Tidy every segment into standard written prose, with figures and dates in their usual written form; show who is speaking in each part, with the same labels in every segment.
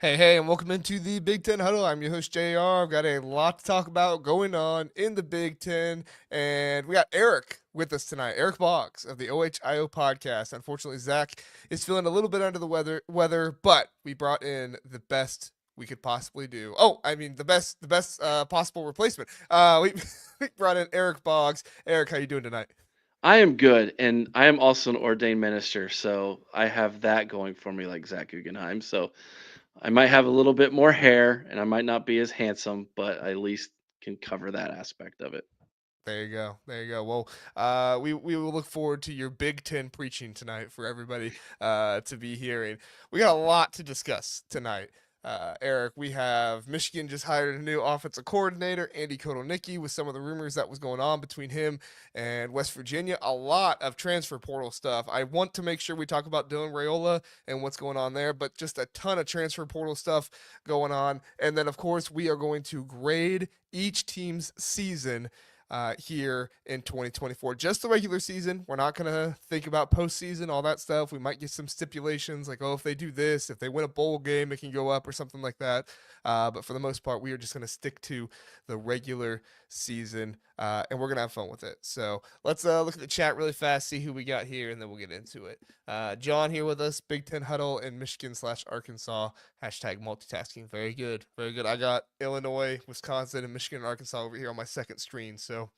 Speaker 1: Hey, and welcome into the Big Ten Huddle. I'm your host, JR. I've got a lot to talk about going on in the Big Ten, and we got Eric with us tonight, Eric Boggs of the OHIO podcast. Unfortunately, Zack is feeling a little bit under the weather, but we brought in the best we could possibly do. Oh, I mean the best possible replacement. We brought in Eric Boggs. Eric, how you doing tonight?
Speaker 2: I am good, and I am also an ordained minister, so I have that going for me, like Zach Guggenheim. So I might have a little bit more hair, and I might not be as handsome, but I at least can cover that aspect of it.
Speaker 1: There you go. There you go. Well, we will look forward to your Big Ten preaching tonight for everybody to be hearing. We got a lot to discuss tonight. Eric, we have Michigan just hired a new offensive coordinator, Andy Kotelnicki, with some of the rumors that was going on between him and West Virginia. A lot of transfer portal stuff. I want to make sure we talk about Dylan Raiola and what's going on there, but just a ton of transfer portal stuff going on. And then, of course, we are going to grade each team's season here in 2024. Just the regular season. We're not going to think about postseason, all that stuff. We might get some stipulations like, oh, if they do this, if they win a bowl game, it can go up or something like that. But for the most part, we are just going to stick to the regular season and we're going to have fun with it. So let's look at the chat really fast, see who we got here, and then we'll get into it. John here with us, Big Ten Huddle in Michigan/Arkansas. Hashtag multitasking. Very good. Very good. I got Illinois, Wisconsin, and Michigan and Arkansas over here on my second screen. So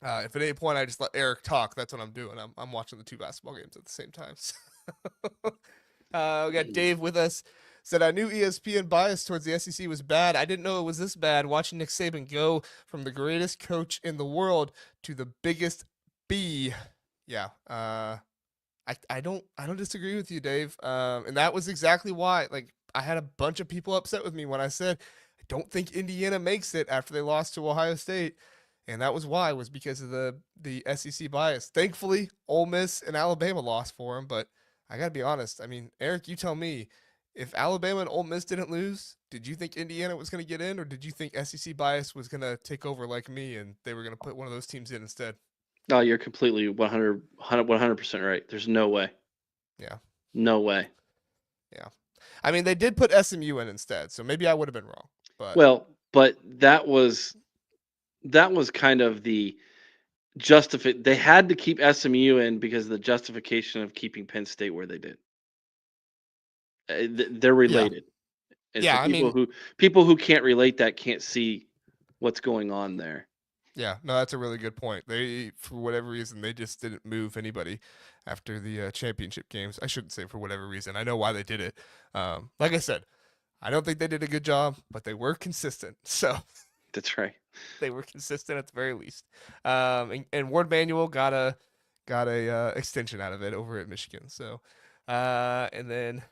Speaker 1: if at any point I just let Eric talk, that's what I'm doing. I'm watching the two basketball games at the same time. We got Dave with us. Said I knew ESPN bias towards the SEC was bad. I didn't know it was this bad. Watching Nick Saban go from the greatest coach in the world to the biggest B. Yeah. I don't disagree with you, Dave. And that was exactly why. Like I had a bunch of people upset with me when I said I don't think Indiana makes it after they lost to Ohio State, and that was why, was because of the SEC bias. Thankfully, Ole Miss and Alabama lost for them, but I gotta be honest. I mean, Eric, you tell me, if Alabama and Ole Miss didn't lose, did you think Indiana was going to get in, or did you think SEC bias was going to take over like me and they were going to put one of those teams in instead?
Speaker 2: No, you're completely 100% right. There's no way.
Speaker 1: Yeah,
Speaker 2: No way.
Speaker 1: yeah. I mean, they did put SMU in instead, so maybe I would have been wrong. But
Speaker 2: Well, but that was kind of the justify. They had to keep SMU in because of the justification of keeping Penn State where they did. They're
Speaker 1: yeah,
Speaker 2: related. And so
Speaker 1: yeah. I
Speaker 2: people
Speaker 1: mean,
Speaker 2: who people who can't relate that can't see what's going on there.
Speaker 1: yeah. No, that's a really good point. They, for whatever reason, they just didn't move anybody after the championship games. I shouldn't say for whatever reason. I know why they did it. Like I said, I don't think they did a good job, but they were consistent. So
Speaker 2: That's right.
Speaker 1: they were consistent at the very least. And Ward Manuel got a extension out of it over at Michigan. So, and then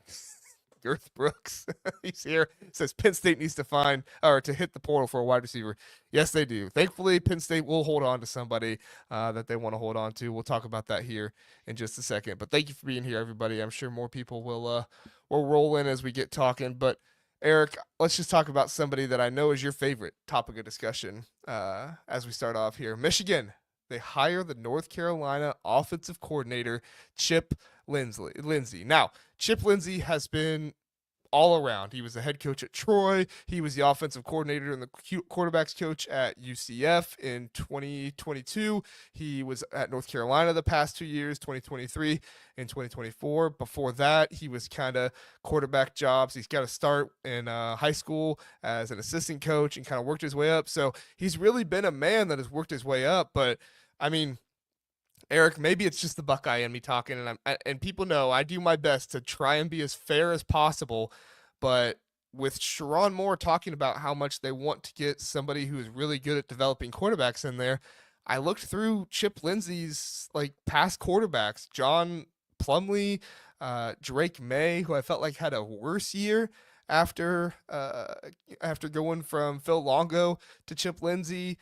Speaker 1: Girth Brooks, he's here. Says Penn State needs to find or to hit the portal for a wide receiver. Yes, they do. Thankfully, Penn State will hold on to somebody that they want to hold on to. We'll talk about that here in just a second. But thank you for being here, everybody. I'm sure more people will roll in as we get talking. But Eric, let's just talk about somebody that I know is your favorite topic of discussion as we start off here. Michigan, they hire the North Carolina offensive coordinator, Chip Lindsey. Now, Chip Lindsey has been all around. He was the head coach at Troy. He was the offensive coordinator and the quarterbacks coach at UCF in 2022. He was at North Carolina the past 2 years, 2023 and 2024. Before that, he was kind of quarterback jobs. He's got to start in high school as an assistant coach and kind of worked his way up. So he's really been a man that has worked his way up. But I mean, Eric, maybe it's just the Buckeye in me talking, and people know I do my best to try and be as fair as possible. But with Sharon Moore talking about how much they want to get somebody who is really good at developing quarterbacks in there, I looked through Chip Lindsey's like past quarterbacks, John Plumlee, Drake May, who I felt like had a worse year after after going from Phil Longo to Chip Lindsey.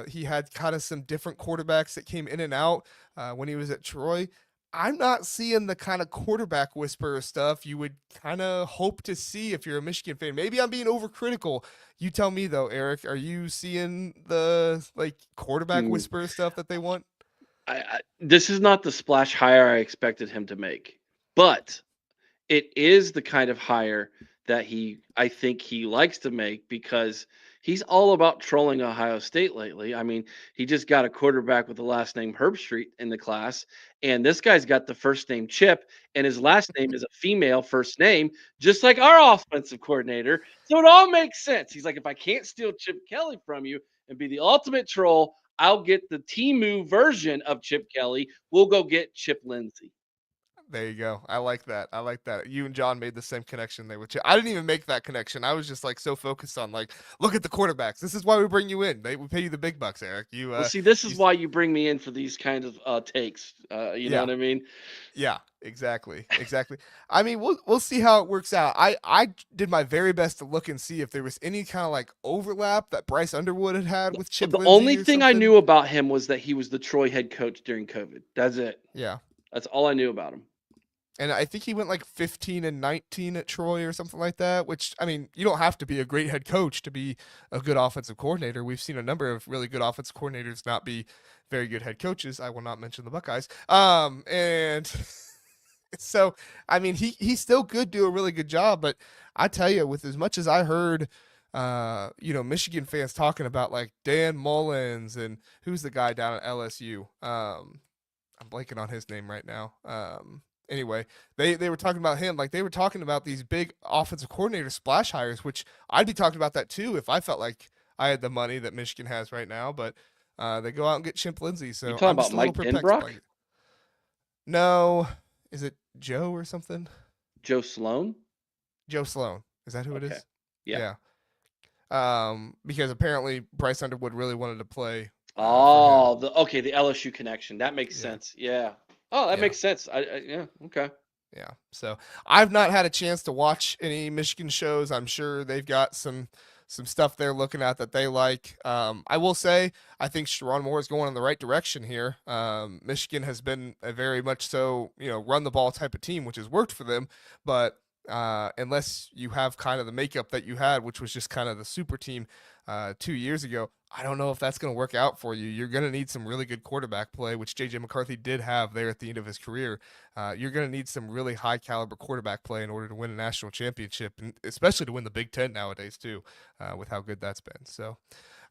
Speaker 1: He had kind of some different quarterbacks that came in and out when he was at Troy. I'm not seeing the kind of quarterback whisperer stuff you would kind of hope to see if you're a Michigan fan. Maybe I'm being overcritical. You tell me though, Eric. Are you seeing the like quarterback
Speaker 2: Mm,
Speaker 1: whisperer stuff that they want?
Speaker 2: this is not the splash hire I expected him to make, but it is the kind of hire that I think he likes to make because he's all about trolling Ohio State lately. I mean, he just got a quarterback with the last name Herbstreit in the class, and this guy's got the first name Chip, and his last name is a female first name, just like our offensive coordinator. So it all makes sense. He's like, if I can't steal Chip Kelly from you and be the ultimate troll, I'll get the Timu version of Chip Kelly. We'll go get Chip Lindsey.
Speaker 1: There you go. I like that. I like that. You and John made the same connection there, which I didn't even make that connection. I was just like so focused on like, look at the quarterbacks. This is why we bring you in. We pay you the big bucks, Eric.
Speaker 2: Well, see, this
Speaker 1: You,
Speaker 2: is why you bring me in for these kinds of takes. You know
Speaker 1: yeah,
Speaker 2: what I mean?
Speaker 1: yeah, exactly, exactly. I mean, we'll see how it works out. I did my very best to look and see if there was any kind of like overlap that Bryce Underwood had with Chip
Speaker 2: The only
Speaker 1: Lindsey or
Speaker 2: thing I
Speaker 1: something.
Speaker 2: knew about him was that he was the Troy head coach during COVID. That's it.
Speaker 1: Yeah.
Speaker 2: That's all I knew about him.
Speaker 1: And I think he went like 15 and 19 at Troy or something like that, which, I mean, you don't have to be a great head coach to be a good offensive coordinator. We've seen a number of really good offensive coordinators not be very good head coaches. I will not mention the Buckeyes. And so, I mean, he still could do a really good job, but I tell you, with as much as I heard, Michigan fans talking about like Dan Mullins and who's the guy down at LSU. I'm blanking on his name right now. Anyway, they were talking about him like they were talking about these big offensive coordinator splash hires, which I'd be talking about that too if I felt like I had the money that Michigan has right now. But they go out and get Chimp Lindsey,
Speaker 2: You
Speaker 1: so
Speaker 2: talking
Speaker 1: I'm
Speaker 2: about
Speaker 1: just a little
Speaker 2: Mike
Speaker 1: perplexed by
Speaker 2: Denbrock?
Speaker 1: it. No, is it Joe or something?
Speaker 2: Joe Sloan?
Speaker 1: Joe Sloan. Is that who it
Speaker 2: Okay.
Speaker 1: is?
Speaker 2: Yeah.
Speaker 1: Yeah. Because apparently Bryce Underwood really wanted to play for him.
Speaker 2: Oh, the LSU connection. That makes
Speaker 1: Yeah.
Speaker 2: sense. Yeah. Oh, that
Speaker 1: Yeah.
Speaker 2: makes sense. Yeah. Okay.
Speaker 1: Yeah. So I've not had a chance to watch any Michigan shows. I'm sure they've got some stuff they're looking at that they like. I will say I think Sharon Moore is going in the right direction here. Michigan has been a very much so run the ball type of team, which has worked for them, but unless you have kind of the makeup that you had, which was just kind of the super team 2 years ago, I don't know if that's going to work out for you. You're going to need some really good quarterback play, which JJ McCarthy did have there at the end of his career. You're going to need some really high caliber quarterback play in order to win a national championship, and especially to win the Big Ten nowadays too, with how good that's been. So,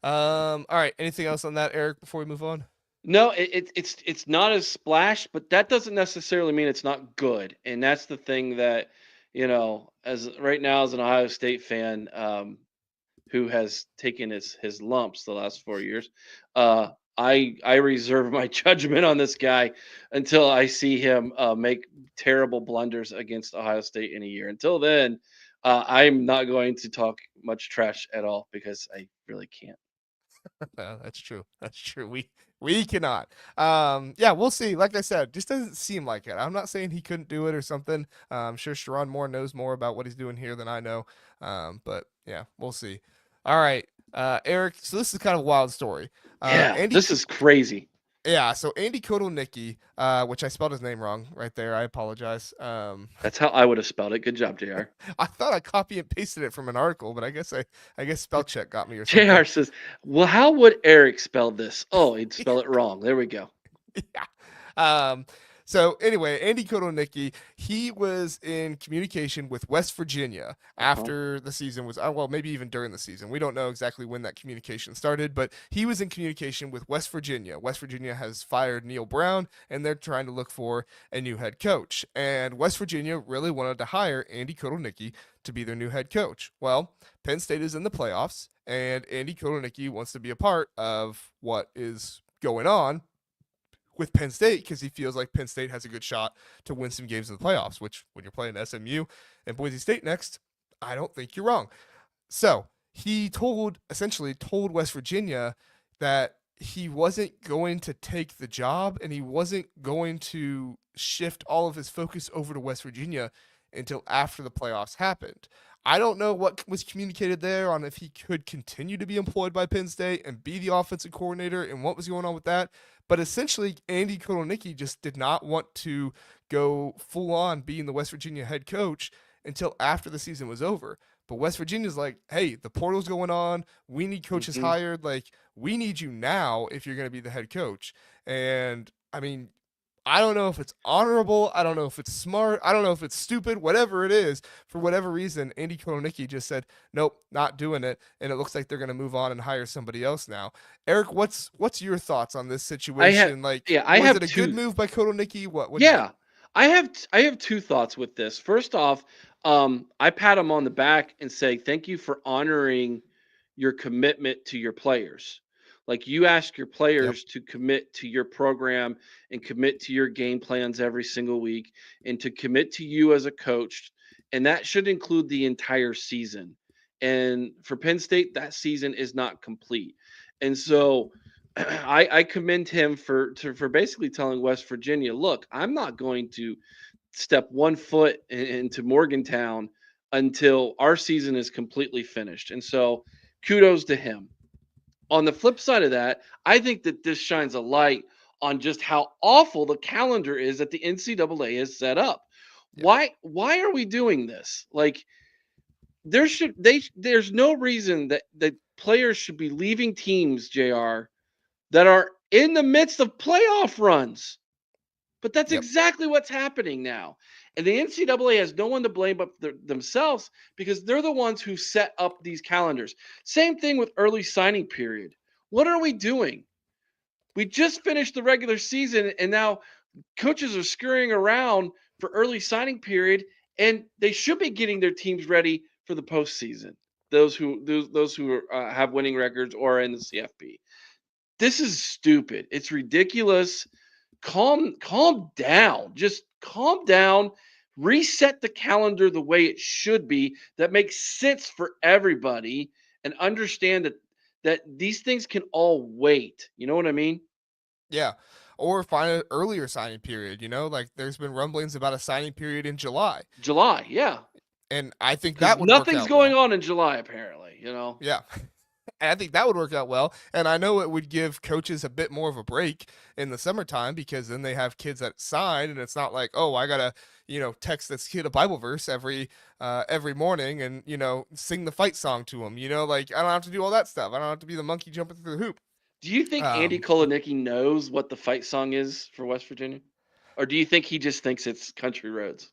Speaker 1: all right. Anything else on that, Eric? Before we move on?
Speaker 2: No, it's not as splash, but that doesn't necessarily mean it's not good. And that's the thing that, as right now as an Ohio State fan, who has taken his lumps the last 4 years, I reserve my judgment on this guy until I see him make terrible blunders against Ohio State in a year. Until then, I'm not going to talk much trash at all because I really can't.
Speaker 1: That's true. That's true. We cannot. Yeah, we'll see. Like I said, just doesn't seem like it. I'm not saying he couldn't do it or something. I'm sure Sharon Moore knows more about what he's doing here than I know. But yeah, we'll see. All right, Eric. So this is kind of a wild story.
Speaker 2: Yeah,
Speaker 1: Andy.
Speaker 2: this is crazy.
Speaker 1: Yeah. So Andy Kotelnicki, which I spelled his name wrong right there. I apologize.
Speaker 2: That's how I would have spelled it. Good job, JR.
Speaker 1: I thought I copy and pasted it from an article, but I guess spell check got me or something.
Speaker 2: JR says, "Well, how would Eric spell this?" Oh, he'd spell it wrong. There we go.
Speaker 1: Yeah. Um, so anyway, Andy Kotelnicki, he was in communication with West Virginia
Speaker 2: Uh-huh.
Speaker 1: after the season was, well, maybe even during the season. We don't know exactly when that communication started, but he was in communication with West Virginia. West Virginia has fired Neil Brown, and they're trying to look for a new head coach. And West Virginia really wanted to hire Andy Kotelnicki to be their new head coach. Well, Penn State is in the playoffs, and Andy Kotelnicki wants to be a part of what is going on with Penn State because he feels like Penn State has a good shot to win some games in the playoffs, which when you're playing SMU and Boise State next, I don't think you're wrong. So he essentially told West Virginia that he wasn't going to take the job and he wasn't going to shift all of his focus over to West Virginia until after the playoffs happened. I don't know what was communicated there on if he could continue to be employed by Penn State and be the offensive coordinator and what was going on with that. But essentially, Andy Kotelnicki just did not want to go full on being the West Virginia head coach until after the season was over. But West Virginia's like, hey, the portal's going on. We need coaches
Speaker 2: Hmm.
Speaker 1: hired. Like, we need you now if you're going to be the head coach. And I mean, I don't know if it's honorable. I don't know if it's smart. I don't know if it's stupid. Whatever it is, for whatever reason, Andy Kotelnicki just said, "Nope, not doing it," and it looks like they're going to move on and hire somebody else now. Eric, what's your thoughts on this
Speaker 2: I have
Speaker 1: situation? Like,
Speaker 2: yeah, I
Speaker 1: was
Speaker 2: have
Speaker 1: it a good
Speaker 2: two.
Speaker 1: move by Kotelnicki? What do you think?
Speaker 2: Yeah, I have two thoughts with this. First off, I pat him on the back and say thank you for honoring your commitment to your players. Like you ask your
Speaker 1: Yep,
Speaker 2: players to commit to your program and commit to your game plans every single week and to commit to you as a coach, and that should include the entire season. And for Penn State, that season is not complete. And so I commend him for basically telling West Virginia, look, I'm not going to step 1 foot into Morgantown until our season is completely finished. And so kudos to him. On the flip side of that, I think that this shines a light on just how awful the calendar is that the NCAA has set up.
Speaker 1: yeah,
Speaker 2: Why are we doing this? Like there's no reason that players should be leaving teams, JR, that are in the midst of playoff runs. But that's
Speaker 1: yep,
Speaker 2: exactly what's happening now. And the NCAA has no one to blame but themselves because they're the ones who set up these calendars. Same thing with early signing period. What are we doing? We just finished the regular season and now coaches are scurrying around for early signing period and they should be getting their teams ready for the postseason. Those who have winning records or are in the CFP. This is stupid. It's ridiculous. Calm down. Just calm down. Reset the calendar the way it should be that makes sense for everybody and understand that these things can all wait. You know what I mean?
Speaker 1: yeah. Or find an earlier signing period. Like there's been rumblings about a signing period in July,
Speaker 2: July, yeah.
Speaker 1: and I think
Speaker 2: Cuz
Speaker 1: that would work
Speaker 2: nothing's
Speaker 1: out
Speaker 2: going
Speaker 1: well.
Speaker 2: on in July apparently.
Speaker 1: Yeah. And I think that would work out well. And I know it would give coaches a bit more of a break in the summertime because then they have kids that sign and it's not like, oh, I gotta, text this kid a Bible verse every morning and, sing the fight song to him. Like I don't have to do all that stuff. I don't have to be the monkey jumping through the hoop.
Speaker 2: Do you think Andy
Speaker 1: Um
Speaker 2: Kotelnicki knows what the fight song is for West Virginia? Or do you think he just thinks it's Country Roads?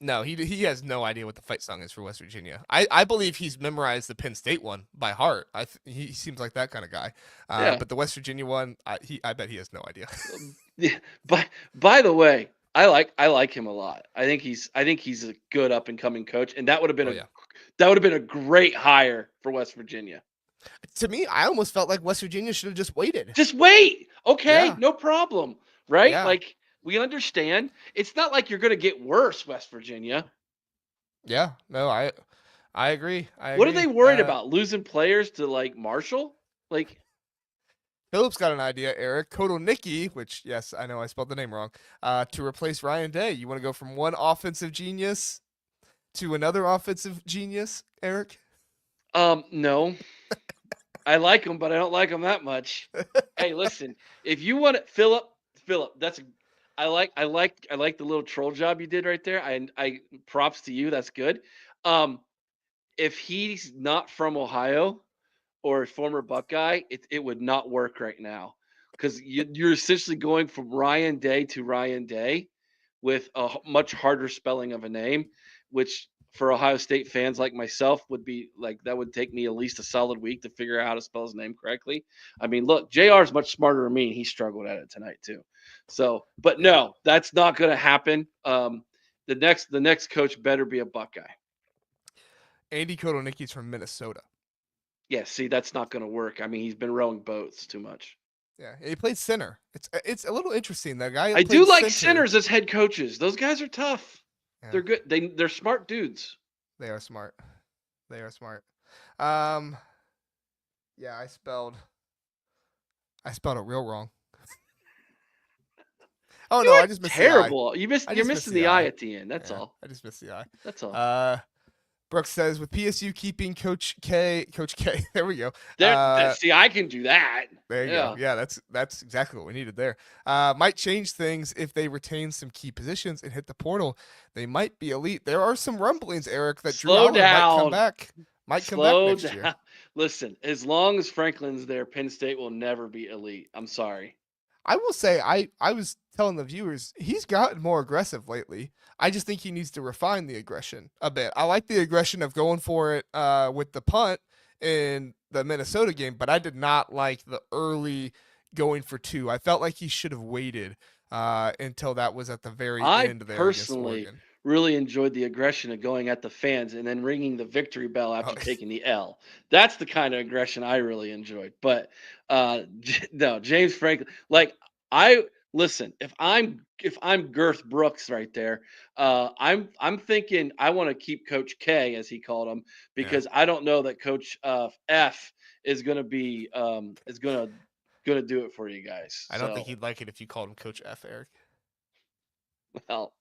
Speaker 1: no, he has no idea what the fight song is for West Virginia. I believe he's memorized the Penn State one by heart. He seems like that kind of guy.
Speaker 2: Yeah.
Speaker 1: But the West Virginia one, I bet he has no idea.
Speaker 2: Yeah, by the way, I like him a lot. I think he's a good up and coming coach, and
Speaker 1: Oh yeah.
Speaker 2: that would have been a great hire for West Virginia.
Speaker 1: To me, I almost felt like West Virginia should have just waited.
Speaker 2: Just wait, okay,
Speaker 1: Yeah,
Speaker 2: no problem, right?
Speaker 1: yeah,
Speaker 2: Like we understand. It's not like you're going to get worse, West Virginia.
Speaker 1: yeah. No, I agree. I
Speaker 2: What are they
Speaker 1: agree.
Speaker 2: worried about? Losing players to like Marshall? Like
Speaker 1: Phillips got an idea, Eric. Kotelnicki, which yes, I know I spelled the name wrong, to replace Ryan Day. You want to go from one offensive genius to another offensive genius, Eric?
Speaker 2: no. I like him, but I don't like him that much. Hey, listen, if you want it, Philip, I like the little troll job you did right there. I props to you. That's good. Um, if he's not from Ohio or a former Buckeye, it would not work right now because you're essentially going from Ryan Day to Ryan Day with a much harder spelling of a name, which for Ohio State fans like myself would be like that would take me at least a solid week to figure out how to spell his name correctly. I mean, look, JR is much smarter than me. And he struggled at it tonight too. So, but
Speaker 1: Yeah.
Speaker 2: no, that's not going to happen. The next coach better be a Buckeye.
Speaker 1: Andy Kotelnicki's from Minnesota.
Speaker 2: Yeah, see, that's not going to work. I mean, he's been rowing boats too much.
Speaker 1: Yeah, he played center. It's a little interesting. That guy
Speaker 2: I
Speaker 1: that
Speaker 2: do
Speaker 1: played
Speaker 2: like
Speaker 1: center.
Speaker 2: centers as head coaches. Those guys are tough.
Speaker 1: Yeah,
Speaker 2: They're good. They're smart dudes.
Speaker 1: they are smart. They are smart. Um, yeah, I spelled it real wrong. Oh
Speaker 2: You
Speaker 1: no,
Speaker 2: are
Speaker 1: I just missed the I.
Speaker 2: terrible.
Speaker 1: I
Speaker 2: You're
Speaker 1: just missed
Speaker 2: missing
Speaker 1: the
Speaker 2: the eye
Speaker 1: I.
Speaker 2: at the end. That's
Speaker 1: Yeah,
Speaker 2: all.
Speaker 1: I just missed the I.
Speaker 2: That's all.
Speaker 1: Brooks says with PSU keeping Coach K. There we go.
Speaker 2: See, I can do that.
Speaker 1: There you go.
Speaker 2: Yeah.
Speaker 1: Yeah, that's exactly what we needed there. Might change things if they retain some key positions and hit the portal. They might be elite. There are some rumblings, Eric, that Drew
Speaker 2: Slow
Speaker 1: Aller might come
Speaker 2: down.
Speaker 1: back. Might come back
Speaker 2: Slow
Speaker 1: next year.
Speaker 2: down. Listen, as long as Franklin's there, Penn State will never be elite. I'm sorry.
Speaker 1: I will say, I was telling the viewers he's gotten more aggressive lately. I just think he needs to refine the aggression a bit. I like the aggression of going for it with the punt in the Minnesota game, but I did not like the early going for two. I felt like he should have waited until that was at the very
Speaker 2: I
Speaker 1: end there against
Speaker 2: personally
Speaker 1: Oregon.
Speaker 2: really enjoyed the aggression of going at the fans and then ringing the victory bell
Speaker 1: Oh,
Speaker 2: after taking the L. That's the kind of aggression I really enjoyed. But no, James Franklin, like I listen, if I'm Girth Brooks right there, I'm thinking I want to keep Coach K as he called him
Speaker 1: yeah.
Speaker 2: because I don't know that Coach F is going to be is going to do it for you guys.
Speaker 1: I don't think
Speaker 2: So
Speaker 1: he'd like it if you called him Coach F, Eric.
Speaker 2: well,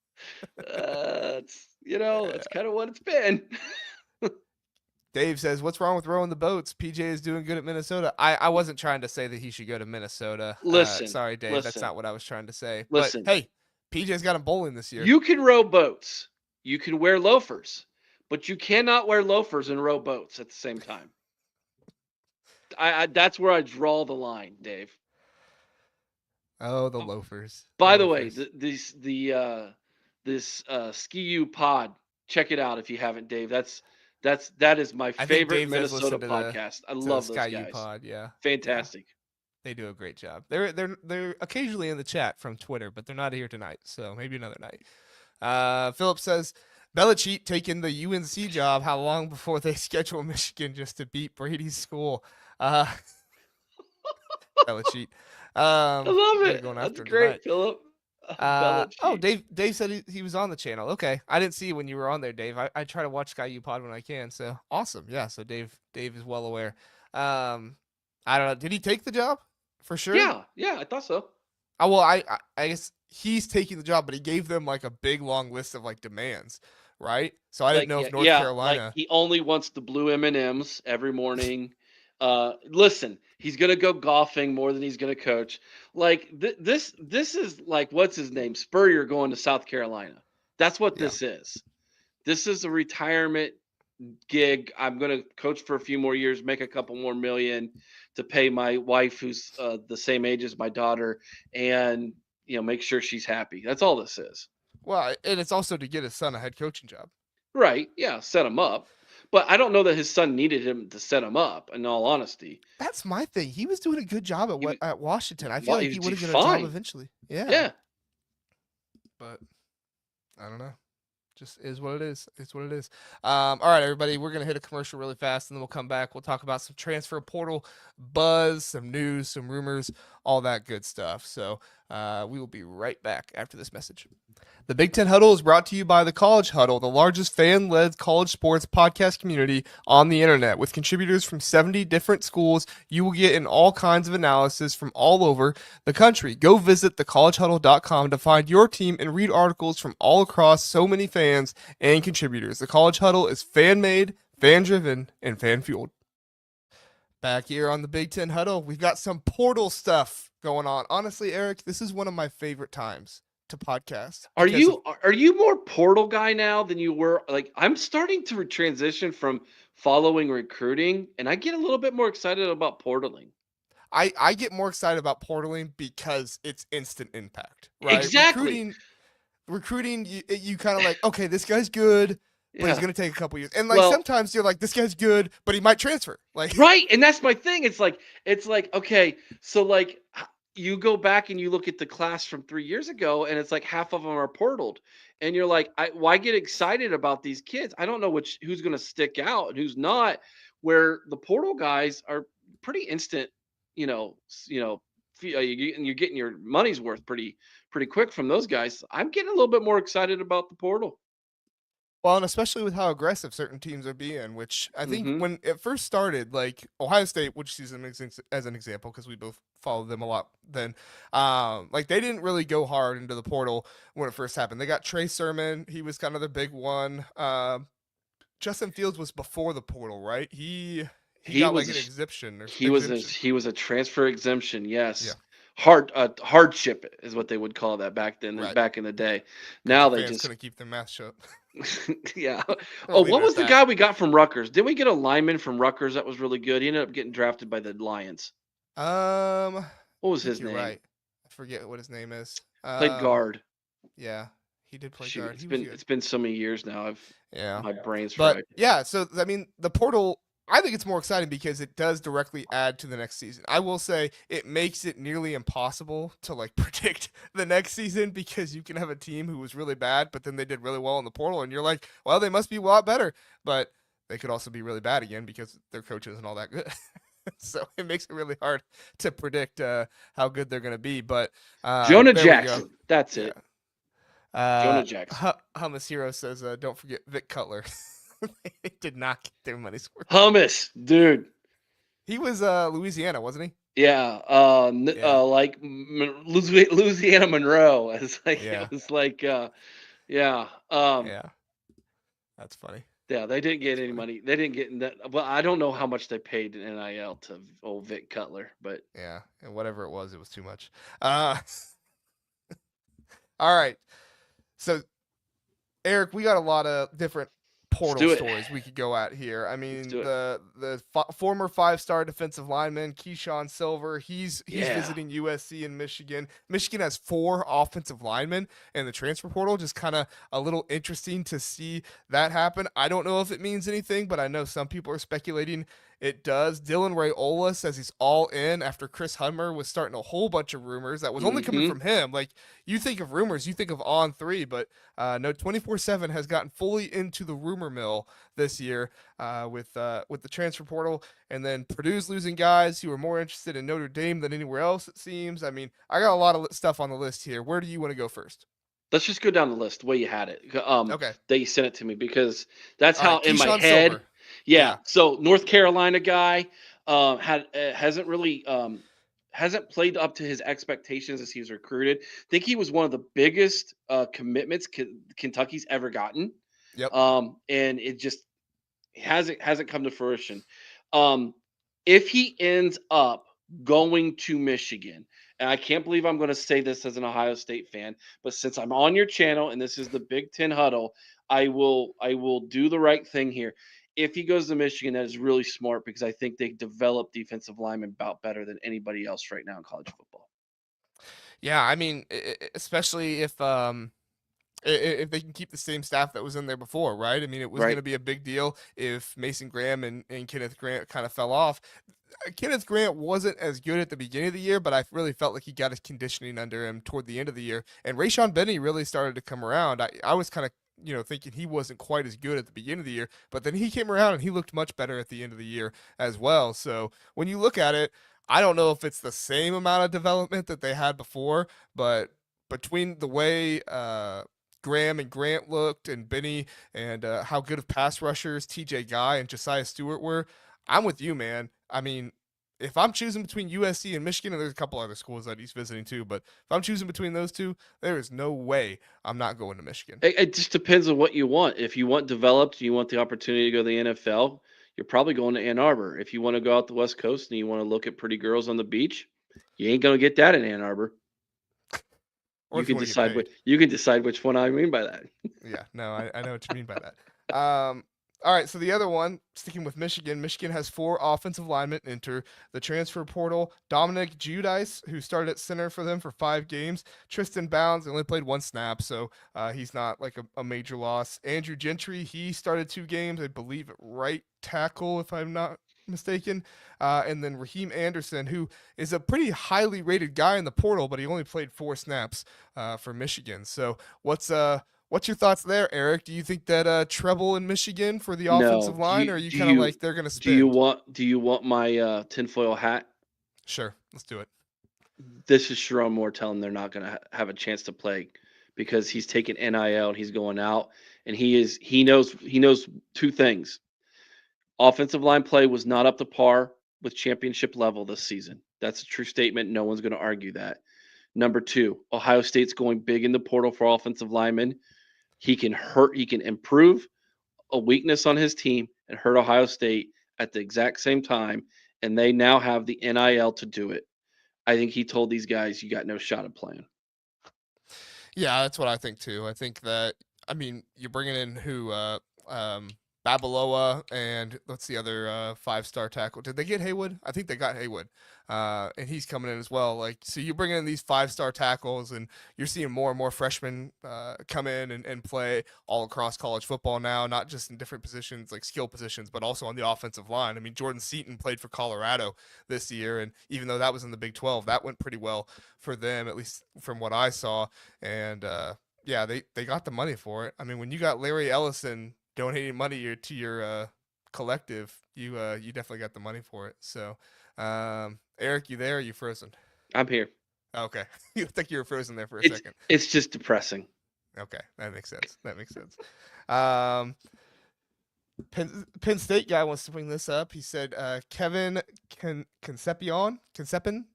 Speaker 2: it's that's kind of what it's been.
Speaker 1: Dave says, "What's wrong with rowing the boats? PJ is doing good at Minnesota." I wasn't trying to say that he should go to Minnesota.
Speaker 2: Listen,
Speaker 1: Sorry, Dave, that's
Speaker 2: listen,
Speaker 1: not what I was trying to say. But
Speaker 2: listen.
Speaker 1: hey, PJ's got him bowling this year.
Speaker 2: You can row boats. You can wear loafers, but you cannot wear loafers and row boats at the same time. I that's where I draw the line, Dave.
Speaker 1: Oh, the loafers, the
Speaker 2: By the way,
Speaker 1: loafers.
Speaker 2: this Ski U pod, check it out if you haven't, Dave. That is my
Speaker 1: I think
Speaker 2: favorite
Speaker 1: Dave does
Speaker 2: Minnesota
Speaker 1: listen to the
Speaker 2: podcast. I love those
Speaker 1: Sky U
Speaker 2: guys.
Speaker 1: Pod. Yeah, yeah,
Speaker 2: Fantastic.
Speaker 1: they do a great job. They're occasionally in the chat from Twitter, but they're not here tonight. So maybe another night. Philip says, Belichick taking the UNC job. How long before they schedule Michigan just to beat Brady's school? Uh, Belichick.
Speaker 2: I love
Speaker 1: Gonna
Speaker 2: it.
Speaker 1: going
Speaker 2: That's
Speaker 1: after him tonight.
Speaker 2: great, Philip. Belichick.
Speaker 1: Dave said he was on the channel. Okay, I didn't see when you were on there, Dave. I try to watch Sky U Pod when I can. So awesome, yeah. So Dave is well aware. I don't know. Did he take the job for sure?
Speaker 2: Yeah, I thought so.
Speaker 1: Oh well, I guess he's taking the job, but he gave them like a big long list of like demands, right? So I didn't
Speaker 2: Like
Speaker 1: know
Speaker 2: yeah,
Speaker 1: if North
Speaker 2: yeah, like
Speaker 1: Carolina.
Speaker 2: he only wants the blue M&Ms every morning. Listen, he's gonna go golfing more than he's gonna coach. Like this is like what's his name? Spurrier going to South Carolina. That's what
Speaker 1: Yeah.
Speaker 2: this is. This is a retirement gig. I'm gonna coach for a few more years, make a couple more million to pay my wife, who's the same age as my daughter, and make sure she's happy. That's all this is.
Speaker 1: Well, and it's also to get his son a head coaching job.
Speaker 2: Right. Yeah. Set him up. But I don't know that his son needed him to set him up, in all honesty.
Speaker 1: That's my thing. He was doing a good job
Speaker 2: He was,
Speaker 1: at Washington. I feel like he
Speaker 2: he
Speaker 1: would
Speaker 2: was
Speaker 1: have got a job
Speaker 2: fine.
Speaker 1: eventually. Yeah,
Speaker 2: Yeah.
Speaker 1: but I don't know. Just is what it is. It's what it is. All right, everybody, we're gonna hit a commercial really fast, and then we'll come back. We'll talk about some transfer portal buzz, some news, some rumors, all that good stuff. So we will be right back after this message. The Big Ten Huddle is brought to you by the College Huddle, the largest fan-led college sports podcast community on the internet. With contributors from 70 different schools, you will get in all kinds of analysis from all over the country. Go visit thecollegehuddle.com to find your team and read articles from all across so many fans and contributors. The College Huddle is fan-made, fan-driven, and fan-fueled. Back here on the Big Ten Huddle, we've got some portal stuff going on. Honestly, Eric, this is one of my favorite times to podcast.
Speaker 2: Are you more portal guy now than you were? Like I'm starting to transition from following recruiting, and I get a little bit more excited about portaling.
Speaker 1: I get more excited about portaling because it's instant impact, right?
Speaker 2: Exactly.
Speaker 1: Recruiting, you kind of like, okay, this guy's good, but he's
Speaker 2: Yeah.
Speaker 1: gonna take a couple years, and like
Speaker 2: Well,
Speaker 1: sometimes you're like, this guy's good, but he might transfer. Like,
Speaker 2: right, and that's my thing. It's like okay, so like you go back and you look at the class from 3 years ago, and it's like half of them are portaled, and you're like, why get excited about these kids? I don't know who's going to stick out and who's not. Where the portal guys are pretty instant, you're getting your money's worth pretty quick from those guys. I'm getting a little bit more excited about the portal.
Speaker 1: well, and especially with how aggressive certain teams are being, which I think
Speaker 2: Hmm.
Speaker 1: when it first started, like Ohio State, which is as an example, because we both followed them a lot then, like they didn't really go hard into the portal when it first happened. They got Trey Sermon, he was kind of the big one. Justin Fields was before the portal, right? He
Speaker 2: He
Speaker 1: got
Speaker 2: was
Speaker 1: like
Speaker 2: a,
Speaker 1: an exemption or
Speaker 2: he was a
Speaker 1: exemption.
Speaker 2: he was a transfer exemption.
Speaker 1: Yeah,
Speaker 2: Yes, hardship is what they would call that back then.
Speaker 1: right.
Speaker 2: Back in the day.
Speaker 1: Because the
Speaker 2: Now they
Speaker 1: fans
Speaker 2: just
Speaker 1: couldn't keep their mouth shut.
Speaker 2: yeah.
Speaker 1: We'll
Speaker 2: Oh,
Speaker 1: leave
Speaker 2: what
Speaker 1: it at
Speaker 2: was the
Speaker 1: that.
Speaker 2: guy we got from Rutgers? Didn't we get a lineman from Rutgers that was really good? He ended up getting drafted by the Lions.
Speaker 1: I
Speaker 2: What was
Speaker 1: think
Speaker 2: his
Speaker 1: you're
Speaker 2: name?
Speaker 1: right. I forget what his name is.
Speaker 2: Played guard.
Speaker 1: Yeah, he did play
Speaker 2: Shoot,
Speaker 1: guard. He was good.
Speaker 2: it's been so many years now.
Speaker 1: Yeah.
Speaker 2: My brain's
Speaker 1: But
Speaker 2: fried.
Speaker 1: yeah, so I mean, the portal, I think it's more exciting because it does directly add to the next season. I will say it makes it nearly impossible to like predict the next season because you can have a team who was really bad, but then they did really well in the portal, and you're like, well, they must be a lot better. But they could also be really bad again because their coach isn't all that good. So it makes it really hard to predict how good they're going to be. But
Speaker 2: Jonah
Speaker 1: there we go.
Speaker 2: Jackson. That's
Speaker 1: Yeah.
Speaker 2: it. Jonah Jackson.
Speaker 1: Hummus Hero says, "Don't forget Vic Cutler." They did not get their money's worth.
Speaker 2: Hummus, dude.
Speaker 1: He was Louisiana, wasn't he?
Speaker 2: Yeah,
Speaker 1: Yeah,
Speaker 2: like Louisiana Monroe. It's like
Speaker 1: yeah,
Speaker 2: it was like, yeah,
Speaker 1: yeah. That's funny.
Speaker 2: yeah. They didn't get
Speaker 1: That's
Speaker 2: any
Speaker 1: funny.
Speaker 2: money. They didn't get that. Well, I don't know how much they paid in NIL to old Vic Cutler, but
Speaker 1: Yeah, and whatever it was too much. Uh, all right. So Eric, we got a lot of different
Speaker 2: let's
Speaker 1: portal
Speaker 2: do it.
Speaker 1: stories we could go at here. I
Speaker 2: Let's
Speaker 1: mean,
Speaker 2: do it.
Speaker 1: the former 5-star defensive lineman Keyshawn Silver, he's
Speaker 2: Yeah.
Speaker 1: visiting USC in Michigan. Michigan has 4 offensive linemen in the transfer portal. Just kind of a little interesting to see that happen. I don't know if it means anything, but I know some people are speculating it does. Dylan Raiola says he's all in after Chris Hummer was starting a whole bunch of rumors that was only coming
Speaker 2: Mm-hmm.
Speaker 1: from him. Like, you think of rumors, you think of On 3, but no, 24/7 has gotten fully into the rumor mill this year with the transfer portal, and then Purdue's losing guys who are more interested in Notre Dame than anywhere else. It seems. I mean, I got a lot of stuff on the list here. Where do you want to go first?
Speaker 2: Let's just go down the list the way you had it.
Speaker 1: Okay.
Speaker 2: That you sent it to me because that's
Speaker 1: All
Speaker 2: how
Speaker 1: right.
Speaker 2: in my
Speaker 1: Keyshawn
Speaker 2: head.
Speaker 1: Silver.
Speaker 2: Yeah.
Speaker 1: Yeah.
Speaker 2: So North Carolina guy hasn't really hasn't played up to his expectations as he was recruited. I think he was one of the biggest commitments Kentucky's ever gotten,
Speaker 1: Yep.
Speaker 2: and it just hasn't come to fruition. Um, if he ends up going to Michigan, and I can't believe I'm going to say this as an Ohio State fan, but since I'm on your channel and this is the Big Ten Huddle, I will do the right thing here. If he goes to Michigan, that is really smart because I think they develop defensive linemen about better than anybody else right now in college football.
Speaker 1: Yeah. I mean, especially if they can keep the same staff that was in there before, right? I mean, it was going
Speaker 2: Right?
Speaker 1: to be a big deal if Mason Graham and Kenneth Grant kind of fell off. Kenneth Grant wasn't as good at the beginning of the year, but I really felt like he got his conditioning under him toward the end of the year. And Rayshon Benny really started to come around. I was kind of thinking he wasn't quite as good at the beginning of the year, but then he came around and he looked much better at the end of the year as well. So when you look at it, I don't know if it's the same amount of development that they had before, but between the way Graham and Grant looked and Benny and how good of pass rushers TJ Guy and Josiah Stewart were, I'm with you, man. I mean, if I'm choosing between USC and Michigan, and there's a couple other schools that he's visiting too, but if I'm choosing between those two, there is no way I'm not going to Michigan.
Speaker 2: It just depends on what you want. If you want developed, you want the opportunity to go to the NFL, you're probably going to Ann Arbor. If you want to go out the West Coast and you want to look at pretty girls on the beach, you ain't gonna get that in Ann Arbor.
Speaker 1: Or if you want to get paid.
Speaker 2: You can decide which one I mean by that.
Speaker 1: Yeah, no, I know what you mean by that. All right, so the other one, sticking with Michigan, Michigan has 4 offensive linemen enter the transfer portal. Dominic Judice, who started at center for them for 5 games. Tristan Bounds only played 1 snap, so he's not like a major loss. Andrew Gentry, he started 2 games, I believe at right tackle, if I'm not mistaken. And then Raheem Anderson, who is a pretty highly rated guy in the portal, but he only played 4 snaps for Michigan. So what's your thoughts there, Eric? Do you think that treble in Michigan for the offensive
Speaker 2: No.
Speaker 1: line, or are you kind of like they're gonna spend?
Speaker 2: Do you want my tinfoil hat?
Speaker 1: Sure, let's do it.
Speaker 2: This is Sharon Moore telling they're not going to have a chance to play because he's taking NIL and he's going out and he knows 2 things. Offensive line play was not up to par with championship level this season. That's a true statement. No one's going to argue that. Number 2, Ohio State's going big in the portal for offensive linemen. He can improve a weakness on his team and hurt Ohio State at the exact same time, and they now have the NIL to do it. I think he told these guys, "You got no shot of playing."
Speaker 1: Yeah, that's what I think too. I think that I mean you're bringing in who Babaloa, and what's the other 5-star tackle? Did they get Haywood? I think they got Haywood, and he's coming in as well. Like, so you bring in these 5-star tackles, and you're seeing more and more freshmen come in and play all across college football now, not just in different positions like skill positions, but also on the offensive line. I mean, Jordan Seaton played for Colorado this year, and even though that was in the Big 12, that went pretty well for them, at least from what I saw. And yeah, they got the money for it. I mean, when you got Larry Ellison donating money to your collective, you definitely got the money for it. So, Eric, you there? Or you frozen?
Speaker 2: I'm here.
Speaker 1: Okay, you think you were frozen there for a
Speaker 2: It's
Speaker 1: second.
Speaker 2: it's just depressing.
Speaker 1: Okay, that makes sense. That makes sense. Um, Penn State guy wants to bring this up. He said Kevin Concepcion.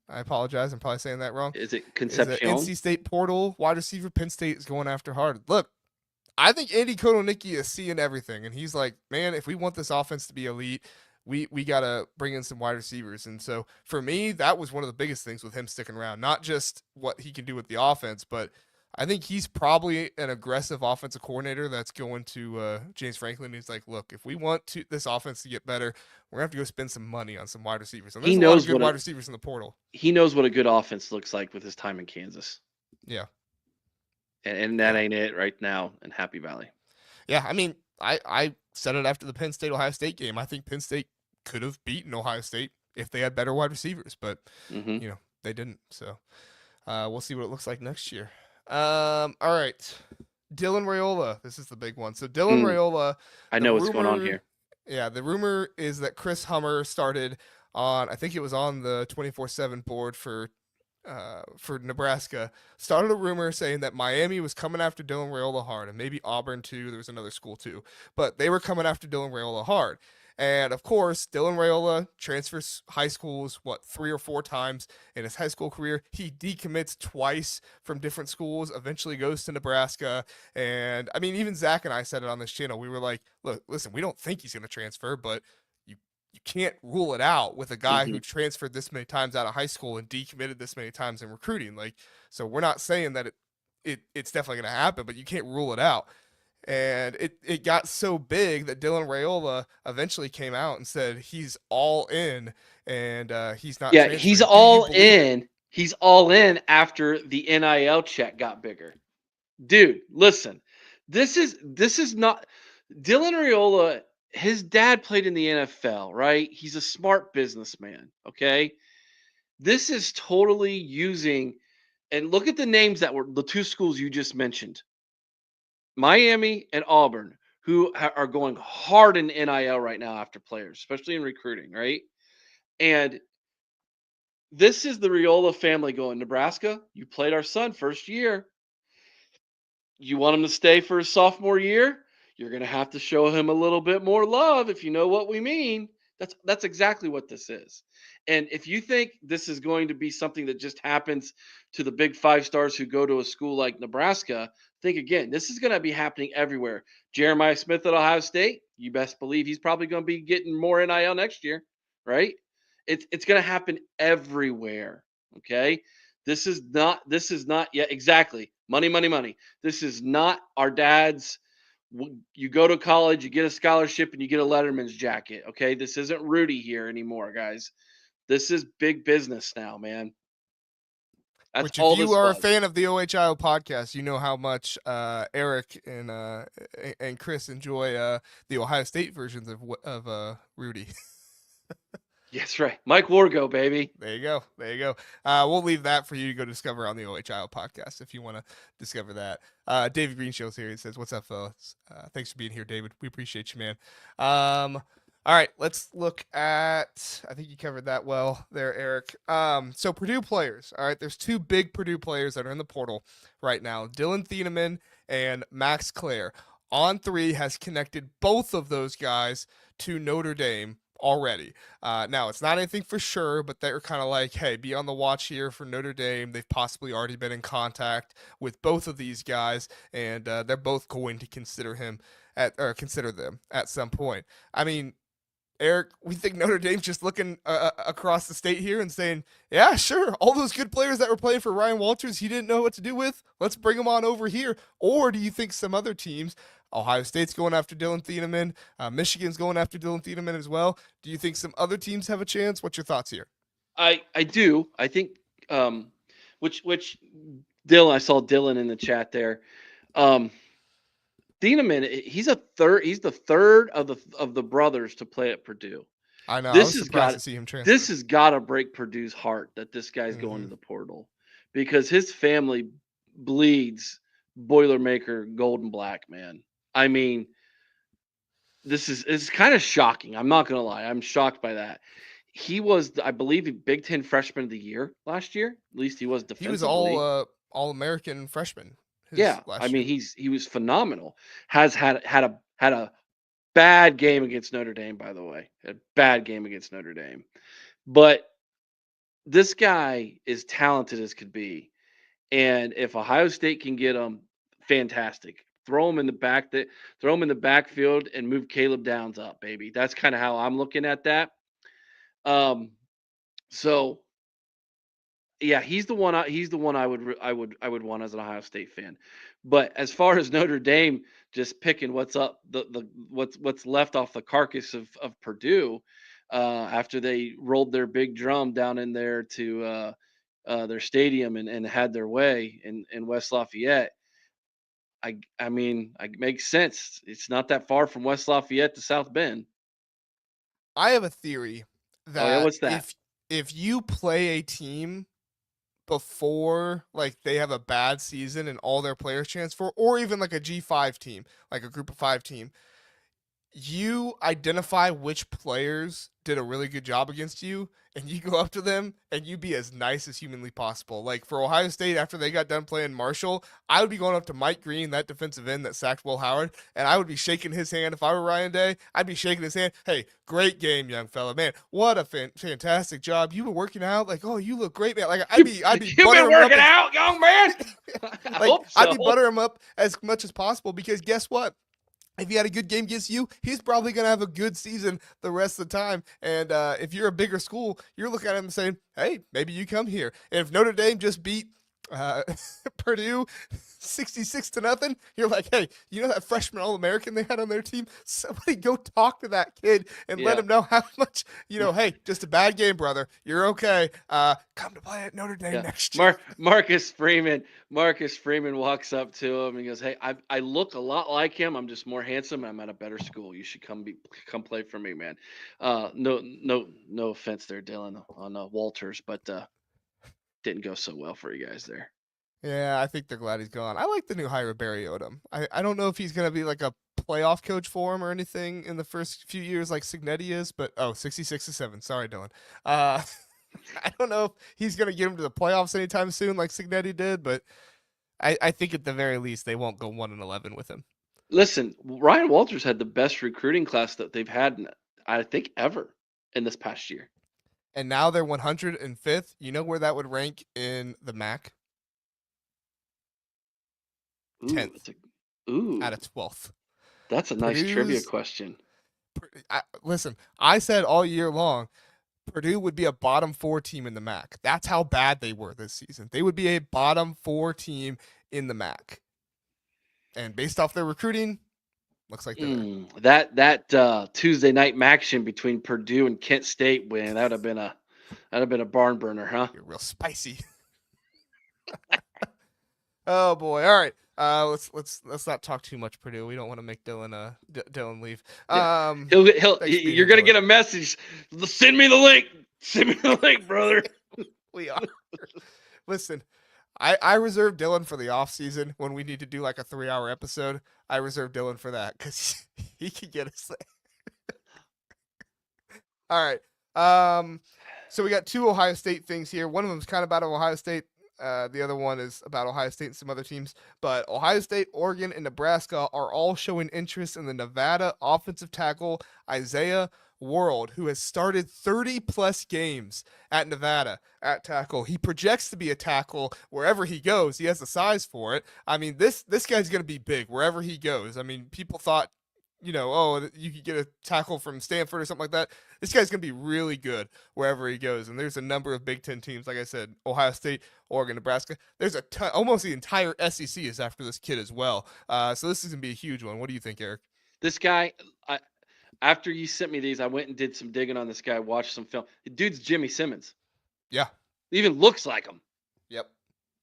Speaker 1: I apologize. I'm probably saying that wrong.
Speaker 2: Is it
Speaker 1: Is an
Speaker 2: Concepcion?
Speaker 1: NC State portal wide receiver. Penn State is going after hard. Look, I think Andy Kotelnicki is seeing everything, and he's like, man, if we want this offense to be elite, we gotta bring in some wide receivers. And so for me, that was one of the biggest things with him sticking around. Not just what he can do with the offense, but I think he's probably an aggressive offensive coordinator that's going to James Franklin. He's like, look, if we want this offense to get better, we're gonna have to go spend some money on some wide receivers. And
Speaker 2: He
Speaker 1: there's a lot of
Speaker 2: knows
Speaker 1: good
Speaker 2: what
Speaker 1: wide
Speaker 2: a
Speaker 1: receivers in the portal.
Speaker 2: he knows what a good offense looks like with his time in Kansas,
Speaker 1: Yeah,
Speaker 2: and that
Speaker 1: yeah,
Speaker 2: ain't it right now in Happy Valley.
Speaker 1: yeah. I mean, I said it after the Penn State Ohio State game. I think Penn State could have beaten Ohio State if they had better wide receivers, but
Speaker 2: Hmm.
Speaker 1: they didn't. So we'll see what it looks like next year. All right, Dylan Raiola. This is the big one. So Dylan
Speaker 2: Mm,
Speaker 1: Raiola,
Speaker 2: I
Speaker 1: the
Speaker 2: know what's going on
Speaker 1: rumor,
Speaker 2: here.
Speaker 1: yeah, the rumor is that Chris Hummer started on. I think it was on the 24/7 board for Nebraska. Started a rumor saying that Miami was coming after Dylan Raiola hard, and maybe Auburn too. There was another school too, but they were coming after Dylan Raiola hard. And of course, Dylan Raiola transfers high schools, 3 or 4 times in his high school career. He decommits twice from different schools, eventually goes to Nebraska. And I mean, even Zack and I said it on this channel. We were like, look, listen, we don't think he's going to transfer, but you you can't rule it out with a guy
Speaker 2: Hmm.
Speaker 1: who transferred this many times out of high school and decommitted this many times in recruiting. Like, so we're not saying that it's definitely going to happen, but you can't rule it out. And it got so big that Dylan Raiola eventually came out and said he's all in and he's not
Speaker 2: Yeah, he's
Speaker 1: transferring. Do you
Speaker 2: all
Speaker 1: believe it?
Speaker 2: in. He's all in after the NIL check got bigger. Dude, listen. This is not Dylan Raiola. His dad played in the NFL, right? He's a smart businessman, okay? This is totally using and look at the names that were the two schools you just mentioned. Miami and Auburn, who are going hard in NIL right now after players, especially in recruiting, right? And this is the Raiola family going, Nebraska, you played our son first year. You want him to stay for his sophomore year? You're going to have to show him a little bit more love if you know what we mean. That's exactly what this is. And if you think this is going to be something that just happens to the big 5 stars who go to a school like Nebraska, think again. This is going to be happening everywhere. Jeremiah Smith at Ohio State, you best believe he's probably going to be getting more NIL next year, right? It's going to happen everywhere. Okay, this is not yet exactly money, money, money. This is not our dad's. You go to college, you get a scholarship, and you get a Letterman's jacket. Okay, this isn't Rudy here anymore, guys. This is big business now, man. That's
Speaker 1: Which, if
Speaker 2: all
Speaker 1: you
Speaker 2: this
Speaker 1: are a
Speaker 2: was.
Speaker 1: fan of the OHIO podcast, you know how much Eric and Chris enjoy the Ohio State versions of Rudy.
Speaker 2: Yes, right. Mike Wargo, baby.
Speaker 1: There you go. There you go. We'll leave that for you to go discover on the OHIO podcast if you want to discover that. David Greenshill's here. He says, "What's up, fellas? Thanks for being here, David. We appreciate you, man." All right, let's look at. I think you covered that well there, Eric. So Purdue players. All right, there's 2 big Purdue players that are in the portal right now: Dylan Thieneman and Max Clare. On3 has connected both of those guys to Notre Dame already. Now, it's not anything for sure, but they're kind of like, hey, be on the watch here for Notre Dame. They've possibly already been in contact with both of these guys, and they're both going to consider them at some point. I mean, Eric, we think Notre Dame's just looking across the state here and saying, yeah, sure, all those good players that were playing for Ryan Walters, he didn't know what to do with. Let's bring them on over here. Or do you think some other teams, Ohio State's going after Dylan Thieneman, Michigan's going after Dylan Thieneman as well? Do you think some other teams have a chance? What's your thoughts here?
Speaker 2: I do. I think which Dylan, I saw Dylan in the chat there. Thieneman, he's the third of the brothers to play at Purdue.
Speaker 1: I know. I
Speaker 2: This
Speaker 1: was
Speaker 2: has
Speaker 1: surprised to
Speaker 2: got
Speaker 1: see him transfer.
Speaker 2: this has got to break Purdue's heart that this guy's going to the portal, because his family bleeds Boilermaker gold and black, man. I mean, it's kind of shocking. I'm not gonna lie. I'm shocked by that. He was, I believe, the Big Ten Freshman of the Year last year. At least he was
Speaker 1: He was
Speaker 2: defensively.
Speaker 1: all American freshman his
Speaker 2: Yeah,
Speaker 1: last
Speaker 2: I mean,
Speaker 1: year.
Speaker 2: he was phenomenal. Has had a bad game against Notre Dame, by the way. A bad game against Notre Dame. But this guy is talented as could be. And if Ohio State can get him, fantastic. Throw him in the throw him in the backfield and move Caleb Downs up, baby. That's kind of how I'm looking at that. Um, so yeah, he's the one I would want as an Ohio State fan. But as far as Notre Dame just picking what's up, what's left off the carcass of Purdue, after they rolled their big drum down in there to their stadium and had their way in West Lafayette. I mean, it makes sense. It's not that far from West Lafayette to South Bend.
Speaker 1: I have a theory
Speaker 2: Oh yeah,
Speaker 1: that
Speaker 2: what's that?
Speaker 1: if you play a team before like they have a bad season and all their players transfer, or even like a G5 team, like a group of 5 team, you identify which players did a really good job against you, and you go up to them and you be as nice as humanly possible. Like for Ohio State, after they got done playing Marshall, I would be going up to Mike Green, that defensive end that sacked Will Howard, and I would be shaking his hand. If I were Ryan Day, I'd be shaking his hand. Hey, great game, young fella, man. What a fantastic job. You've been working out. Like, oh, you look great, man. Like I'd be
Speaker 2: You've been
Speaker 1: buttering him up
Speaker 2: working out, young man. I
Speaker 1: like
Speaker 2: hope
Speaker 1: I'd
Speaker 2: so.
Speaker 1: be buttering him up as much as possible because guess what? If he had a good game against you, he's probably going to have a good season the rest of the time. And if you're a bigger school, you're looking at him and saying, hey, maybe you come here. And if Notre Dame just beat uh, Purdue 66-0, you're like, hey, you know that freshman All-American they had on their team? Somebody go talk to that kid and let
Speaker 2: Yeah.
Speaker 1: him know how much, hey, just a bad game, brother. You're okay. Come to play at Notre Dame
Speaker 2: Yeah.
Speaker 1: next year.
Speaker 2: Marcus Freeman walks up to him and goes, "Hey, I look a lot like him. I'm just more handsome. I'm at a better school. You should come play for me, man." No offense there, Dylan, on Walters, but didn't go so well for you guys there.
Speaker 1: Yeah, I think they're glad he's gone. I like the new hire of Barry Odom. I don't know if he's going to be like a playoff coach for him or anything in the first few years like Signetti is, but 66-7. Sorry, Dylan. Uh, I don't know if he's going to get him to the playoffs anytime soon like Signetti did, but I think at the very least they won't go 1-11 with him.
Speaker 2: Listen, Ryan Walters had the best recruiting class that they've had, I think, ever in this past year.
Speaker 1: And now they're 105th. You know where that would rank in the MAC?
Speaker 2: Ooh,
Speaker 1: 10th out of 12th.
Speaker 2: That's a nice trivia
Speaker 1: Purdue's,
Speaker 2: question.
Speaker 1: listen, I said all year long Purdue would be a bottom 4 team in the MAC. That's how bad they were this season. They would be a bottom 4 team in the MAC. And based off their recruiting, looks like they're there.
Speaker 2: That Tuesday night action between Purdue and Kent State win, that'd have been a barn burner, huh?
Speaker 1: You're real spicy. Oh boy. All right. Let's not talk too much Purdue. We don't want to make Dylan leave.
Speaker 2: Yeah. You're gonna
Speaker 1: Dylan.
Speaker 2: get a message. Send me the link. Send me the link, brother.
Speaker 1: We are. Listen, I reserve Dylan for the off season when we need to do like a 3-hour episode. I reserve Dylan for that because he can get us there. All right. So we got 2 Ohio State things here. One of them is kind of about Ohio State. The other one is about Ohio State and some other teams. But Ohio State, Oregon, and Nebraska are all showing interest in the Nevada offensive tackle Isaiah World, who has started 30-plus games at Nevada at tackle. He projects to be a tackle wherever he goes. He has the size for it. I mean, this guy's going to be big wherever he goes. I mean, people thought you could get a tackle from Stanford or something like that. This guy's going to be really good wherever he goes. And there's a number of Big Ten teams, like I said, Ohio State, Oregon, Nebraska. There's a ton, almost the entire SEC is after this kid as well. So this is going to be a huge one. What do you think, Eric?
Speaker 2: This guy, after you sent me these, I went and did some digging on this guy, watched some film. The dude's Jimmy Simmons.
Speaker 1: Yeah.
Speaker 2: He even looks like him.
Speaker 1: Yep.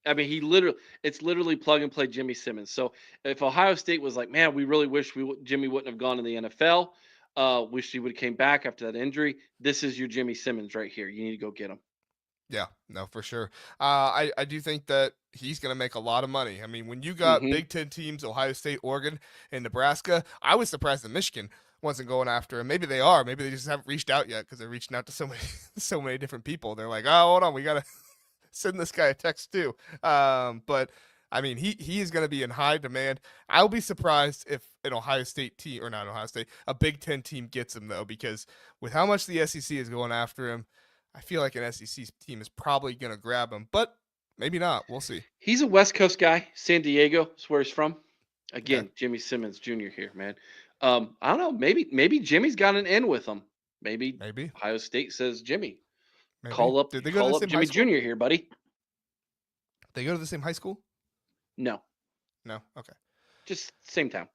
Speaker 2: I mean, it's literally plug and play Jimmy Simmons. So if Ohio State was like, man, we really wish Jimmy wouldn't have gone to the NFL, wish he would have came back after that injury. This is your Jimmy Simmons right here. You need to go get him.
Speaker 1: Yeah, no, for sure. I do think that he's going to make a lot of money. I mean, when you got
Speaker 2: Mm-hmm.
Speaker 1: Big Ten teams, Ohio State, Oregon, and Nebraska, I was surprised that Michigan wasn't going after him. Maybe they are. Maybe they just haven't reached out yet because they're reaching out to so many, so many different people. They're like, oh, hold on, we got to send this guy a text too. But I mean, he is going to be in high demand. I'll be surprised if an Ohio State team, or not Ohio State, a Big Ten team gets him though, because with how much the SEC is going after him, I feel like an SEC team is probably going to grab him, but maybe not. We'll see.
Speaker 2: He's a West Coast guy. San Diego is where he's from.
Speaker 1: Okay,
Speaker 2: Again, Jimmy Simmons Jr. here, man. I don't know. Maybe Jimmy's got an in with him. Maybe
Speaker 1: maybe,
Speaker 2: Ohio State says Jimmy,
Speaker 1: maybe. Did they go to the
Speaker 2: call up
Speaker 1: same high
Speaker 2: Jimmy
Speaker 1: school?
Speaker 2: Jr. here, buddy.
Speaker 1: They go to the same high school?
Speaker 2: No,
Speaker 1: No. Okay.
Speaker 2: just same town.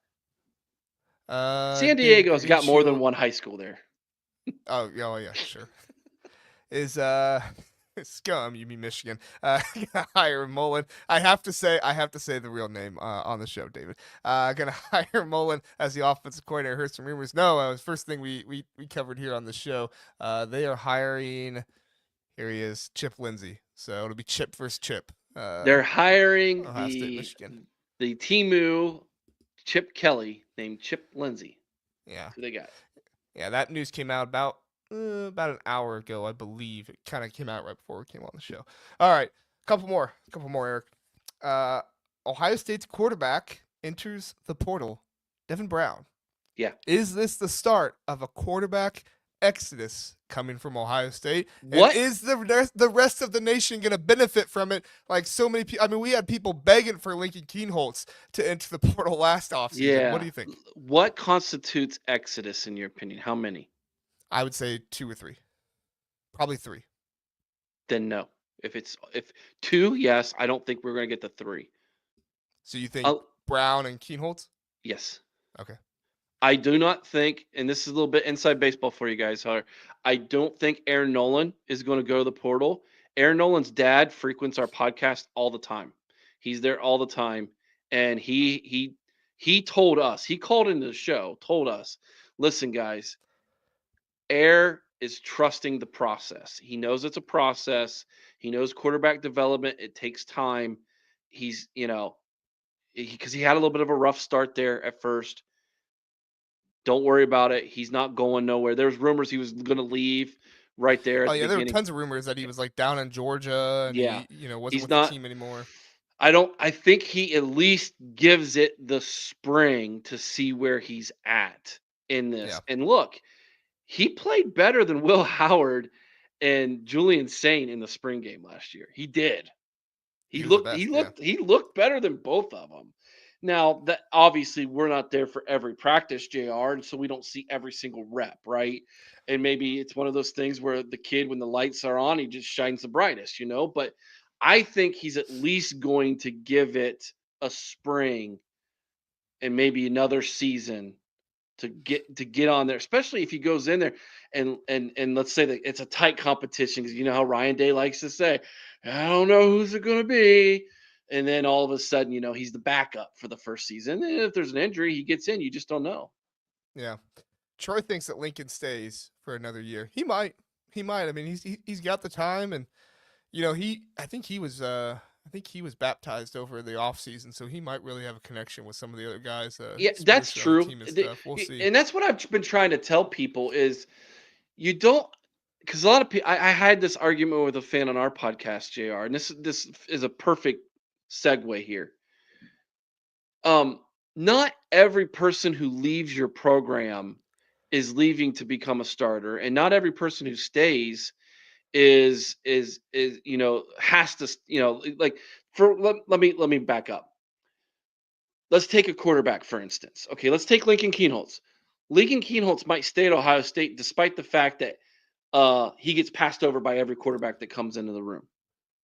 Speaker 2: San
Speaker 1: Did
Speaker 2: Diego's got more than
Speaker 1: Raicio?
Speaker 2: one high school there.
Speaker 1: Oh yeah, sure. Is Scum? You mean Michigan? Gonna hire Mullen. I have to say the real name on the show, David. Gonna hire Mullen as the offensive coordinator. I heard some rumors. No, it was first thing we covered here on the show. They are hiring. Here he is, Chip Lindsey. So it'll be Chip versus Chip.
Speaker 2: They're hiring
Speaker 1: Ohio State, Michigan.
Speaker 2: the Timu Chip Kelly named Chip Lindsey.
Speaker 1: Yeah,
Speaker 2: Who they got?
Speaker 1: yeah. That news came out about an hour ago, I believe. It kind of came out right before we came on the show. All right, couple more, Eric. Ohio State's quarterback enters the portal. Devin Brown.
Speaker 2: Yeah.
Speaker 1: Is this the start of a quarterback exodus coming from Ohio State?
Speaker 2: What?
Speaker 1: And is the rest of the nation going to benefit from it? Like so many people. I mean, we had people begging for Lincoln Keenholz to enter the portal last offseason.
Speaker 2: Yeah.
Speaker 1: What do you think?
Speaker 2: What constitutes exodus in your opinion? How many?
Speaker 1: I would say 2 or 3. Probably 3.
Speaker 2: Then no. If 2, yes. I don't think we're going to get the 3.
Speaker 1: So you think Brown and Keenholz?
Speaker 2: Yes.
Speaker 1: Okay.
Speaker 2: I do not think, and this is a little bit inside baseball for you guys, I don't think Aaron Nolan is going to go to the portal. Aaron Nolan's dad frequents our podcast all the time. He's there all the time, and he told us, he called into the show, told us, listen, guys, Air is trusting the process. He knows it's a process. He knows quarterback development. It takes time. He's, because he had a little bit of a rough start there at first. Don't worry about it. He's not going nowhere. There's rumors he was going to leave right there at
Speaker 1: Oh
Speaker 2: the
Speaker 1: yeah, there were
Speaker 2: beginning.
Speaker 1: tons of rumors that he was like down in Georgia and
Speaker 2: Yeah.
Speaker 1: he, wasn't
Speaker 2: He's
Speaker 1: with
Speaker 2: not
Speaker 1: the team anymore.
Speaker 2: I think he at least gives it the spring to see where he's at in this.
Speaker 1: Yeah.
Speaker 2: And look, he played better than Will Howard and Julian Sain in the spring game last year. He did. He
Speaker 1: was the
Speaker 2: looked
Speaker 1: best,
Speaker 2: he looked better than both of them. Now, that obviously we're not there for every practice, JR, and so we don't see every single rep, right? And maybe it's one of those things where the kid, when the lights are on, he just shines the brightest, But I think he's at least going to give it a spring and maybe another season to get on there, especially if he goes in there and let's say that it's a tight competition, because you know how Ryan Day likes to say, I don't know who's it going to be. And then all of a sudden, he's the backup for the first season. And if there's an injury, he gets in. You just don't know.
Speaker 1: Yeah. Troy thinks that Lincoln stays for another year. He might. I mean, he's got the time, and I think he was baptized over the offseason, so he might really have a connection with some of the other guys.
Speaker 2: Yeah, that's true.
Speaker 1: Team and stuff. We'll see.
Speaker 2: And that's what I've been trying to tell people is you don't, because a lot of people, I had this argument with a fan on our podcast, JR, and this is a perfect segue here. Not every person who leaves your program is leaving to become a starter, and not every person who stays is has to, like, let me back up. Let's take a quarterback, for instance. Okay, let's take Lincoln Keenholz. Lincoln Keenholz might stay at Ohio State despite the fact that he gets passed over by every quarterback that comes into the room,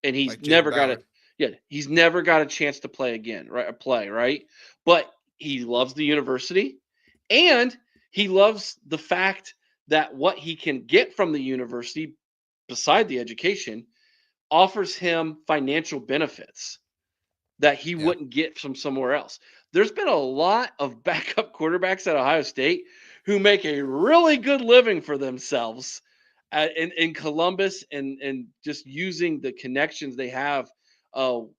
Speaker 2: and he's
Speaker 1: like Jaden
Speaker 2: never got it.
Speaker 1: Ballard.
Speaker 2: Yeah, he's never got a chance to play again, right? Right? But he loves the university, and he loves the fact that what he can get from the university, beside the education, offers him financial benefits that he
Speaker 1: Yeah,
Speaker 2: wouldn't get from somewhere else. There's been a lot of backup quarterbacks at Ohio State who make a really good living for themselves in Columbus, and just using the connections they have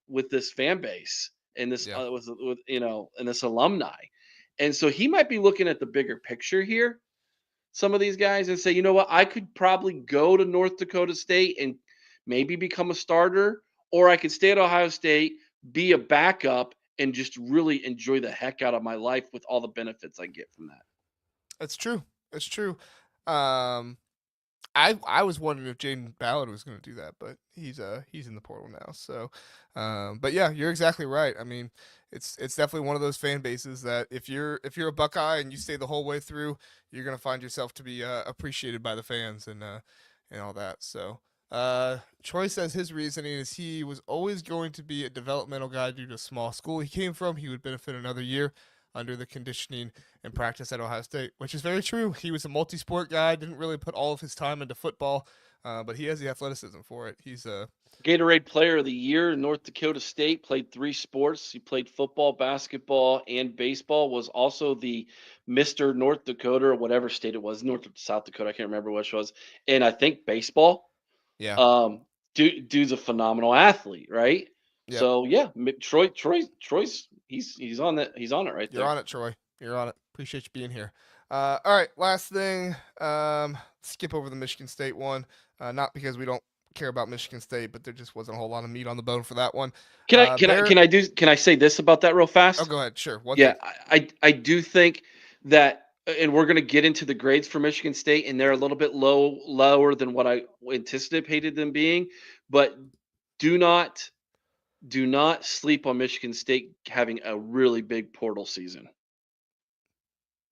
Speaker 2: with this fan base and this
Speaker 1: yeah,
Speaker 2: with and this alumni. And so he might be looking at the bigger picture here, some of these guys, and say, you know what, I could probably go to North Dakota State and maybe become a starter, or I could stay at Ohio State, be a backup, and just really enjoy the heck out of my life with all the benefits I get from that.
Speaker 1: that's true. It's true. Um, I was wondering if Jaden Ballard was going to do that, but he's in the portal now. So, but yeah, you're exactly right. I mean, it's definitely one of those fan bases that if you're a Buckeye and you stay the whole way through, you're going to find yourself to be appreciated by the fans and all that. So, Troy says his reasoning is he was always going to be a developmental guy due to a small school he came from. He would benefit another year under the conditioning and practice at Ohio State, which is very true. He was a multi-sport guy, didn't really put all of his time into football, but he has the athleticism for it. He's
Speaker 2: Gatorade Player of the Year, North Dakota State, played 3 sports. He played football, basketball, and baseball. Was also the Mr. North Dakota, or whatever state it was, North or South Dakota, I can't remember which was. And I think baseball.
Speaker 1: yeah,
Speaker 2: Um, dude's a phenomenal athlete, right?
Speaker 1: yep.
Speaker 2: So yeah, Troy's he's on that. He's on it right
Speaker 1: You're
Speaker 2: there.
Speaker 1: on it, Troy. You're on it. Appreciate you being here. All right, last thing. Skip over the Michigan State one. Not because we don't care about Michigan State, but there just wasn't a whole lot of meat on the bone for that one.
Speaker 2: Can I can I
Speaker 1: Bear.
Speaker 2: can I do can I say this about that real
Speaker 1: Oh,
Speaker 2: fast?
Speaker 1: go ahead. Sure. One
Speaker 2: Yeah,
Speaker 1: thing.
Speaker 2: I do think that, and we're going to get into the grades for Michigan State, and they're a little bit lower than what I anticipated them being, but do not do not sleep on Michigan State having a really big portal season.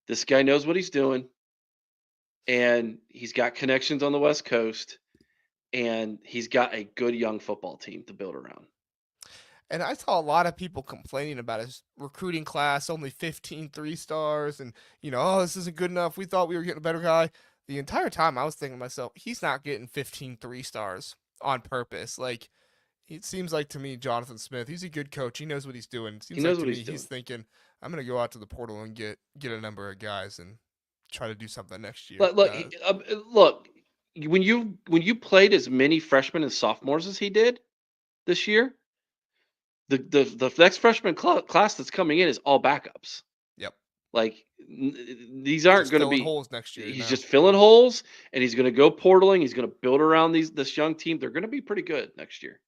Speaker 2: This guy knows what he's doing, and he's got connections on the West Coast, and he's got a good young football team to build around.
Speaker 1: And I saw a lot of people complaining about his recruiting class, only 15 3 stars, and, oh, this isn't good enough. We thought we were getting a better guy. The entire time I was thinking to myself, he's not getting 15 3 stars on purpose. Like, it seems like to me, Jonathan Smith, he's a good coach. He knows what he's doing. It
Speaker 2: He
Speaker 1: seems like
Speaker 2: knows
Speaker 1: to
Speaker 2: what
Speaker 1: me
Speaker 2: he's
Speaker 1: he's
Speaker 2: doing.
Speaker 1: thinking, I'm going to go out to the portal and get a number of guys and try to do something next year.
Speaker 2: Look, look. When you played as many freshmen and sophomores as he did this year, the next freshman class that's coming in is all backups.
Speaker 1: Yep.
Speaker 2: Like, these aren't
Speaker 1: Just
Speaker 2: going to
Speaker 1: filling
Speaker 2: be.
Speaker 1: holes next year
Speaker 2: He's
Speaker 1: now.
Speaker 2: just filling holes, and he's going to go portaling. He's going to build around this young team. They're going to be pretty good next year.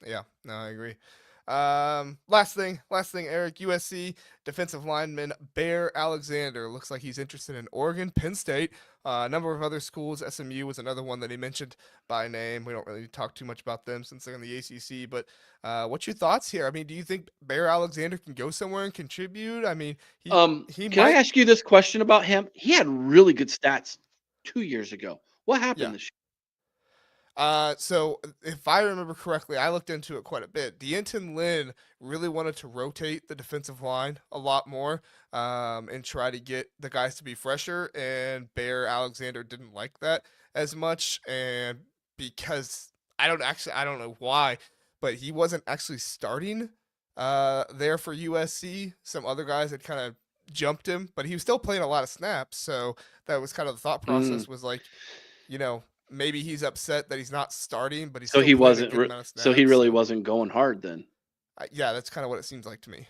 Speaker 1: Yeah, no, I agree. Last thing, Eric. USC defensive lineman Bear Alexander looks like he's interested in Oregon, Penn State, a number of other schools. SMU was another one that he mentioned by name. We don't really talk too much about them since they're in the ACC. But what's your thoughts here? I mean, do you think Bear Alexander can go somewhere and contribute? I mean, he
Speaker 2: Can I
Speaker 1: might.
Speaker 2: ask you this question about him? He had really good stats 2 years ago. What
Speaker 1: Yeah.
Speaker 2: happened this
Speaker 1: So if I remember correctly, I looked into it quite a bit. D'Anton Lynn really wanted to rotate the defensive line a lot more, and try to get the guys to be fresher. And Bear Alexander didn't like that as much, and because I don't know why, but he wasn't actually starting there for USC. Some other guys had kind of jumped him, but he was still playing a lot of snaps. So that was kind of the thought
Speaker 2: year?
Speaker 1: process was like, you know, maybe he's upset that he's not starting, but he's
Speaker 2: So
Speaker 1: still
Speaker 2: he
Speaker 1: playing a
Speaker 2: wasn't.
Speaker 1: good amount of
Speaker 2: So he
Speaker 1: snaps.
Speaker 2: really
Speaker 1: So
Speaker 2: wasn't going hard then.
Speaker 1: yeah, that's kind of what it seems like to me.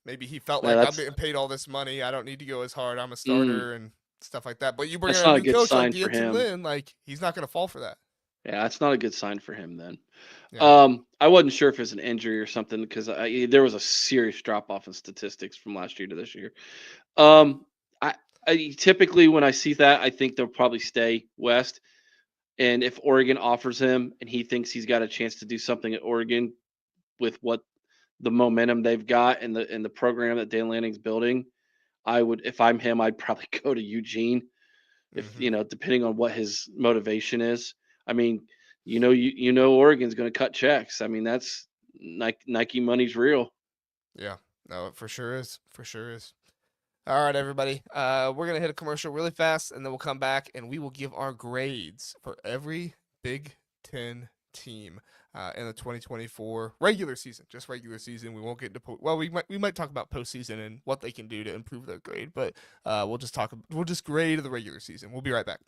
Speaker 1: Maybe he felt
Speaker 2: Yeah,
Speaker 1: like I'm getting paid all this money. I don't need to go as hard. I'm a
Speaker 2: mm,
Speaker 1: starter and stuff like that. But you bring in
Speaker 2: that's
Speaker 1: a
Speaker 2: not a
Speaker 1: new
Speaker 2: good
Speaker 1: coach like
Speaker 2: sign for
Speaker 1: D'Anton
Speaker 2: him.
Speaker 1: Lynn, like he's not going to fall for that.
Speaker 2: Yeah, that's not a good sign for him then.
Speaker 1: Yeah.
Speaker 2: I wasn't sure if it was an injury or something because there was a serious drop off in statistics from last year to this year.
Speaker 1: Yeah.
Speaker 2: Um, I, I typically when I see that, I think they'll probably stay west. And if Oregon offers him and he thinks he's got a chance to do something at Oregon with what the momentum they've got and the program that Dan Lanning's building, if I'm him, I'd probably go to Eugene if
Speaker 1: Hmm.
Speaker 2: depending on what his motivation is. I mean, Oregon's going to cut checks. I mean, that's Nike money's real.
Speaker 1: Yeah, no, it for sure is. For sure is. All right, everybody. We're gonna hit a commercial really fast, and then we'll come back and we will give our grades for every Big Ten team in the 2024 regular season. Just regular season. We won't get into well, we might talk about postseason and what they can do to improve their grade, but we'll just grade the regular season. We'll be right back.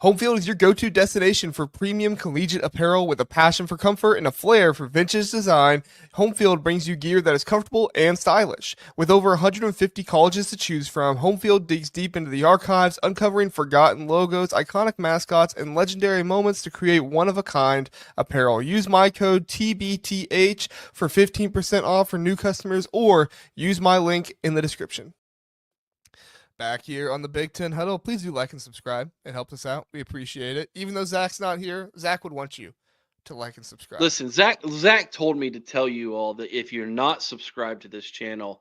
Speaker 1: Home Field is your go-to destination for premium collegiate apparel with a passion for comfort and a flair for vintage design. Home Field brings you gear that is comfortable and stylish. With over 150 colleges to choose from, Home Field digs deep into the archives, uncovering forgotten logos, iconic mascots, and legendary moments to create one-of-a-kind apparel. Use my code TBTH for 15% off for new customers, or use my link in the description. Back here on the Big Ten Huddle. Please do like and subscribe. It helps us out. We appreciate it. Even though Zach's not here, Zach would want you to like and subscribe.
Speaker 2: Listen, Zack told me to tell you all that if you're not subscribed to this channel,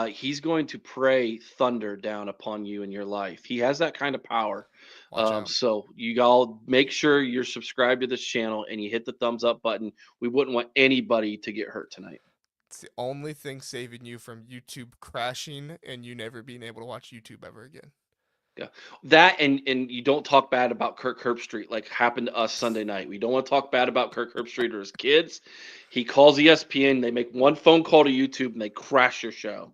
Speaker 2: he's going to pray thunder down upon you in your life. He has that kind of power.
Speaker 1: Watch out.
Speaker 2: So you all make sure you're subscribed to this channel and you hit the thumbs up button. We wouldn't want anybody to get hurt tonight.
Speaker 1: It's the only thing saving you from YouTube crashing and you never being able to watch YouTube ever again.
Speaker 2: Yeah, that and you don't talk bad about Kirk Herbstreit like happened to us Sunday night. We don't want to talk bad about Kirk Herbstreit or his kids. He calls ESPN. They make one phone call to YouTube and they crash your show.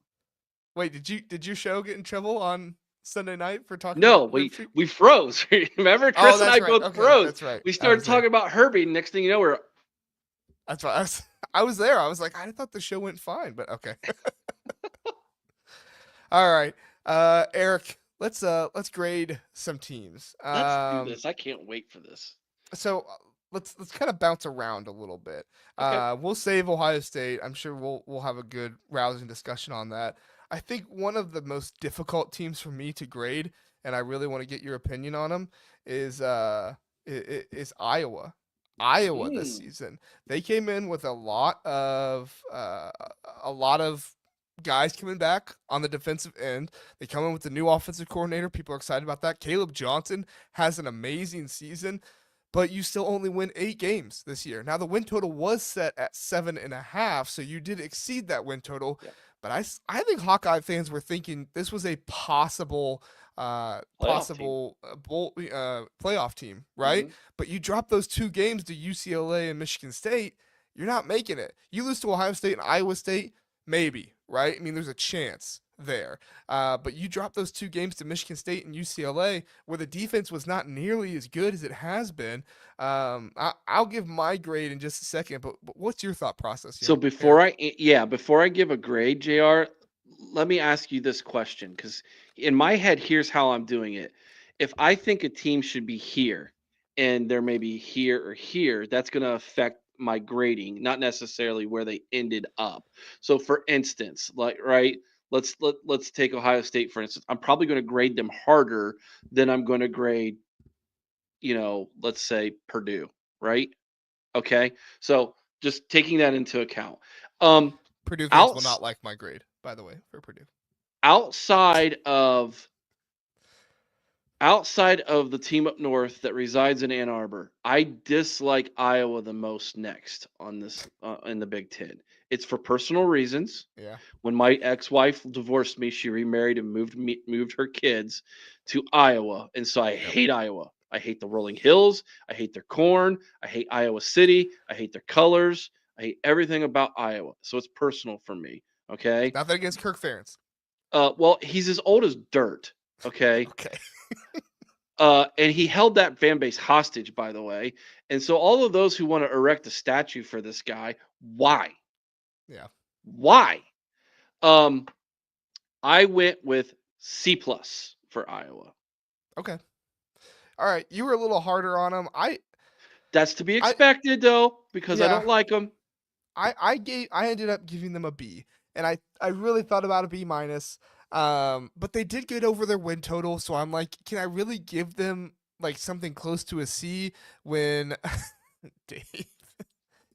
Speaker 1: Wait, did your show get in trouble on Sunday night for talking
Speaker 2: No,
Speaker 1: about Herbstreit?
Speaker 2: we froze. Remember,
Speaker 1: Oh,
Speaker 2: Chris and
Speaker 1: that's
Speaker 2: I
Speaker 1: right.
Speaker 2: both
Speaker 1: Okay,
Speaker 2: froze.
Speaker 1: that's right.
Speaker 2: We started talking about Herbie. Next thing you know, we're
Speaker 1: That's right. I was there. I was like, I thought the show went fine, but okay. All right, Eric. Let's grade some teams.
Speaker 2: let's do this. I can't wait for this.
Speaker 1: So let's kind of bounce around a little bit.
Speaker 2: Okay.
Speaker 1: We'll save Ohio State. I'm sure we'll have a good rousing discussion on that. I think one of the most difficult teams for me to grade, and I really want to get your opinion on them, is Iowa. Iowa this season. They came in with a lot of guys coming back on the defensive end. They come in with the new offensive coordinator. People are excited about that. Caleb Johnson has an amazing season, but you still only win 8 games this year. Now the win total was set at 7.5, so you did exceed that win total.
Speaker 2: Yeah.
Speaker 1: But I think Hawkeye fans were thinking this was a possible playoff team, right?
Speaker 2: Mm-hmm.
Speaker 1: But you drop those 2 games to UCLA and Michigan State, you're not making it. You lose to Ohio State and Iowa State, maybe, right? I mean, there's a chance there. But you drop those 2 games to Michigan State and UCLA, where the defense was not nearly as good as it has been. I'll give my grade in just a second, but what's your thought process here?
Speaker 2: So before I give a grade, JR, let me ask you this question, because in my head, here's how I'm doing it. If I think a team should be here and they're maybe here or here, that's going to affect my grading, not necessarily where they ended up. So for instance, let's take Ohio State for instance. I'm probably going to grade them harder than I'm going to grade, let's say Purdue, right? Okay. So just taking that into account.
Speaker 1: Purdue fans will
Speaker 2: Outs-
Speaker 1: not like my grade, by the way, for Purdue.
Speaker 2: outside of outside of the team up north that resides in Ann Arbor, I dislike Iowa the most next on this in the Big Ten. It's for personal reasons.
Speaker 1: Yeah.
Speaker 2: When my ex-wife divorced me, she remarried and moved her kids to Iowa, and so I hate Iowa. I hate the rolling hills. I hate their corn. I hate Iowa City. I hate their colors. I hate everything about Iowa. So it's personal for me. Okay.
Speaker 1: Nothing against Kirk Ferentz.
Speaker 2: Well, he's as old as dirt. Okay.
Speaker 1: Okay.
Speaker 2: And he held that fan base hostage, by the way. And so all of those who want to erect a statue for this guy, why?
Speaker 1: Yeah.
Speaker 2: Why? I went with C+ for Iowa.
Speaker 1: Okay. All right. You were a little harder on him.
Speaker 2: That's to be expected, though, because I
Speaker 1: Yeah.
Speaker 2: don't like him.
Speaker 1: I ended up giving them a B, and I really thought about a B minus. But they did get over their win total, so I'm like, can I really give them like something close to a C when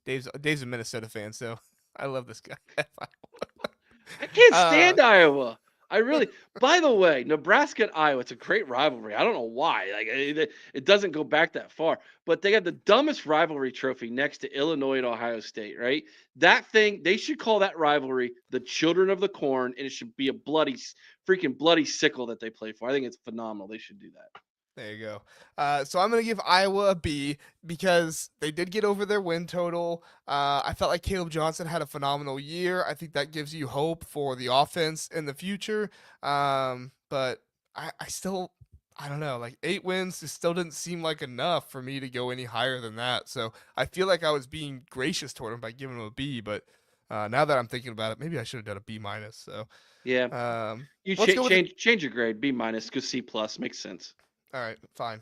Speaker 1: Dave's a Minnesota fan, so I love this guy.
Speaker 2: I can't stand Iowa. I really. By the way, Nebraska and Iowa, it's a great rivalry. I don't know why. Like it doesn't go back that far, but they got the dumbest rivalry trophy next to Illinois and Ohio State, right? That thing, they should call that rivalry the Children of the Corn, and it should be a freaking bloody sickle that they play for. I think it's phenomenal. They should do that.
Speaker 1: There you go. So I'm going to give Iowa a B because they did get over their win total. I felt like Caleb Johnson had a phenomenal year. I think that gives you hope for the offense in the future. But I still, I don't know, like 8 wins just still didn't seem like enough for me to go any higher than that. So I feel like I was being gracious toward him by giving him a B. But now that I'm thinking about it, maybe I should have done a B minus. So
Speaker 2: Yeah, you
Speaker 1: let's go with a
Speaker 2: change your grade. B minus, because C plus makes sense.
Speaker 1: All right, fine.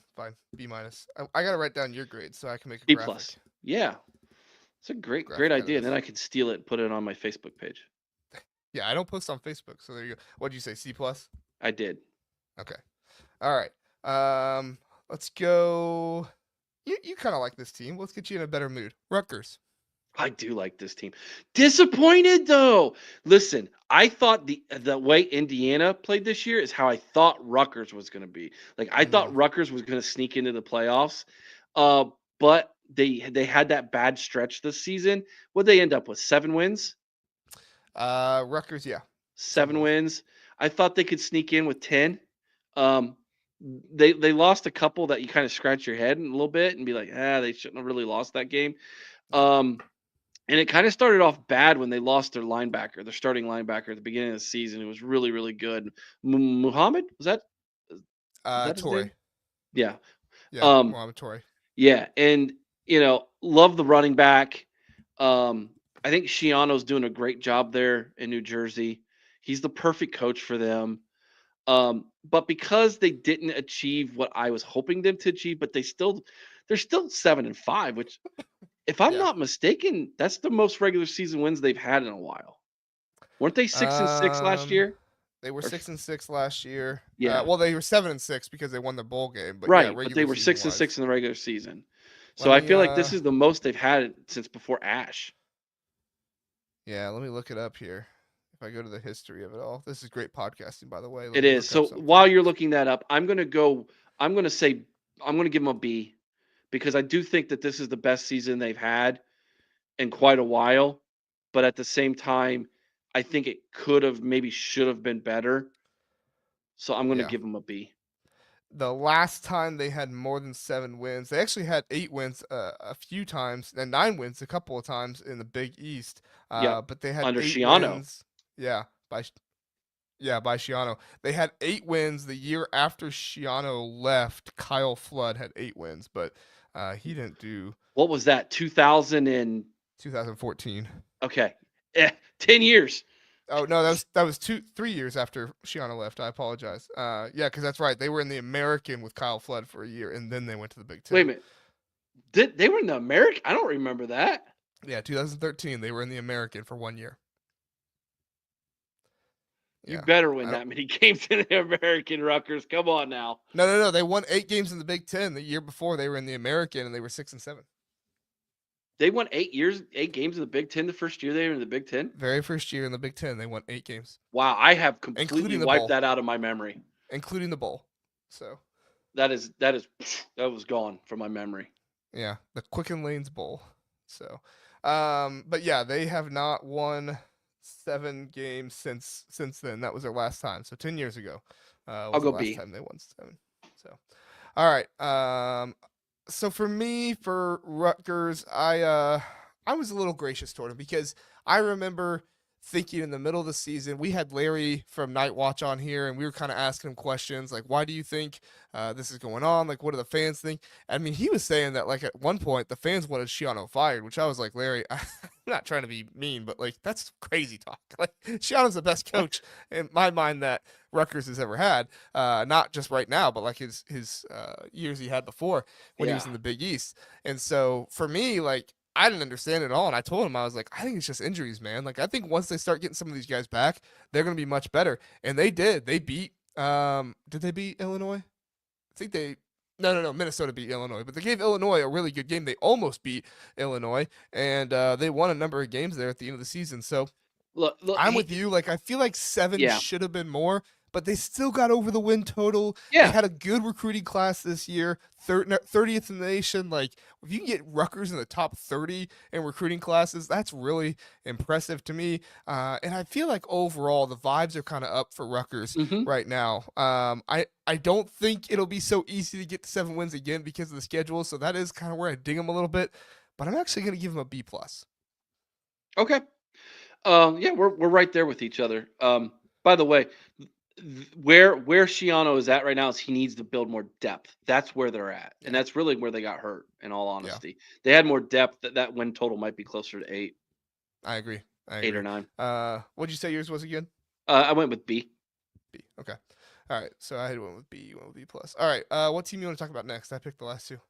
Speaker 1: B minus. I gotta write down your grade so I can make a
Speaker 2: B
Speaker 1: graphic.
Speaker 2: plus. Yeah, it's a great
Speaker 1: Graphic out of
Speaker 2: idea. And
Speaker 1: this.
Speaker 2: then I could steal it and put it on my Facebook page.
Speaker 1: Yeah, I don't post on Facebook, so there you go. What'd you say? C plus.
Speaker 2: I did.
Speaker 1: Okay. All right. Let's go. You kind of like this team. Let's get you in a better mood. Rutgers.
Speaker 2: I do like this team. Disappointed though. Listen, I thought the way Indiana played this year is how I thought Rutgers was going to be. Like I thought Rutgers was going to sneak into the playoffs, but they had that bad stretch this season. What they end up with 7 wins?
Speaker 1: Rutgers, yeah,
Speaker 2: 7 wins. I thought they could sneak in with 10. They lost a couple that you kind of scratch your head a little bit and be like, they shouldn't have really lost that game. And it kind of started off bad when they lost their starting linebacker at the beginning of the season. It was really, really good. Muhammad, was that his
Speaker 1: Torrey.
Speaker 2: name? Yeah.
Speaker 1: Yeah, Muhammad Torrey.
Speaker 2: Yeah, and love the running back. I think Shiano's doing a great job there in New Jersey. He's the perfect coach for them. But because they didn't achieve what I was hoping them to achieve, but they're still 7-5, which, if I'm not mistaken, that's the most regular season wins they've had in a while. Weren't they 6-6 last year?
Speaker 1: They were 6-6 last year.
Speaker 2: Yeah.
Speaker 1: Well, they were 7-6 because they won the bowl game. But
Speaker 2: right,
Speaker 1: yeah,
Speaker 2: but they were 6-6 in the regular season. So
Speaker 1: I
Speaker 2: feel like this is the most they've had since before Ash.
Speaker 1: Yeah, let me look it up here. If I go to the history of it all, this is great podcasting, by the way.
Speaker 2: It is. So while you're looking that up, I'm going to give them a B, because I do think that this is the best season they've had in quite a while. But at the same time, I think it should have been better. So I'm going to give them a B.
Speaker 1: The last time they had more than 7 wins, they actually had 8 wins a few times, and 9 wins a couple of times in the Big East. But they had
Speaker 2: under
Speaker 1: 8
Speaker 2: Shiano.
Speaker 1: Wins. Yeah, by Shiano. They had 8 wins the year after Shiano left. Kyle Flood had 8 wins, but he didn't do.
Speaker 2: What was that?
Speaker 1: 2014.
Speaker 2: Okay, 10 years.
Speaker 1: Oh no, that was 3 years after Shiano left. I apologize. Yeah, because that's right. They were in the American with Kyle Flood for a year, and then they went to the Big Ten.
Speaker 2: Wait a minute. They were in the American? I don't remember that.
Speaker 1: Yeah, 2013. They were in the American for 1 year.
Speaker 2: You better win that many games in the American, Rutgers. Come on now.
Speaker 1: No. They won 8 games in the Big Ten. The year before, they were in the American, and they were 6-7.
Speaker 2: They won 8 games in the Big Ten the first year they were in the Big Ten?
Speaker 1: Very first year in the Big Ten, they won 8 games.
Speaker 2: Wow, I have completely wiped that out of my memory.
Speaker 1: Including the bowl. So
Speaker 2: that was gone from my memory.
Speaker 1: Yeah, the Quicken Lanes Bowl. So but yeah, they have not won 7 games since then. That was their last time. So 10 years ago.
Speaker 2: I'll go B.
Speaker 1: Last time they won 7. So all right. So for me, for Rutgers, I was a little gracious toward him because I remember thinking in the middle of the season, we had Larry from Night Watch on here, and we were kind of asking him questions like, why do you think this is going on? Like, what do the fans think? I mean, he was saying that, like, at one point, the fans wanted Shiano fired, which I was like, Larry, I'm not trying to be mean, but, like, that's crazy talk. Like, Shiano's the best coach in my mind that Rutgers has ever had. Not just right now, but, like, his years he had before when he was in the Big East. And so, for me, like, I didn't understand it at all. And I told him, I was like, I think it's just injuries, man. Like, I think once they start getting some of these guys back, they're going to be much better. And they did. They beat, did they beat Illinois? I think no, Minnesota beat Illinois. But they gave Illinois a really good game. They almost beat Illinois. And they won a number of games there at the end of the season. So
Speaker 2: Look,
Speaker 1: I'm with you. Like, I feel like 7
Speaker 2: yeah,
Speaker 1: should have been more, but they still got over the win total. They
Speaker 2: yeah.
Speaker 1: had a good recruiting class this year, 30th in the nation. Like, if you can get Rutgers in the top 30 in recruiting classes, that's really impressive to me. And I feel like overall the vibes are kind of up for Rutgers
Speaker 2: Hmm.
Speaker 1: right now. I don't think it'll be so easy to get to 7 wins again because of the schedule. So that is kind of where I ding them a little bit. But I'm actually going to give them a B plus.
Speaker 2: Okay. Yeah, we're right there with each other. By the way, where Shiano is at right now is he needs to build more depth. That's where they're at, and
Speaker 1: Yeah.
Speaker 2: that's really where they got hurt. In all
Speaker 1: Yeah.
Speaker 2: honesty, they had more depth. That win total might be closer to eight,
Speaker 1: I agree. I
Speaker 2: 8 or
Speaker 1: agree.
Speaker 2: 9.
Speaker 1: What'd you say yours was again?
Speaker 2: I went with B.
Speaker 1: B. Okay. All right. So I had one with B. You went with B plus. All right. What team you want to talk about next? I picked the last two.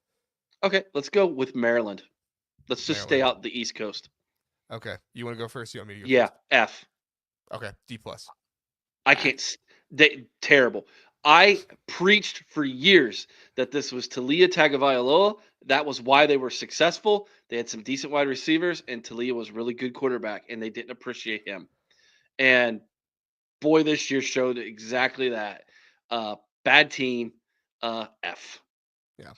Speaker 2: Okay, let's go with Maryland. Let's just stay
Speaker 1: Maryland.
Speaker 2: out the East Coast.
Speaker 1: Okay. You want to go first? You want me to go
Speaker 2: Yeah,
Speaker 1: first?
Speaker 2: F.
Speaker 1: Okay. D plus.
Speaker 2: I
Speaker 1: Ah,
Speaker 2: can't. They terrible. I preached for years that this was Talia Tagovailoa. That was why they were successful. They had some decent wide receivers, and Talia was a really good quarterback, and they didn't appreciate him. And boy, this year showed exactly that. Bad team. F.
Speaker 1: yeah.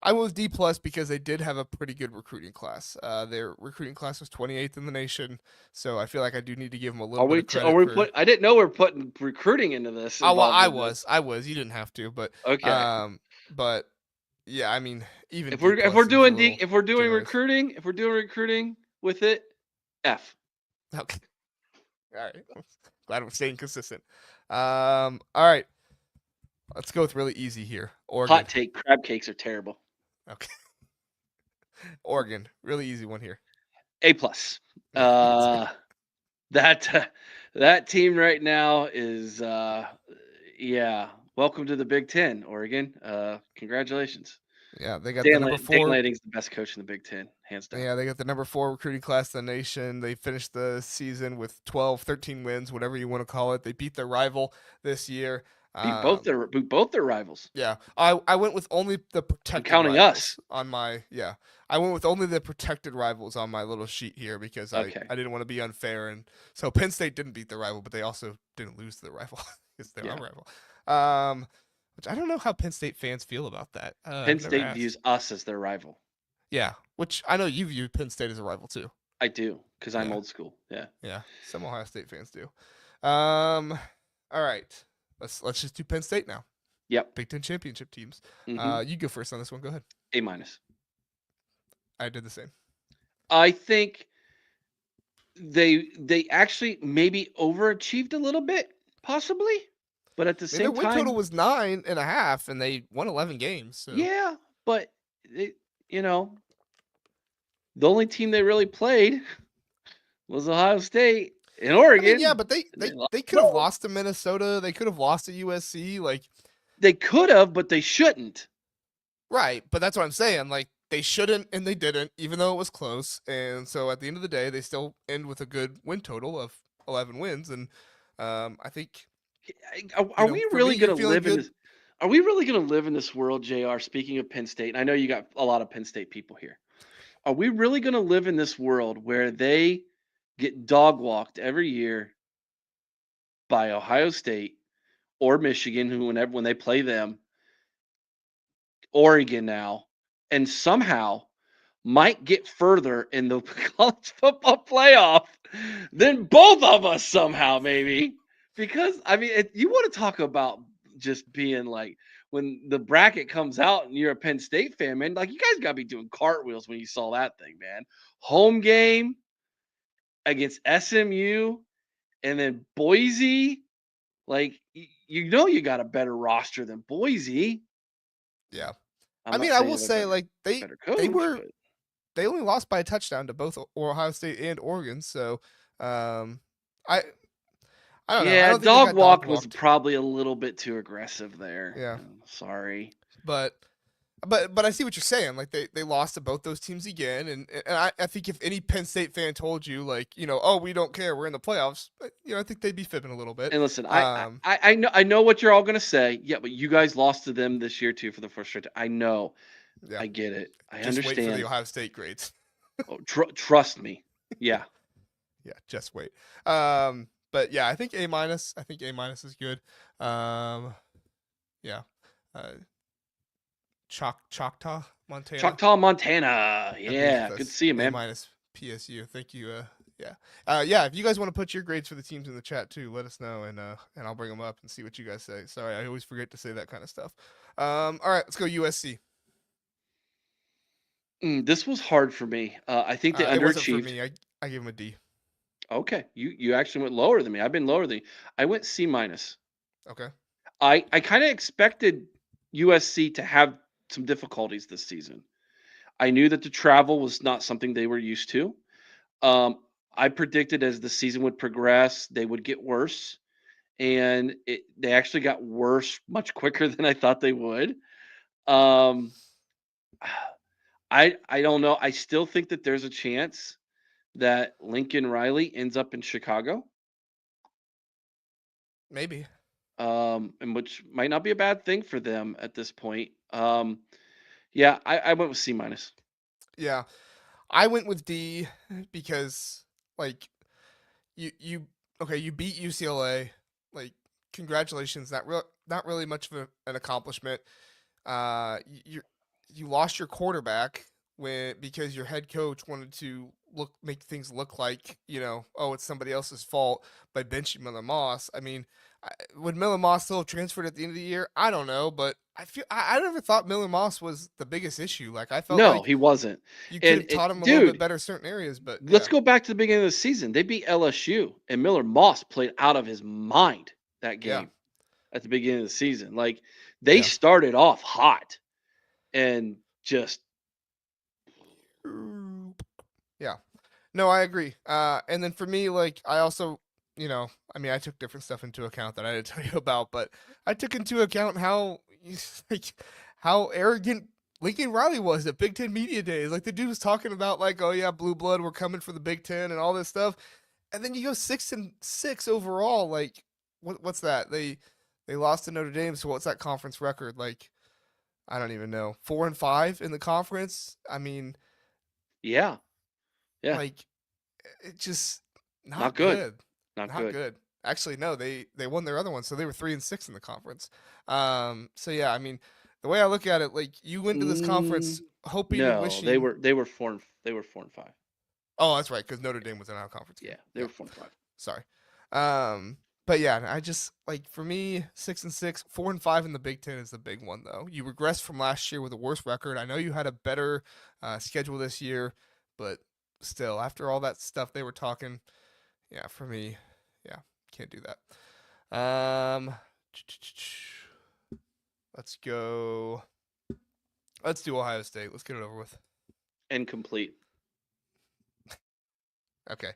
Speaker 1: I went with D plus because they did have a pretty good recruiting class. Their recruiting class was 28th in the nation, so I feel like I do need to give them a little
Speaker 2: Are
Speaker 1: bit
Speaker 2: we?
Speaker 1: of
Speaker 2: Are
Speaker 1: credit
Speaker 2: we
Speaker 1: for.
Speaker 2: put? I didn't know we are putting recruiting into this.
Speaker 1: Oh, well,
Speaker 2: Involved in this.
Speaker 1: I was. You didn't have to,
Speaker 2: Okay.
Speaker 1: but yeah. I mean, even
Speaker 2: If
Speaker 1: D
Speaker 2: we're
Speaker 1: plus seems a little
Speaker 2: if we're doing
Speaker 1: generous.
Speaker 2: recruiting, if we're doing recruiting with it, F.
Speaker 1: Okay. All right. Glad we're staying consistent. All right. Let's go with really easy here. Oregon.
Speaker 2: Hot take: crab cakes are terrible.
Speaker 1: Okay. Oregon. Really easy one here.
Speaker 2: A plus.
Speaker 1: Me too.
Speaker 2: Uh, that that team right now is yeah. Welcome to the Big Ten, Oregon. Congratulations.
Speaker 1: Yeah, they got the number
Speaker 2: Dan
Speaker 1: 4.
Speaker 2: Lanning's the best coach in the Big Ten, hands down.
Speaker 1: Yeah, they got the number 4 recruiting class in the nation. They finished the season with 12, 13 wins, whatever you want to call it. They beat their rival this year.
Speaker 2: Beat both their rivals.
Speaker 1: Yeah, I went with only the
Speaker 2: I'm
Speaker 1: protected
Speaker 2: counting us.
Speaker 1: rivals on my I went with only the protected rivals on my little sheet here because
Speaker 2: Okay.
Speaker 1: I didn't want to be unfair, and so Penn State didn't beat the rival, but they also didn't lose to the rival because they're
Speaker 2: Yeah.
Speaker 1: our rival. Which I don't know how Penn State fans feel about that.
Speaker 2: Penn
Speaker 1: I've never
Speaker 2: State
Speaker 1: asked.
Speaker 2: views us as their rival.
Speaker 1: Yeah, which I know you view Penn State as a rival too.
Speaker 2: I do, because I'm
Speaker 1: Yeah,
Speaker 2: old school. Yeah.
Speaker 1: yeah. Some Ohio State fans do. All right. Let's just do Penn State now.
Speaker 2: Yep.
Speaker 1: Big Ten championship teams.
Speaker 2: Hmm.
Speaker 1: You go first on this one. Go ahead.
Speaker 2: A minus.
Speaker 1: I did the same.
Speaker 2: I think they actually maybe overachieved a little bit, possibly, but at the
Speaker 1: I mean, their
Speaker 2: same
Speaker 1: win total
Speaker 2: time,
Speaker 1: was 9.5, and they won 11 games. So
Speaker 2: yeah. But it, you know, the only team they really played was Ohio State and
Speaker 1: I mean, yeah,
Speaker 2: Oregon.
Speaker 1: but they
Speaker 2: And
Speaker 1: they
Speaker 2: they lost
Speaker 1: they could have
Speaker 2: both.
Speaker 1: lost to Minnesota. They could have lost to USC. Like,
Speaker 2: They could have, but they shouldn't.
Speaker 1: right? But that's what I'm saying. Like, they shouldn't, and they didn't, even though it was close. And so at the end of the day, they still end with a good win total of 11 wins. And I think
Speaker 2: Are we
Speaker 1: for me,
Speaker 2: really
Speaker 1: you're
Speaker 2: going to
Speaker 1: feeling
Speaker 2: live in
Speaker 1: good.
Speaker 2: this? Are we really going to live in this world, Jr.? Speaking of Penn State, and I know you got a lot of Penn State people here. Are we really going to live in this world where they get dog walked every year by Ohio State or Michigan, who whenever when they play them, Oregon now, and somehow might get further in the college football playoff than both of us somehow, maybe? Because I mean, you want to talk about just being like when the bracket comes out and you're a Penn State fan, man, like you guys got to be doing cartwheels when you saw that thing, man. Home game against SMU and then Boise, like you know you got a better roster than Boise.
Speaker 1: Yeah.
Speaker 2: I'm
Speaker 1: I
Speaker 2: not
Speaker 1: mean, I
Speaker 2: saying
Speaker 1: will
Speaker 2: they're
Speaker 1: say, like,
Speaker 2: better
Speaker 1: they
Speaker 2: coach,
Speaker 1: were
Speaker 2: but
Speaker 1: they only lost by a touchdown to both Ohio State and Oregon. So, I I don't know. I
Speaker 2: yeah,
Speaker 1: don't think they
Speaker 2: dog
Speaker 1: got dog
Speaker 2: walked was
Speaker 1: walked.
Speaker 2: probably a little bit too aggressive there.
Speaker 1: Yeah,
Speaker 2: Sorry.
Speaker 1: but I see what you're saying. Like they lost to both those teams again, and I think if any Penn State fan told you like oh we don't care we're in the playoffs, I think they'd be fibbing a little bit.
Speaker 2: And listen,
Speaker 1: Um,
Speaker 2: I know what you're all gonna say. Yeah, but you guys lost to them this year too for the first straight. I know.
Speaker 1: yeah,
Speaker 2: I get it. I
Speaker 1: just wait for the
Speaker 2: understand.
Speaker 1: Ohio State grades.
Speaker 2: Oh, trust me. Yeah.
Speaker 1: Yeah, just wait. But yeah, I think A minus. I think A minus is good. Um, yeah. Uh, Choctaw, Montana.
Speaker 2: Choctaw, Montana.
Speaker 1: I believe
Speaker 2: Yeah, good to
Speaker 1: that's
Speaker 2: see you,
Speaker 1: A
Speaker 2: man.
Speaker 1: minus PSU. Thank you. Yeah. Yeah. If you guys want to put your grades for the teams in the chat too, let us know, and I'll bring them up and see what you guys say. Sorry, I always forget to say that kind of stuff. All right, let's go USC.
Speaker 2: This was hard for me. I think they
Speaker 1: It wasn't for
Speaker 2: underachieved.
Speaker 1: me. I gave them a D.
Speaker 2: Okay, you actually went lower than me. I've been lower than you. I went C minus.
Speaker 1: Okay.
Speaker 2: I kind of expected USC to have some difficulties this season. I knew that the travel was not something they were used to. Um, I predicted as the season would progress, they would get worse, and they actually got worse much quicker than I thought they would. Um, I don't know. I still think that there's a chance that Lincoln Riley ends up in Chicago,
Speaker 1: Maybe.
Speaker 2: and which might not be a bad thing for them at this point. Yeah, I went with C minus.
Speaker 1: Yeah. I went with D because like you okay, you beat UCLA. Like congratulations. Not really much of an accomplishment. You you lost your quarterback when because your head coach wanted to make things look like oh it's somebody else's fault by benching Miller Moss. I mean, would Miller Moss still have transferred at the end of the year? I don't know, but I never thought Miller Moss was the biggest issue. Like I felt
Speaker 2: No,
Speaker 1: like
Speaker 2: he wasn't.
Speaker 1: you could
Speaker 2: And
Speaker 1: have taught him a little bit
Speaker 2: dude,
Speaker 1: better certain areas, but
Speaker 2: let's
Speaker 1: yeah,
Speaker 2: go back to the beginning of the season. They beat LSU, and Miller Moss played out of his mind that
Speaker 1: yeah,
Speaker 2: game at the beginning of the season. Like they
Speaker 1: yeah.
Speaker 2: started off hot and just
Speaker 1: Yeah. No, I agree. And then for me, like I also, I mean, I took different stuff into account that I didn't tell you about, but I took into account how like how arrogant Lincoln Riley was at Big Ten media days. Like the dude was talking about like, oh yeah, blue blood, we're coming for the Big Ten and all this stuff, and then you go 6-6 overall. Like, what's that? They lost to Notre Dame, so what's that conference record? Like, I don't even know. 4-5 in the conference. I mean,
Speaker 2: yeah, yeah,
Speaker 1: like it just
Speaker 2: not
Speaker 1: not
Speaker 2: good,
Speaker 1: good.
Speaker 2: not
Speaker 1: Not
Speaker 2: good.
Speaker 1: good. Actually, no, they won their other one, so they were 3-6 in the conference. So yeah, I mean, the way I look at it, like you went to this
Speaker 2: Mm,
Speaker 1: conference hoping and
Speaker 2: no,
Speaker 1: wishing.
Speaker 2: they were 4-5.
Speaker 1: Oh, that's right, because Notre Dame was in our conference
Speaker 2: Yeah,
Speaker 1: game.
Speaker 2: they
Speaker 1: Yeah,
Speaker 2: were 4-5.
Speaker 1: sorry. But yeah, I just like for me, 6-6, 4-5 in the Big Ten is the big one though. You regressed from last year with a worse record. I know you had a better schedule this year, but still, after all that stuff they were talking, yeah, for me, yeah, can't do that. Let's go. Let's do Ohio State. Let's get it over with.
Speaker 2: Incomplete.
Speaker 1: Okay,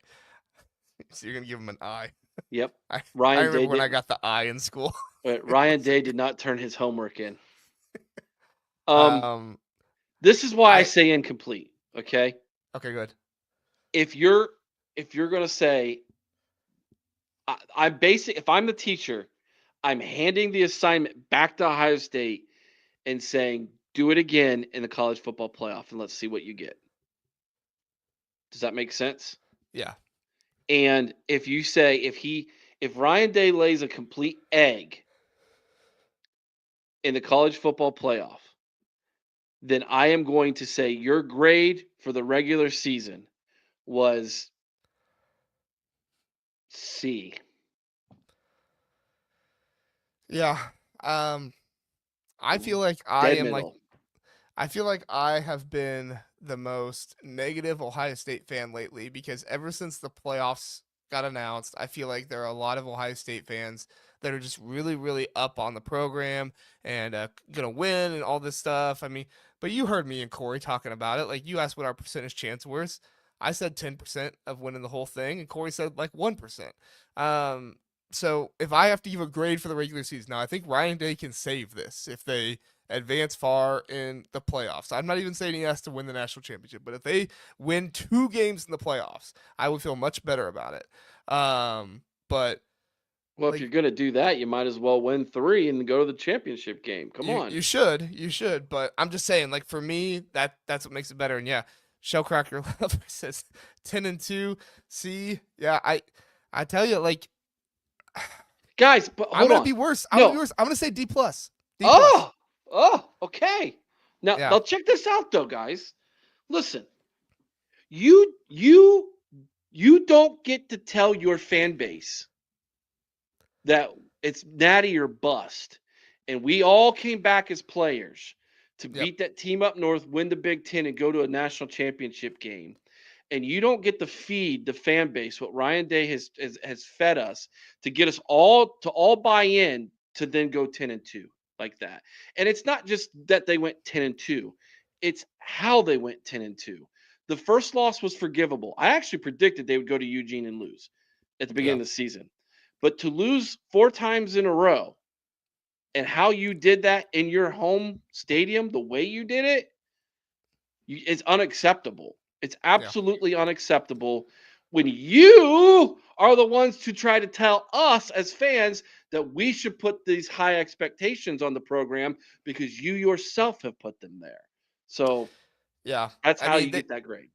Speaker 1: so you're gonna give them an I.
Speaker 2: Yep.
Speaker 1: I
Speaker 2: Ryan Day
Speaker 1: remember when I
Speaker 2: did.
Speaker 1: got the I in school.
Speaker 2: Ryan Day did not turn his homework in. Um,
Speaker 1: um,
Speaker 2: this is why I
Speaker 1: I
Speaker 2: say incomplete. Okay,
Speaker 1: okay, good.
Speaker 2: if you're gonna say I'm basic, if I'm the teacher, I'm handing the assignment back to Ohio State and saying, do it again in the college football playoff and let's see what you get. Does that make sense?
Speaker 1: Yeah,
Speaker 2: And if you say if Ryan Day lays a complete egg in the college football playoff, then I am going to say your grade for the regular season was C.
Speaker 1: yeah. Um, I feel like I
Speaker 2: Dead
Speaker 1: am like
Speaker 2: middle.
Speaker 1: I feel like I have been the most negative Ohio State fan lately because ever since the playoffs got announced, I feel like there are a lot of Ohio State fans that are just really, really up on the program and gonna win and all this stuff. I mean, but you heard me and Corey talking about it. Like you asked what our percentage chance was. I said 10% of winning the whole thing, and Corey said like 1%. Um, so if I have to give a grade for the regular season, now I think Ryan Day can save this if they advance far in the playoffs. I'm not even saying he has to win the national championship, but if they win 2 games in the playoffs, I would feel much better about it. But
Speaker 2: Well, if
Speaker 1: like
Speaker 2: you're going to do that, you might as well win 3 and go to the championship game. Come on.
Speaker 1: you should, but I'm just saying, like for me, that's what makes it better. And yeah, Shellcracker Lover says 10-2. See, yeah, I tell you, like,
Speaker 2: Guys, but
Speaker 1: I'm
Speaker 2: hold
Speaker 1: gonna
Speaker 2: on.
Speaker 1: be worse. I'm gonna be
Speaker 2: No.
Speaker 1: worse. I'm gonna say D plus. D plus.
Speaker 2: Oh, okay. Now,
Speaker 1: Yeah.
Speaker 2: now check this out, though, guys. Listen, you you you don't get to tell your fan base that it's natty or bust. And we all came back as players to
Speaker 1: Yep.
Speaker 2: beat that team up north, win the Big Ten, and go to a national championship game. And you don't get to feed the fan base what Ryan Day has fed us to get us all buy in to then go 10-2 like that. And it's not just that they went 10-2, it's how they went 10-2. The first loss was forgivable. I actually predicted they would go to Eugene and lose at the
Speaker 1: Yeah.
Speaker 2: beginning of the season. But to lose 4 times in a row and how you did that in your home stadium, the way you did it, it's unacceptable. It's
Speaker 1: Yeah.
Speaker 2: absolutely unacceptable when you are the ones to try to tell us as fans that we should put these high expectations on the program because you yourself have put them there. So
Speaker 1: Yeah.
Speaker 2: that's
Speaker 1: I
Speaker 2: how
Speaker 1: mean,
Speaker 2: you get that grade.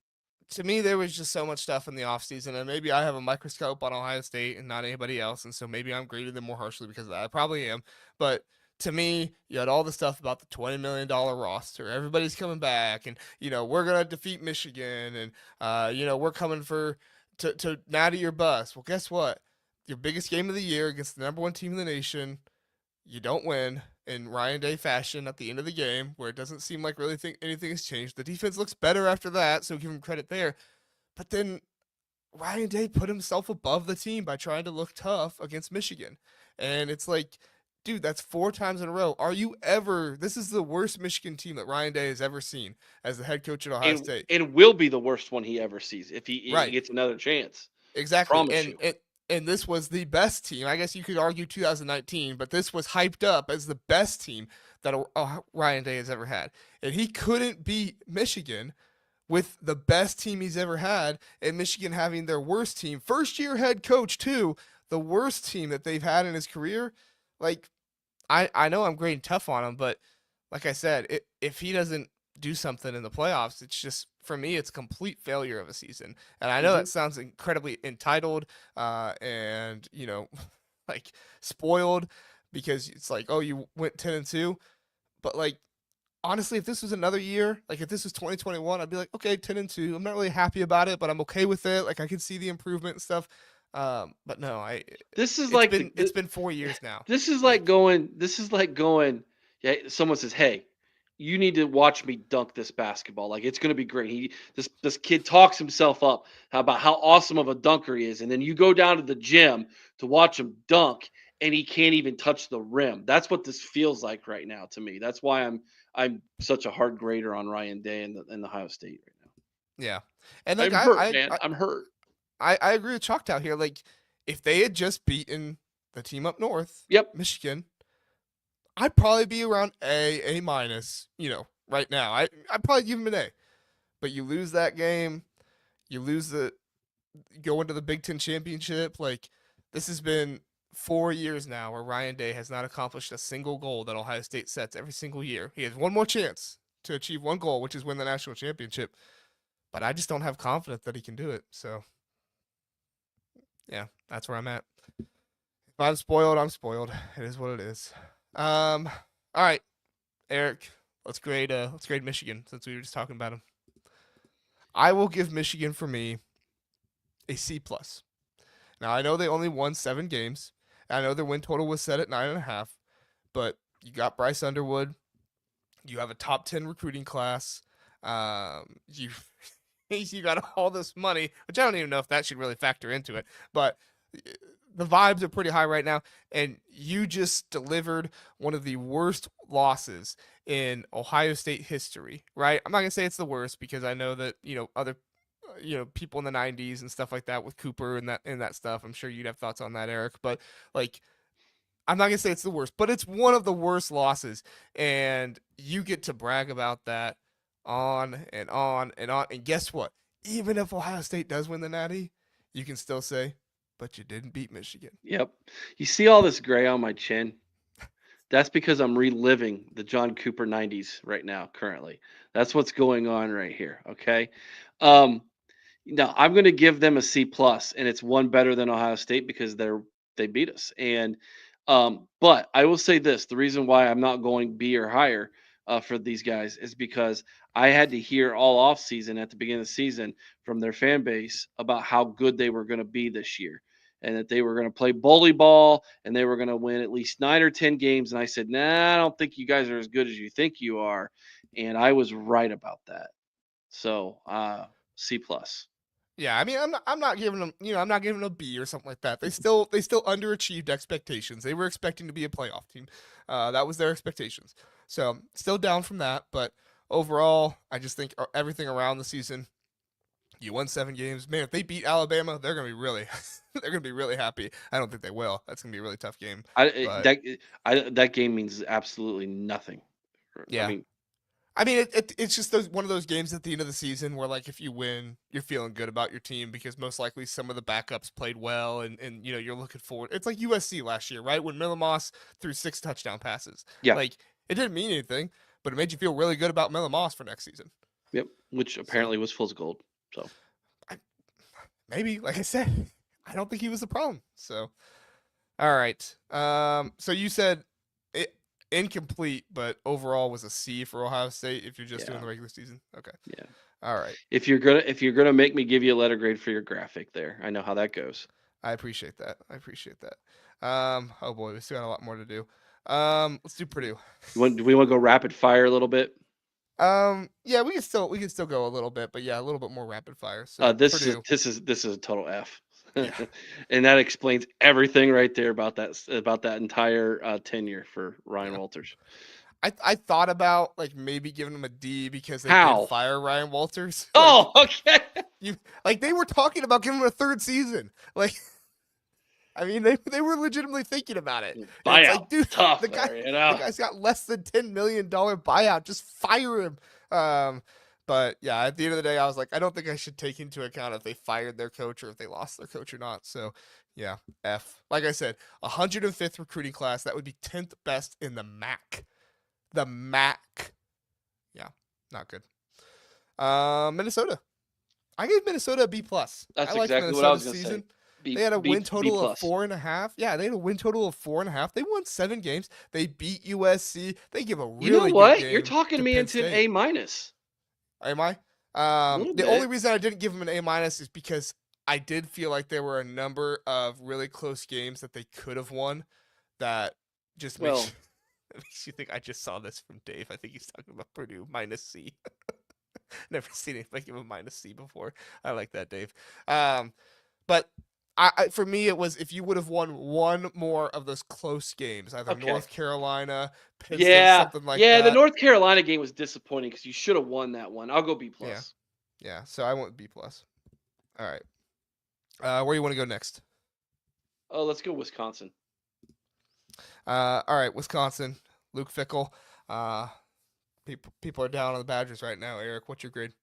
Speaker 1: to me, there was just so much stuff in the offseason, and maybe I have a microscope on Ohio State and not anybody else, and so maybe I'm grading them more harshly because of that. I probably am. But to me, you had all the stuff about the $20 million roster. Everybody's coming back, and we're gonna defeat Michigan, and we're coming for to natty or bust. Well, guess what? Your biggest game of the year against the number one team in the nation, you don't win in Ryan Day fashion at the end of the game, where it doesn't seem like really anything has changed. The defense looks better after that, so give him credit there. But then Ryan Day put himself above the team by trying to look tough against Michigan. And it's like, dude, that's 4 times in a row. Are you ever? This is the worst Michigan team that Ryan Day has ever seen as the head coach at Ohio
Speaker 2: And
Speaker 1: State.
Speaker 2: it will be the worst one he ever sees if he
Speaker 1: Right.
Speaker 2: gets another chance.
Speaker 1: Exactly.
Speaker 2: Promise
Speaker 1: And
Speaker 2: you.
Speaker 1: and this was the best team. I guess you could argue 2019, but this was hyped up as the best team that Ryan Day has ever had. And he couldn't beat Michigan with the best team he's ever had, and Michigan having their worst team, first year head coach too, the worst team that they've had in his career. Like, I know I'm grading tough on him, but like I said, if he doesn't do something in the playoffs, it's just, for me, it's complete failure of a season. And I know
Speaker 2: Mhm.
Speaker 1: that sounds incredibly entitled, and like spoiled, because it's like, oh, you went 10-2, but like, honestly, if this was another year, like if this was 2021, I'd be like, okay, 10-2. I'm not really happy about it, but I'm okay with it. Like, I can see the improvement and stuff. But no,
Speaker 2: This is
Speaker 1: it's
Speaker 2: like
Speaker 1: been it's been 4 years now.
Speaker 2: this is like
Speaker 1: Like,
Speaker 2: going. Yeah, someone says, "Hey, you need to watch me dunk this basketball. Like it's gonna be great." This kid talks himself up about how awesome of a dunker he is, and then you go down to the gym to watch him dunk, and he can't even touch the rim. That's what this feels like right now to me. That's why I'm such a hard grader on Ryan Day and the Ohio State right now.
Speaker 1: yeah, and like
Speaker 2: I'm hurt, man. I'm hurt.
Speaker 1: I agree with Chalktown here. Like, if they had just beaten the team up north,
Speaker 2: Yep.
Speaker 1: Michigan, I'd probably be around A minus. Right now, I'd probably give them an A. But you lose that game, you lose the go into the Big Ten championship. Like, this has been 4 years now where Ryan Day has not accomplished a single goal that Ohio State sets every single year. He has one more chance to achieve one goal, which is win the national championship. But I just don't have confidence that he can do it. So yeah, that's where I'm at. If I'm spoiled, I'm spoiled. It is what it is. All right, Eric, let's grade Michigan since we were just talking about him. I will give Michigan, for me, a C plus. Now, I know they only won 7 games. I know their win total was set at 9.5, but you got Bryce Underwood. You have a top 10 recruiting class. You you got all this money, which I don't even know if that should really factor into it, but the vibes are pretty high right now. And you just delivered one of the worst losses in Ohio State history, right? I'm not gonna say it's the worst because I know that other people in the 90s and stuff like that with Cooper and that stuff. I'm sure you'd have thoughts on that, Eric. But like, I'm not gonna say it's the worst, but it's one of the worst losses, and you get to brag about that on and on and on. And guess what? Even if Ohio State does win the Natty, you can still say, "But you didn't beat Michigan."
Speaker 2: Yep. You see all this gray on my chin? That's because I'm reliving the John Cooper 90s right now, currently. That's what's going on right here. Okay. Um, Now I'm going to give them a C plus, and it's one better than Ohio State because they beat us. And but I will say this: the reason why I'm not going B or higher for these guys is because I had to hear all off season at the beginning of the season from their fan base about how good they were going to be this year, and that they were going to play bully ball and they were going to win at least 9 or 10 games. And I said, nah, I don't think you guys are as good as you think you are, and I was right about that. So C plus.
Speaker 1: Yeah, I mean, I'm not giving them, I'm not giving them a B or something like that. They still underachieved expectations. They were expecting to be a playoff team. That was their expectations. So still down from that, but overall, I just think everything around the season. You won 7 games, man. If they beat Alabama, they're gonna be really, they're gonna be really happy. I don't think they will. That's gonna be a really tough game, but
Speaker 2: That game means absolutely nothing. I
Speaker 1: yeah,
Speaker 2: mean,
Speaker 1: I mean, it's just one of those games at the end of the season where, like, if you win, you're feeling good about your team because most likely some of the backups played well, and you're looking forward. It's like USC last year, right? When Miller Moss threw 6 touchdown passes,
Speaker 2: yeah,
Speaker 1: like it didn't mean anything, but it made you feel really good about Miller Moss for next season.
Speaker 2: yep. Which
Speaker 1: So
Speaker 2: apparently was fool's gold. So
Speaker 1: I, maybe, like I said, I don't think he was the problem. So all right, so you said it incomplete, but overall was a C for Ohio State if you're just doing
Speaker 2: yeah,
Speaker 1: the regular season. Okay,
Speaker 2: yeah.
Speaker 1: all right.
Speaker 2: If you're gonna make me give you a letter grade for your graphic, there, I know how that goes.
Speaker 1: I appreciate that. I appreciate that. Oh boy, we still got a lot more to do. Let's do Purdue.
Speaker 2: Do we want to go rapid fire a little bit?
Speaker 1: Yeah, we can still go a little bit, but yeah, a little bit more rapid fire.
Speaker 2: Uh,
Speaker 1: So
Speaker 2: this is
Speaker 1: Purdue,
Speaker 2: this is this is a total F,
Speaker 1: yeah.
Speaker 2: and that explains everything right there about that entire tenure for Ryan
Speaker 1: Yeah.
Speaker 2: Walters.
Speaker 1: I thought about like maybe giving them a D because they did
Speaker 2: How?
Speaker 1: fire Ryan Walters. Like
Speaker 2: Oh, okay.
Speaker 1: you like they were talking about giving him a third season. Like I mean they were legitimately thinking about it. And it's
Speaker 2: Buyout
Speaker 1: like, dude,
Speaker 2: tough
Speaker 1: the guy
Speaker 2: there,
Speaker 1: the guy's got less than $10 million buyout. Just fire him. But yeah, at the end of the day, I was like, I don't think I should take into account if they fired their coach or if they lost their coach or not. So yeah, F. Like I said, 105th recruiting class. That would be 10th best in the MAC. The MAC. Yeah, not good. Minnesota. I gave Minnesota a B plus. I
Speaker 2: That's
Speaker 1: liked
Speaker 2: exactly what I was
Speaker 1: Minnesota's
Speaker 2: gonna say.
Speaker 1: season. They had a win
Speaker 2: B
Speaker 1: total of
Speaker 2: plus.
Speaker 1: 4.5. Yeah, they had a win total of 4.5. They won 7 games. They beat USC. They give a
Speaker 2: You know
Speaker 1: really good
Speaker 2: what? You're
Speaker 1: game
Speaker 2: talking
Speaker 1: to
Speaker 2: me
Speaker 1: Penn
Speaker 2: into an
Speaker 1: State.
Speaker 2: A minus.
Speaker 1: Am I?
Speaker 2: A little
Speaker 1: The only
Speaker 2: bit.
Speaker 1: reason I didn't give them an A minus is because I did feel like there were a number of really close games that they could have won that just makes
Speaker 2: Well,
Speaker 1: makes you think. I just saw this from Dave. I think he's talking about Purdue minus C. Never seen anybody give a minus C before. I like that, Dave. But for me, it was if you would have won one more of those close games, either
Speaker 2: okay.
Speaker 1: North Carolina, Penn State,
Speaker 2: Yeah,
Speaker 1: something like
Speaker 2: yeah. The
Speaker 1: that.
Speaker 2: North Carolina game was disappointing because you should have won that one. I'll go B
Speaker 1: Yeah,
Speaker 2: plus.
Speaker 1: yeah. So I went B plus. All right. Where you want to go next?
Speaker 2: Oh, let's go Wisconsin.
Speaker 1: All right, Wisconsin. Luke Fickle. Uh, people are down on the Badgers right now. Eric, what's your grade?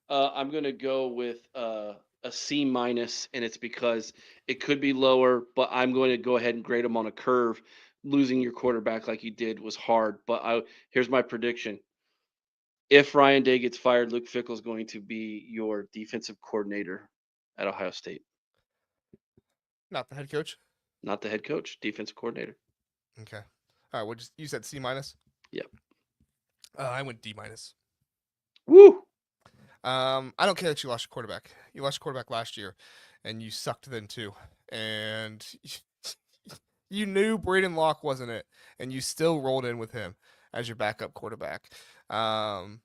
Speaker 2: I'm gonna go with a C minus, and it's because it could be lower, but I'm going to go ahead and grade them on a curve. Losing your quarterback like you did was hard, but here's my prediction: if Ryan Day gets fired, Luke Fickle is going to be your defensive coordinator at Ohio State,
Speaker 1: Not the head coach.
Speaker 2: not the head coach, defensive coordinator.
Speaker 1: Okay. All right. You said C minus.
Speaker 2: Yep.
Speaker 1: I went D minus.
Speaker 2: Woo!
Speaker 1: I don't care that you lost your quarterback. You lost your quarterback last year, and you sucked then too. And you knew Braden Locke wasn't it, and you still rolled in with him as your backup quarterback. And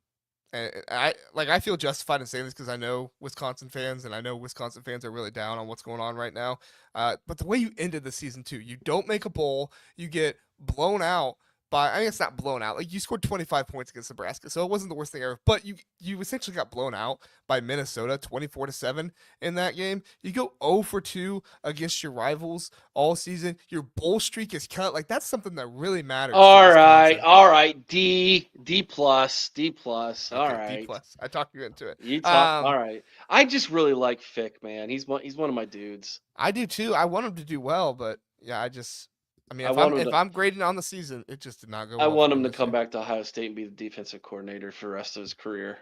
Speaker 1: I feel justified in saying this because I know Wisconsin fans, and I know Wisconsin fans are really down on what's going on right now. But the way you ended the season too, you don't make a bowl, you get blown out by. I mean, it's not blown out. Like you scored 25 points against Nebraska, so it wasn't the worst thing ever. But you essentially got blown out by Minnesota, 24-7 in that game. You go 0 for 2 against your rivals all season. Your bowl streak is cut. Like that's something that really matters to Wisconsin.
Speaker 2: All right. D plus, D plus. All
Speaker 1: Okay, D
Speaker 2: right.
Speaker 1: plus. I talked you into it.
Speaker 2: You talk. All right. I just really like Fick, man. He's one of my dudes.
Speaker 1: I do too. I want him to do well, but yeah, I just I mean,
Speaker 2: I want him
Speaker 1: if
Speaker 2: to.
Speaker 1: I'm grading on the season, it just did not go
Speaker 2: I
Speaker 1: well
Speaker 2: want
Speaker 1: for him
Speaker 2: him to
Speaker 1: this
Speaker 2: come
Speaker 1: year.
Speaker 2: back to Ohio State and be the defensive coordinator for the rest of his career.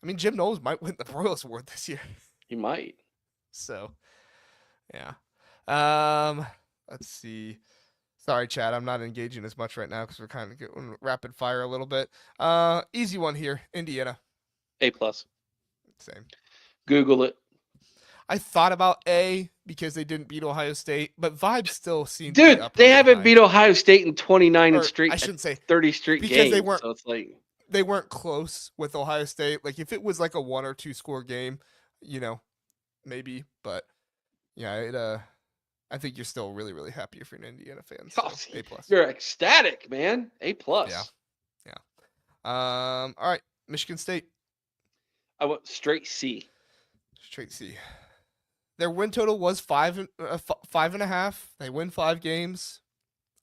Speaker 1: I mean, Jim Knowles might win the Broyles Award this year.
Speaker 2: He might.
Speaker 1: So, yeah. Um, let's see. Sorry, Chad. I'm not engaging as much right now because we're kind of getting rapid fire a little bit. Easy one here. Indiana.
Speaker 2: A+.
Speaker 1: Same.
Speaker 2: Google it.
Speaker 1: I thought about A because they didn't beat Ohio State, but vibes still seem to be
Speaker 2: Dude,
Speaker 1: up
Speaker 2: they
Speaker 1: really
Speaker 2: haven't
Speaker 1: high.
Speaker 2: beat Ohio State in 29 and
Speaker 1: Or I
Speaker 2: straight,
Speaker 1: shouldn't say
Speaker 2: 30 straight
Speaker 1: because
Speaker 2: games. So it's like
Speaker 1: they weren't close with Ohio State. Like if it was like a 1 or 2 score game, maybe. But yeah, I think you're still really, really happy if you're an Indiana fan. So A+.
Speaker 2: you're ecstatic, man. A+.
Speaker 1: Yeah. Yeah. All right. Michigan State.
Speaker 2: I went straight C.
Speaker 1: Straight C. Their win total was 5.5. They win 5 games.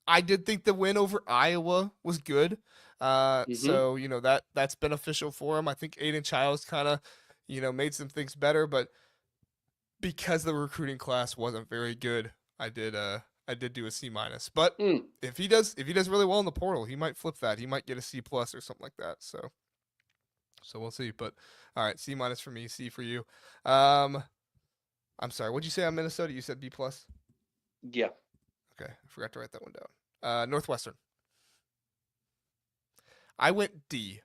Speaker 1: I did think the win over Iowa was good. So that's beneficial for them. I think Aiden Childs kind of, made some things better, but because the recruiting class wasn't very good, I did do a C-. But if he does really well in the portal, he might flip that. He might get a C+ or something like that. So we'll see. But all right, C- for me, C for you. I'm sorry. What'd you say on Minnesota? You said B+.
Speaker 2: Yeah.
Speaker 1: Okay, I forgot to write that one down. Northwestern. I went D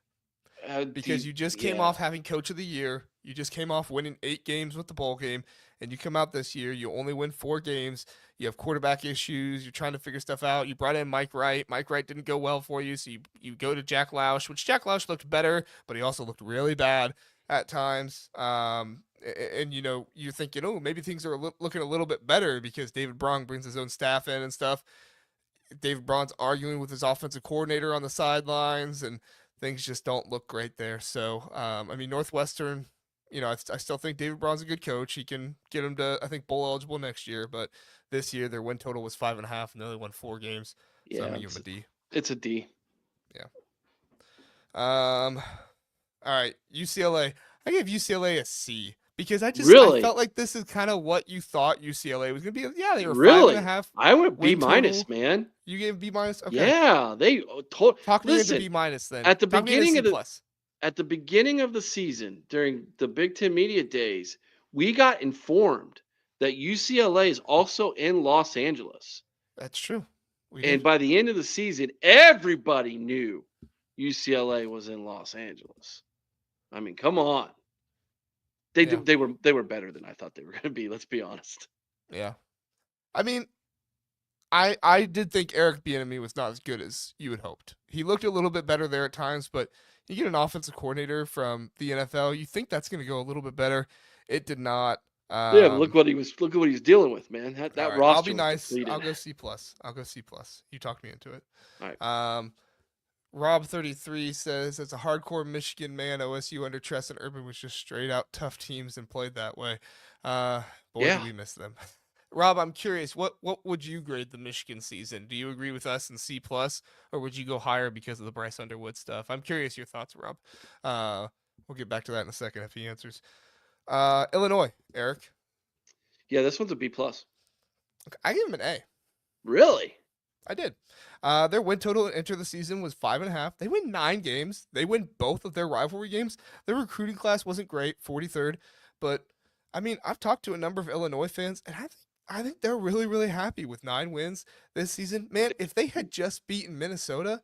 Speaker 1: because you just came off having Coach of the Year. You just came off winning 8 games with the bowl game, and you come out this year. You only win 4 games. You have quarterback issues. You're trying to figure stuff out. You brought in Mike Wright. Mike Wright didn't go well for you, so you go to Jack Lausch, which Jack Lausch looked better, but he also looked really bad at times. And you're thinking, oh, maybe things are looking a little bit better because David Braun brings his own staff in and stuff. David Braun's arguing with his offensive coordinator on the sidelines, and things just don't look great there. So, Northwestern, I still think David Braun's a good coach. He can get them to, I think, bowl eligible next year. But this year, their win total was 5.5, and they only won 4 games. So I'm gonna give them a D.
Speaker 2: It's a D.
Speaker 1: Yeah. All right, UCLA. I gave UCLA a C. Because I felt like this is kind of what you thought UCLA was going to be. Yeah, they were 5.5.
Speaker 2: I went B-, man.
Speaker 1: You gave B-? Okay.
Speaker 2: Yeah, they
Speaker 1: talk me into B- then.
Speaker 2: At the
Speaker 1: talk
Speaker 2: beginning at the beginning of the season, during the Big Ten media days, we got informed that UCLA is also in Los Angeles.
Speaker 1: That's true.
Speaker 2: And by the end of the season, everybody knew UCLA was in Los Angeles. I mean, come on. They were better than I thought they were going to be. Let's be honest.
Speaker 1: Yeah, I mean, I did think Eric Bieniemy was not as good as you had hoped. He looked a little bit better there at times, but you get an offensive coordinator from the NFL, you think that's going to go a little bit better. It did not.
Speaker 2: Yeah, but look at what he was dealing with, man. That right, roster.
Speaker 1: I'll be nice. Depleted. I'll go C+. You talked me into it.
Speaker 2: All right.
Speaker 1: Rob33 says, as a hardcore Michigan man, OSU under Tress and Urban was just straight out tough teams and played that way. Do we miss them. Rob, I'm curious, what would you grade the Michigan season? Do you agree with us in C+, or would you go higher because of the Bryce Underwood stuff? I'm curious your thoughts, Rob. We'll get back to that in a second if he answers. Illinois, Eric.
Speaker 2: Yeah, this one's a B+.
Speaker 1: Okay, I give him an A.
Speaker 2: Really?
Speaker 1: I did. Their win total to enter the season was 5.5. They win 9 games. They win both of their rivalry games. Their recruiting class wasn't great, 43rd. But, I've talked to a number of Illinois fans, and I think they're really, really happy with 9 wins this season. Man, if they had just beaten Minnesota,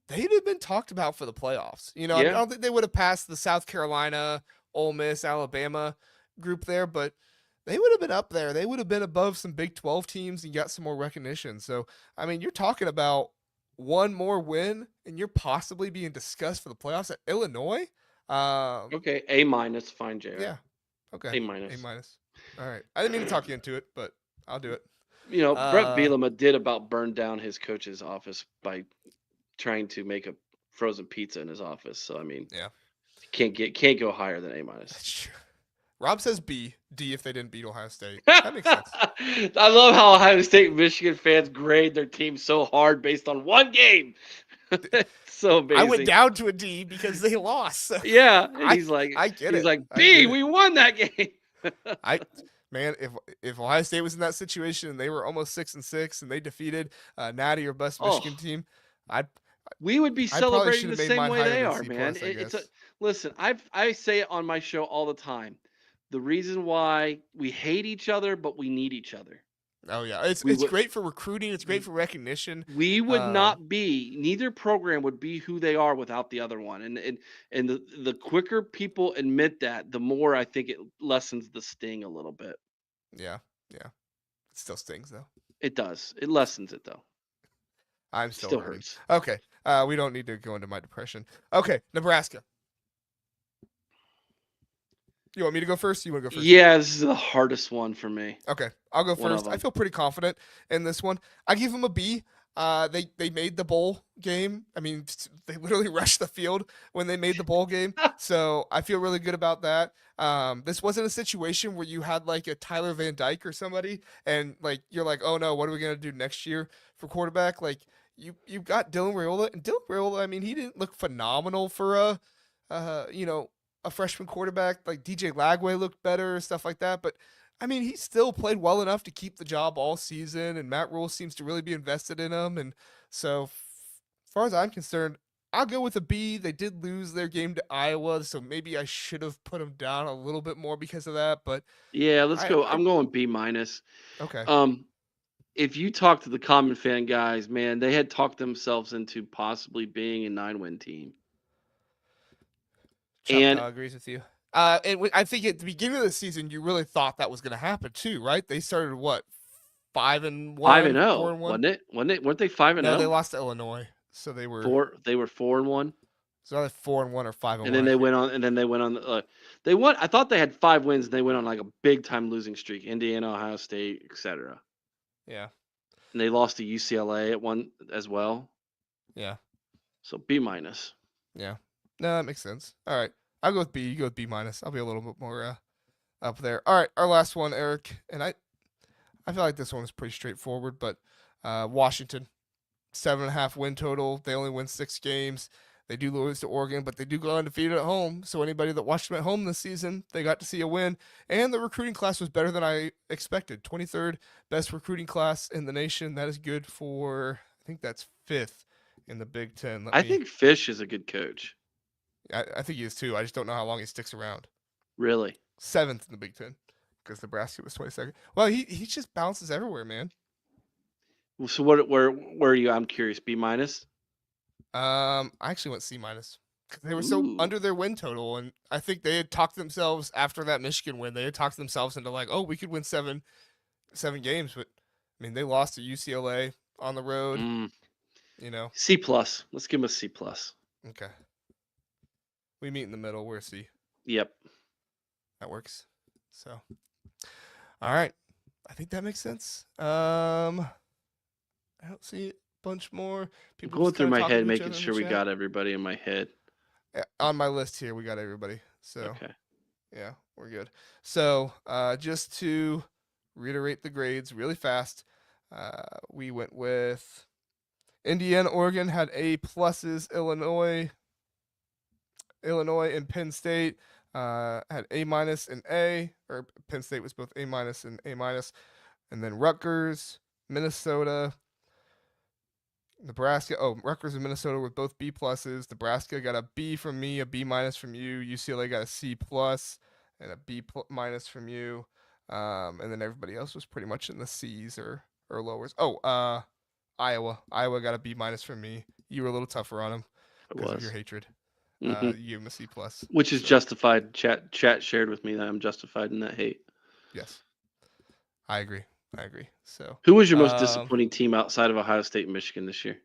Speaker 1: they'd have been talked about for the playoffs. I don't think they would have passed the South Carolina, Ole Miss, Alabama group there, but they would have been up there. They would have been above some Big 12 teams and got some more recognition. So, you're talking about one more win, and you're possibly being discussed for the playoffs at Illinois.
Speaker 2: Okay, A-, fine, JR.
Speaker 1: Yeah. Okay.
Speaker 2: A-.
Speaker 1: All right. I didn't mean to talk you into it, but I'll do it.
Speaker 2: Brett Bielema did about burn down his coach's office by trying to make a frozen pizza in his office. So,
Speaker 1: yeah,
Speaker 2: can't go higher than A-.
Speaker 1: That's true. Rob says B, D if they didn't beat Ohio State. That makes sense.
Speaker 2: I love how Ohio State and Michigan fans grade their team so hard based on one game. So amazing.
Speaker 1: I went down to a D because they lost. So
Speaker 2: yeah, and he's like,
Speaker 1: I get it.
Speaker 2: He's like, B, we won that game.
Speaker 1: man, if Ohio State was in that situation and they were almost 6-6 and they defeated Natty or best Michigan
Speaker 2: Oh,
Speaker 1: team, I'd
Speaker 2: we would be
Speaker 1: I probably
Speaker 2: celebrating
Speaker 1: should
Speaker 2: the
Speaker 1: have made
Speaker 2: same
Speaker 1: mine
Speaker 2: way
Speaker 1: higher
Speaker 2: they
Speaker 1: than
Speaker 2: are,
Speaker 1: C
Speaker 2: man.
Speaker 1: plus. I
Speaker 2: It's a
Speaker 1: guess.
Speaker 2: listen. I say it on my show all the time. The reason why we hate each other, but we need each other.
Speaker 1: Oh yeah,
Speaker 2: We
Speaker 1: it's
Speaker 2: would
Speaker 1: great for recruiting. It's great for recognition.
Speaker 2: we would
Speaker 1: Um,
Speaker 2: not be neither program would be who they are without the other one. And the quicker people admit that, the more I think it lessens the sting a little bit.
Speaker 1: yeah, yeah. It still stings though.
Speaker 2: It does. It lessens it though.
Speaker 1: I'm still
Speaker 2: Still
Speaker 1: hurting.
Speaker 2: hurts.
Speaker 1: Okay, we don't need to go into my depression. Okay, Nebraska. You want me to go first? You want to go first?
Speaker 2: Yeah, this is the hardest one for me.
Speaker 1: Okay, I'll go
Speaker 2: One of
Speaker 1: first. I
Speaker 2: them.
Speaker 1: feel pretty confident in this one. I give them a B. They made the bowl game. I mean, they literally rushed the field when they made the bowl game. So I feel really good about that. This wasn't a situation where you had like a Tyler Van Dyke or somebody, and like you're like, oh no, what are we gonna do next year for quarterback? Like you got Dylan Raiola, and Dylan Raiola. I mean, he didn't look phenomenal for you know, a freshman quarterback. Like DJ Lagway looked better, stuff like that, but I mean, he still played well enough to keep the job all season, and Matt Rule seems to really be invested in him. And so, as far as I'm concerned, I'll go with a B. They did lose their game to Iowa, so maybe I should have put them down a little bit more because of that. But
Speaker 2: Yeah, let's go.
Speaker 1: I
Speaker 2: I'm going B minus.
Speaker 1: okay,
Speaker 2: Um, if you talk to the common fan guys, man, they had talked themselves into possibly being a 9-win team. And
Speaker 1: Choctaw agrees with you. I think at the beginning of the season, you really thought that was going to happen too, right? They started what
Speaker 2: 5 and
Speaker 1: 5-1,
Speaker 2: 0,
Speaker 1: 4-1.
Speaker 2: wasn't it? Wasn't it? Weren't they 5 and
Speaker 1: No, they
Speaker 2: 0?
Speaker 1: lost to Illinois, so they were
Speaker 2: 4 they were 4 and 1.
Speaker 1: either 4-1 or five and
Speaker 2: And
Speaker 1: one.
Speaker 2: then
Speaker 1: I
Speaker 2: they
Speaker 1: can't.
Speaker 2: went on they won. I thought they had 5 wins and they went on like a big time losing streak. Indiana, Ohio State, etc.
Speaker 1: Yeah,
Speaker 2: And they lost to UCLA at one as well.
Speaker 1: yeah.
Speaker 2: So B minus.
Speaker 1: Yeah. No, that makes sense. All right. I'll go with B. You go with B minus. I'll be a little bit more up there. All right. Our last one, Eric. And I feel like this one is pretty straightforward, but Washington, 7.5 win total. They only win 6 games. They do lose to Oregon, but they do go undefeated at home. So anybody that watched them at home this season, they got to see a win. And the recruiting class was better than I expected. 23rd best recruiting class in the nation. That is good for, I think that's 5th in the Big Ten.
Speaker 2: I think Fish is a good coach.
Speaker 1: I think he is too. I just don't know how long he sticks around.
Speaker 2: Really.
Speaker 1: 7th in the Big Ten because Nebraska was 22nd. Well, he just bounces everywhere, man.
Speaker 2: So where are you? I'm curious. B minus?
Speaker 1: I actually went C minus because they were so
Speaker 2: Ooh.
Speaker 1: under their win total, and I think they had talked themselves after that Michigan win. They had talked themselves into like, oh, we could win seven games, but I mean, they lost to UCLA on the road. You know,
Speaker 2: C plus. Let's give him a C plus.
Speaker 1: okay. We meet in the middle. We're C.
Speaker 2: Yep.
Speaker 1: That works. So, all right. I think that makes sense. I don't see a bunch more.
Speaker 2: I'm
Speaker 1: People
Speaker 2: going
Speaker 1: just
Speaker 2: through
Speaker 1: kind of
Speaker 2: my
Speaker 1: talking
Speaker 2: head,
Speaker 1: to each
Speaker 2: making
Speaker 1: other in the
Speaker 2: sure we
Speaker 1: chat.
Speaker 2: got everybody in my head.
Speaker 1: On my list here, we got everybody. So
Speaker 2: Okay.
Speaker 1: yeah, we're good. So just to reiterate the grades really fast, we went with Indiana, Oregon had A pluses. Illinois, and Penn State had A minus and A, or Penn State was both A minus and A minus, and then Rutgers, Minnesota, Nebraska. Oh, Rutgers and Minnesota were both B pluses. Nebraska got a B from me, a B minus from you. UCLA got a C plus and a B minus from you. And then everybody else was pretty much in the C's or lowers. Oh, Iowa. Iowa got a B minus from me. You were a little tougher on them
Speaker 2: It
Speaker 1: because of your
Speaker 2: was.
Speaker 1: hatred.
Speaker 2: Hmm.
Speaker 1: You gave him a C plus.
Speaker 2: Which is
Speaker 1: So
Speaker 2: justified. Chat shared with me that I'm justified in that hate.
Speaker 1: yes, I agree. So
Speaker 2: Who was your most disappointing team outside of Ohio State and Michigan this year?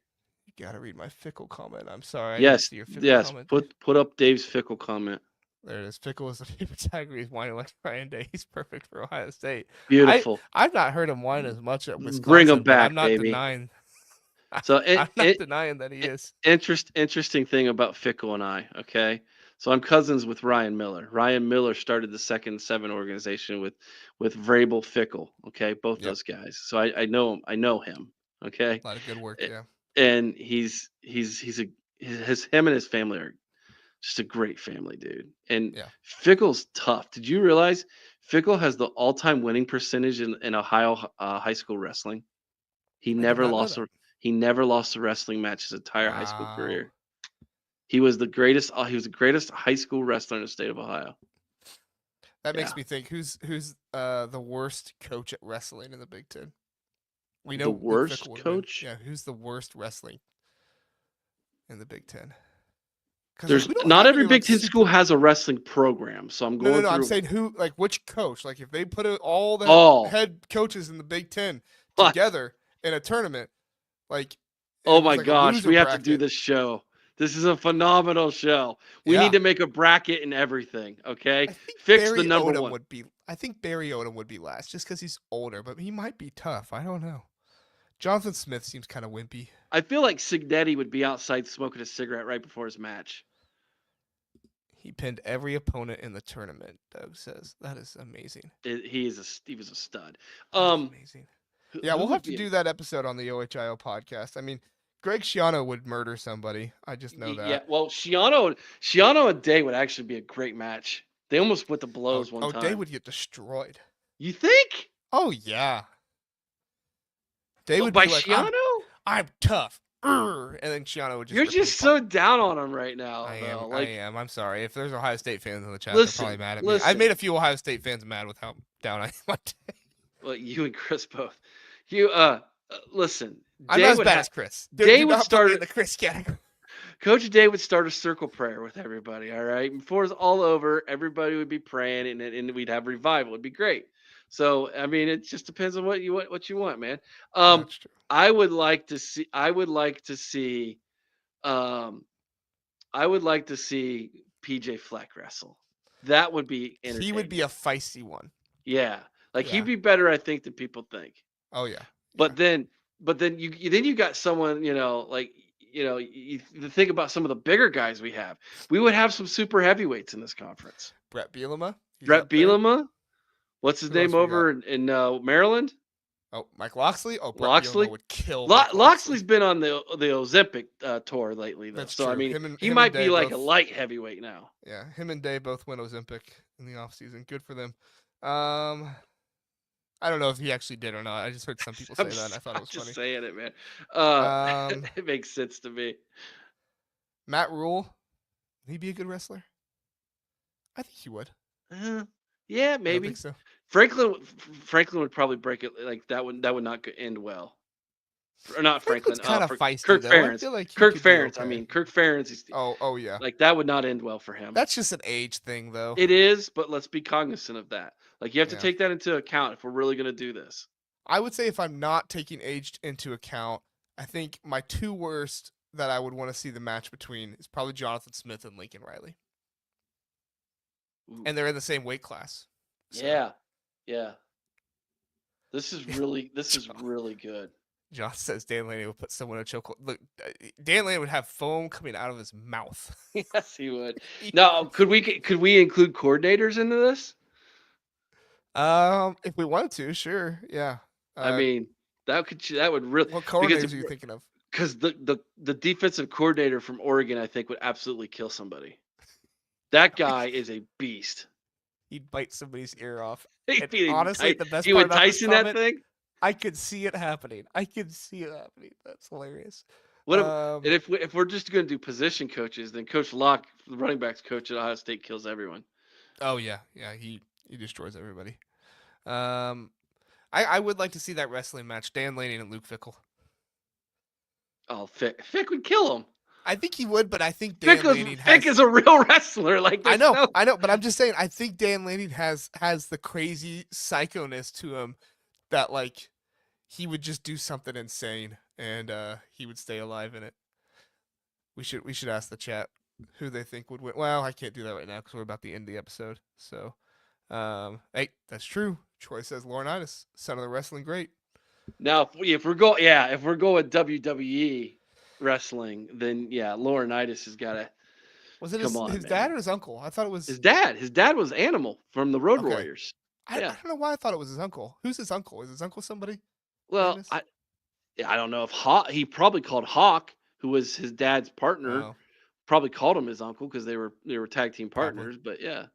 Speaker 1: you gotta read my fickle comment. I'm sorry, I didn't
Speaker 2: Yes,
Speaker 1: see your fickle
Speaker 2: yes.
Speaker 1: comment.
Speaker 2: Put up Dave's fickle comment.
Speaker 1: There it is. Fickle is the favorite tiger. He's whining like Ryan Day. He's perfect for Ohio State.
Speaker 2: Beautiful.
Speaker 1: I've not heard him whine as much at
Speaker 2: Bring him
Speaker 1: Wisconsin, but I'm
Speaker 2: back,
Speaker 1: not
Speaker 2: baby.
Speaker 1: denying.
Speaker 2: So
Speaker 1: I'm not denying that he is.
Speaker 2: interesting thing about Fickle and I. Okay, so I'm cousins with Ryan Miller. Ryan Miller started the Second Seven organization with Vrabel Fickle. Okay, both
Speaker 1: Yep.
Speaker 2: those guys. So I know him. I know him. Okay,
Speaker 1: A lot of good work. Yeah.
Speaker 2: and he's him and his family are just a great family, dude. And
Speaker 1: Yeah.
Speaker 2: Fickle's tough. Did you realize Fickle has the all-time winning percentage in Ohio high school wrestling. He
Speaker 1: I did
Speaker 2: never
Speaker 1: not know
Speaker 2: lost
Speaker 1: that.
Speaker 2: a he never lost a wrestling match his entire high school
Speaker 1: Wow.
Speaker 2: career. He was the greatest. He was the greatest high school wrestler in the state of Ohio.
Speaker 1: That
Speaker 2: Yeah,
Speaker 1: makes me think who's the worst coach at wrestling in the Big Ten? We
Speaker 2: the
Speaker 1: know Luke Fickle
Speaker 2: worst
Speaker 1: would win.
Speaker 2: coach.
Speaker 1: Yeah, who's the worst wrestling in the Big Ten? Because like
Speaker 2: There's
Speaker 1: we don't
Speaker 2: not
Speaker 1: have
Speaker 2: every
Speaker 1: any like
Speaker 2: Big Ten school
Speaker 1: super.
Speaker 2: has a wrestling program, so I'm
Speaker 1: No,
Speaker 2: going
Speaker 1: I'm
Speaker 2: through.
Speaker 1: saying who like which coach? Like if they put all the
Speaker 2: Oh,
Speaker 1: head coaches in the Big Ten
Speaker 2: what?
Speaker 1: together in a tournament, like, and
Speaker 2: Oh
Speaker 1: it was
Speaker 2: my
Speaker 1: like a
Speaker 2: gosh,
Speaker 1: loser
Speaker 2: we have to do
Speaker 1: bracket.
Speaker 2: this show. This is a phenomenal show. We need
Speaker 1: Yeah,
Speaker 2: to make a bracket and everything. Okay,
Speaker 1: I think
Speaker 2: fix the
Speaker 1: Barry
Speaker 2: number
Speaker 1: Odom
Speaker 2: one.
Speaker 1: would be. I think Barry Odom would be last, just because he's older, but he might be tough. I don't know. Jonathan Smith seems kind of wimpy.
Speaker 2: I feel like Signetti would be outside smoking a cigarette right before his match.
Speaker 1: He pinned every opponent in the tournament. Doug says that is amazing.
Speaker 2: He was a stud.
Speaker 1: That is
Speaker 2: Um,
Speaker 1: amazing.
Speaker 2: who,
Speaker 1: Yeah,
Speaker 2: who
Speaker 1: we'll have
Speaker 2: would
Speaker 1: to
Speaker 2: be?
Speaker 1: do that episode on the OHIO podcast. I mean, Greg Schiano would murder somebody. I just know
Speaker 2: Yeah,
Speaker 1: that.
Speaker 2: well, Shiano and Day would actually be a great match. They almost went to blows one
Speaker 1: Day
Speaker 2: time.
Speaker 1: would get destroyed.
Speaker 2: You think?
Speaker 1: Oh yeah, Day
Speaker 2: But
Speaker 1: would
Speaker 2: by
Speaker 1: be like,
Speaker 2: Shiano?
Speaker 1: I'm tough, and then Schiano would just
Speaker 2: You're
Speaker 1: rip him
Speaker 2: just
Speaker 1: apart.
Speaker 2: so down on him right now,
Speaker 1: I am.
Speaker 2: though.
Speaker 1: I
Speaker 2: Like,
Speaker 1: am. I'm sorry. If there's Ohio State fans in the chat, they're probably
Speaker 2: listen,
Speaker 1: mad at me. I've made
Speaker 2: listen.
Speaker 1: a few Ohio State fans mad with how down I am.
Speaker 2: Well, you and Chris both. You listen.
Speaker 1: I'm not as bad as Chris.
Speaker 2: Day
Speaker 1: Do
Speaker 2: would
Speaker 1: not put me
Speaker 2: start
Speaker 1: in the Chris category.
Speaker 2: Coach Day would start a circle prayer with everybody. All right, before it's all over, everybody would be praying, and we'd have revival. It'd be great. So I mean, it just depends on what you want, man. Um,
Speaker 1: That's true.
Speaker 2: I would like to see. I would like to see. Um, I would like to see PJ Fleck wrestle. That would be
Speaker 1: He would be
Speaker 2: entertaining.
Speaker 1: a feisty one.
Speaker 2: Yeah, like he'd
Speaker 1: Yeah.
Speaker 2: be better, I think, than people think.
Speaker 1: Oh yeah. Yeah.
Speaker 2: But then you got someone, like, you think about some of the bigger guys we have. We would have some super heavyweights in this conference.
Speaker 1: Brett Bielema. He's
Speaker 2: Brett
Speaker 1: up there.
Speaker 2: Bielema, what's his
Speaker 1: Who else
Speaker 2: name
Speaker 1: we got?
Speaker 2: over in Maryland?
Speaker 1: Oh, Mike Loxley. Oh, Brett Bielema
Speaker 2: Loxley.
Speaker 1: would kill Mike
Speaker 2: Loxley's
Speaker 1: Loxley.
Speaker 2: been on the Ozempic tour lately, though.
Speaker 1: That's
Speaker 2: So I
Speaker 1: true.
Speaker 2: mean,
Speaker 1: Him
Speaker 2: he
Speaker 1: and
Speaker 2: might be
Speaker 1: Day
Speaker 2: like a
Speaker 1: both.
Speaker 2: light heavyweight now.
Speaker 1: Yeah, him and Day both went Ozempic in the offseason. Good for them. Um, I don't know if he actually did or not. I just heard some people say that, and I thought it
Speaker 2: I'm
Speaker 1: was
Speaker 2: just
Speaker 1: funny.
Speaker 2: saying it, man.
Speaker 1: Um,
Speaker 2: It makes sense to me.
Speaker 1: Matt Rule. Would he be a good wrestler? I think he would.
Speaker 2: Yeah,
Speaker 1: I don't
Speaker 2: maybe.
Speaker 1: think so.
Speaker 2: Franklin would probably break it like that. Would not end well. Or not Franklin.
Speaker 1: Franklin's kind of feisty,
Speaker 2: Kirk
Speaker 1: though. I
Speaker 2: Ferentz.
Speaker 1: feel like he
Speaker 2: Kirk
Speaker 1: could be
Speaker 2: Ferentz. I
Speaker 1: okay.
Speaker 2: mean, Kirk Ferentz.
Speaker 1: Oh yeah.
Speaker 2: Like that would not end well for him.
Speaker 1: That's just an age thing, though.
Speaker 2: It is, but let's be cognizant of that. Like you have to
Speaker 1: Yeah.
Speaker 2: take that into account if we're really going to do this.
Speaker 1: I would say if I'm not taking age into account, I think my two worst that I would want to see the match between is probably Jonathan Smith and Lincoln Riley.
Speaker 2: Ooh.
Speaker 1: And they're in the same weight class. So.
Speaker 2: Yeah. This is really good.
Speaker 1: John says Dan Laney would put someone in a chokehold. Look, Dan Laney would have foam coming out of his mouth.
Speaker 2: Yes, he would. Now, could we include coordinators into this?
Speaker 1: If we wanted to, sure, yeah.
Speaker 2: I mean, that would really.
Speaker 1: What coordinators are you thinking of?
Speaker 2: Because the defensive coordinator from Oregon, I think, would absolutely kill somebody. That guy is a beast.
Speaker 1: He'd bite somebody's ear off.
Speaker 2: Honestly,
Speaker 1: the best
Speaker 2: he
Speaker 1: part
Speaker 2: would
Speaker 1: about this
Speaker 2: Tyson that
Speaker 1: comment,
Speaker 2: thing.
Speaker 1: I could see it happening. That's hilarious.
Speaker 2: And if we're just going to do position coaches, then Coach Locke, the running backs coach at Ohio State, kills everyone.
Speaker 1: Oh yeah, he destroys everybody. I would like to see that wrestling match, Dan Laney and Luke Fickle.
Speaker 2: Oh, Fick would kill him.
Speaker 1: I think he would, but I think Dan Laney
Speaker 2: Fick is a real wrestler. Like
Speaker 1: I know, but I'm just saying. I think Dan Laney has the crazy psychoness to him that like he would just do something insane and he would stay alive in it. We should ask the chat who they think would win. Well, I can't do that right now because we're about to end the episode. So, hey, that's true. Troy says Laurinaitis, son of the wrestling great.
Speaker 2: Now, if we're going WWE wrestling, then yeah, Laurinaitis has got to.
Speaker 1: Was it his dad or his uncle? I thought it was
Speaker 2: his dad. His dad was Animal from the Road Warriors.
Speaker 1: I don't know why I thought it was his uncle. Who's his uncle? Is his uncle somebody?
Speaker 2: Well, I don't know if he probably called Hawk, who was his dad's partner, probably called him his uncle because they were tag team partners. But yeah.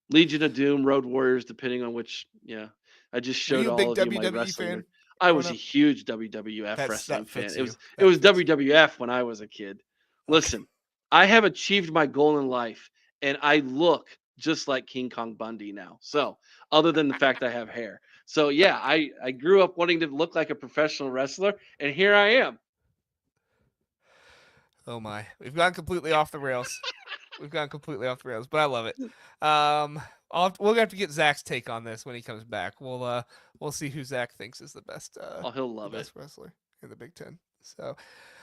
Speaker 2: Legion of Doom, Road Warriors, depending on which. Yeah, I just
Speaker 1: Were
Speaker 2: showed
Speaker 1: you a
Speaker 2: all
Speaker 1: big
Speaker 2: of you my
Speaker 1: WWE
Speaker 2: wrestling
Speaker 1: fan
Speaker 2: nerd. I
Speaker 1: growing
Speaker 2: was a
Speaker 1: up?
Speaker 2: huge WWF
Speaker 1: That
Speaker 2: wrestling fan.
Speaker 1: fits
Speaker 2: It was
Speaker 1: you.
Speaker 2: it
Speaker 1: That
Speaker 2: was
Speaker 1: fits you.
Speaker 2: WWF when I was a kid.
Speaker 1: Okay.
Speaker 2: Listen, I have achieved my goal in life, and I look just like King Kong Bundy now. So, other than the fact I have hair, so yeah, I grew up wanting to look like a professional wrestler, and here I am.
Speaker 1: Oh my, we've gone completely off the rails. We've gone completely off the rails, but I love it. We'll have to get Zach's take on this when he comes back. We'll see who Zach thinks is
Speaker 2: Oh, he'll
Speaker 1: the
Speaker 2: love it.
Speaker 1: best wrestler in the Big Ten. So,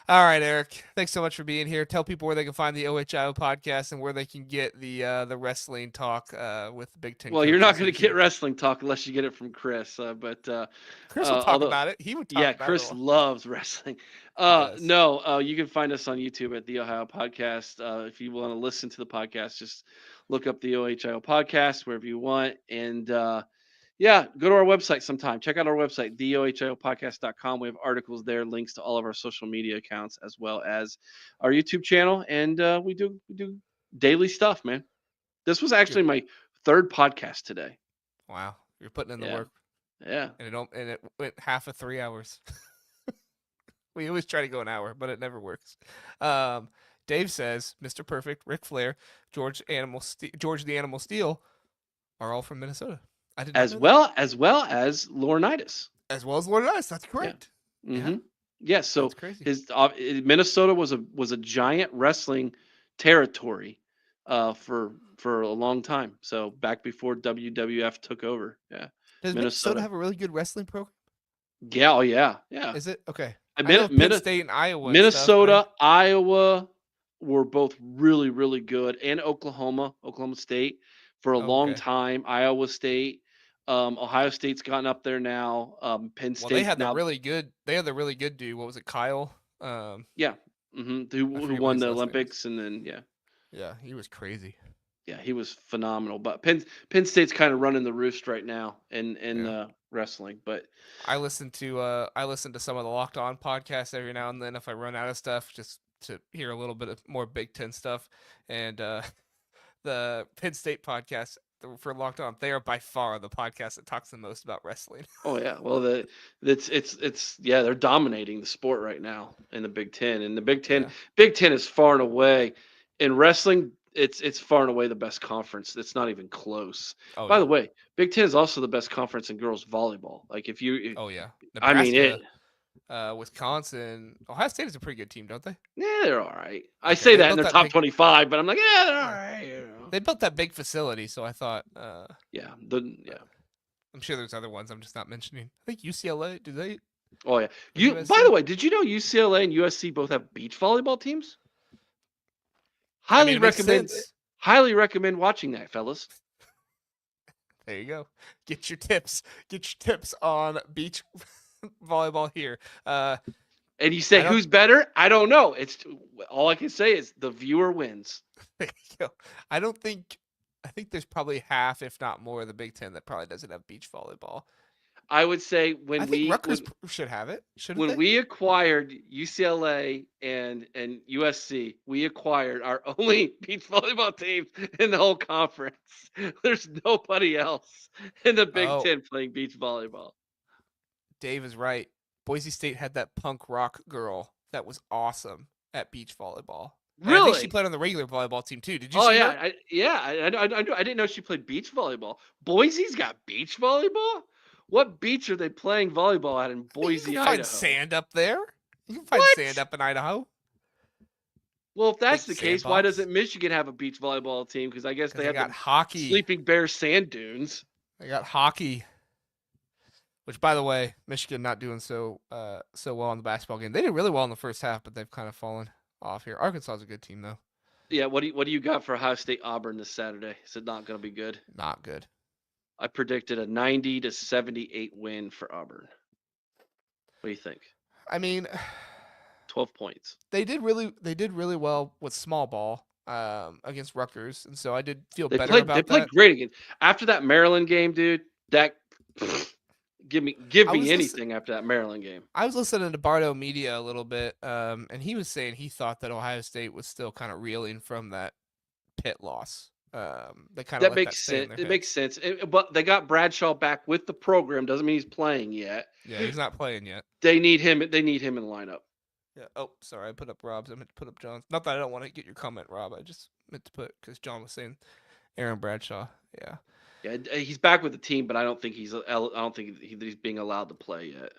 Speaker 1: all right, Eric, thanks so much for being here. Tell people where they can find the OHIO podcast and where they can get the wrestling talk with the Big Ten
Speaker 2: Well, you're not
Speaker 1: coaches
Speaker 2: going to get
Speaker 1: usually.
Speaker 2: wrestling talk unless you get it from Chris.
Speaker 1: Chris will talk
Speaker 2: Although,
Speaker 1: about it. He would talk
Speaker 2: yeah,
Speaker 1: about it a
Speaker 2: Chris
Speaker 1: lot.
Speaker 2: loves wrestling.
Speaker 1: He does.
Speaker 2: No, you can find us on YouTube at the Ohio Podcast. If you want to listen to the podcast, just look up the OHIO Podcast wherever you want. And yeah, go to our website sometime. Check out our website, theohiopodcast.com. We have articles there, links to all of our social media accounts, as well as our YouTube channel. And we do daily stuff, man. This was
Speaker 1: Good.
Speaker 2: actually my third podcast today.
Speaker 1: Wow, you're putting in the
Speaker 2: Yeah.
Speaker 1: work,
Speaker 2: Yeah.
Speaker 1: and it went half of 3 hours. We always try to go an hour, but it never works. Um, Dave says Mr. Perfect, Ric Flair, George the Animal Steel are all from Minnesota. I did not
Speaker 2: As
Speaker 1: know that.
Speaker 2: well as Laurinaitis.
Speaker 1: As well as Lord Ice. That's
Speaker 2: Yeah.
Speaker 1: correct. Yeah,
Speaker 2: Mm-hmm. Yeah. So
Speaker 1: that's crazy.
Speaker 2: Minnesota was a giant wrestling territory for a long time. So back before WWF took over. Yeah.
Speaker 1: Does Minnesota
Speaker 2: Minnesota.
Speaker 1: have a really good wrestling program?
Speaker 2: Yeah. Oh yeah. Yeah.
Speaker 1: Is it okay?
Speaker 2: I
Speaker 1: I know
Speaker 2: mean,
Speaker 1: Penn State and Iowa and stuff, but
Speaker 2: Minnesota, Iowa were both really, really good, and Oklahoma State for a long
Speaker 1: okay.
Speaker 2: time. Iowa State, Ohio State's gotten up there now. Penn
Speaker 1: Well, they
Speaker 2: State's
Speaker 1: had the
Speaker 2: now,
Speaker 1: really good. They had the really good dude. What was it, Kyle?
Speaker 2: yeah,
Speaker 1: I
Speaker 2: who
Speaker 1: forget what
Speaker 2: won
Speaker 1: his
Speaker 2: the
Speaker 1: last name is.
Speaker 2: Olympics, and then yeah,
Speaker 1: Yeah, he was crazy.
Speaker 2: yeah, he was phenomenal. But Penn State's kind of running the roost right now in
Speaker 1: Yeah.
Speaker 2: wrestling. But
Speaker 1: I listen to some of the Locked On podcasts every now and then if I run out of stuff, just to hear a little bit of more Big Ten stuff. And the Penn State podcast for Locked On, they are by far the podcast that talks the most about wrestling.
Speaker 2: oh yeah, well it's yeah, they're dominating the sport right now in the Big Ten, and the
Speaker 1: Yeah.
Speaker 2: Big Ten is far and away in wrestling. It's far and away the best conference. It's not even close.
Speaker 1: Oh
Speaker 2: By the
Speaker 1: yeah.
Speaker 2: way, Big Ten is also the best conference in girls volleyball. Like
Speaker 1: Oh yeah.
Speaker 2: I mean it.
Speaker 1: Nebraska, Wisconsin, Ohio State is a pretty good team, don't they?
Speaker 2: Yeah, they're all right. I
Speaker 1: Okay,
Speaker 2: say
Speaker 1: they
Speaker 2: that in
Speaker 1: built
Speaker 2: their
Speaker 1: that
Speaker 2: top
Speaker 1: big.
Speaker 2: 25, but I'm like, yeah, they're all
Speaker 1: Yeah.
Speaker 2: right. You know.
Speaker 1: They built that big facility, so I thought.
Speaker 2: Yeah,
Speaker 1: Uh,
Speaker 2: yeah.
Speaker 1: I'm sure there's other ones I'm just not mentioning. I think UCLA. Do they?
Speaker 2: Oh yeah.
Speaker 1: Or
Speaker 2: By the
Speaker 1: USC?
Speaker 2: way, did you know UCLA and USC both have beach volleyball teams?
Speaker 1: I mean,
Speaker 2: Highly
Speaker 1: it makes
Speaker 2: recommend
Speaker 1: sense.
Speaker 2: highly recommend watching that, fellas.
Speaker 1: There you go. Get your tips. Get your tips on beach volleyball here.
Speaker 2: And you say
Speaker 1: I don't.
Speaker 2: who's better? I don't know. It's all I can say is the viewer wins.
Speaker 1: There you go. I don't think. I think there's probably half, if not more, of the Big Ten that probably doesn't have beach volleyball.
Speaker 2: I would say
Speaker 1: I think Rutgers should have it, shouldn't
Speaker 2: when
Speaker 1: they?
Speaker 2: we acquired UCLA and USC, we acquired our only beach volleyball team in the whole conference. There's nobody else in the Big
Speaker 1: Oh,
Speaker 2: Ten playing beach volleyball.
Speaker 1: Dave is right. Boise State had that punk rock girl that was awesome at beach volleyball, and I think she
Speaker 2: Really?
Speaker 1: played on the regular volleyball team too. Did you
Speaker 2: Oh
Speaker 1: see
Speaker 2: yeah,
Speaker 1: her?
Speaker 2: I didn't know she played beach volleyball. Boise's got beach volleyball. What beach are they playing volleyball at in
Speaker 1: You can
Speaker 2: Boise,
Speaker 1: find
Speaker 2: Idaho?
Speaker 1: sand up there. You can find sand
Speaker 2: What?
Speaker 1: up in Idaho.
Speaker 2: Well, if that's
Speaker 1: Big
Speaker 2: the case, why
Speaker 1: sandbox.
Speaker 2: doesn't Michigan have a beach volleyball team? Because I guess
Speaker 1: Because
Speaker 2: they
Speaker 1: they
Speaker 2: have
Speaker 1: got
Speaker 2: the
Speaker 1: hockey.
Speaker 2: Sleeping Bear sand dunes.
Speaker 1: They got hockey. Which, by the way, Michigan not doing so well in the basketball game. They did really well in the first half, but they've kind of fallen off here. Arkansas is a good team though.
Speaker 2: Yeah, what do you got for Ohio State Auburn this Saturday? Is it not going to be good?
Speaker 1: Not good.
Speaker 2: I predicted a 90-78 win for Auburn. What do you think?
Speaker 1: I mean,
Speaker 2: 12 points.
Speaker 1: they did really well with small ball against Rutgers, and so I did feel
Speaker 2: They
Speaker 1: better
Speaker 2: played they
Speaker 1: about
Speaker 2: played
Speaker 1: that.
Speaker 2: great again. After that Maryland game, dude, that give
Speaker 1: I
Speaker 2: me
Speaker 1: was listen-
Speaker 2: anything after that Maryland game.
Speaker 1: I was listening to Bardo Media a little bit, and he was saying he thought that Ohio State was still kind of reeling from that Pitt loss. They kind of
Speaker 2: That
Speaker 1: let that
Speaker 2: makes
Speaker 1: stay in
Speaker 2: sense.
Speaker 1: their
Speaker 2: It makes
Speaker 1: heads.
Speaker 2: sense. But they got Bradshaw back with the program. Doesn't mean he's playing yet.
Speaker 1: Yeah, he's not playing yet.
Speaker 2: They need him. They need him in the lineup.
Speaker 1: Yeah. Oh, sorry. I put up Rob's. I meant to put up John's. Not that I don't want to get your comment, Rob. I just meant to put because John was saying Aaron Bradshaw. Yeah.
Speaker 2: Yeah, he's back with the team, but I don't think he's. I don't think he's being allowed to play yet.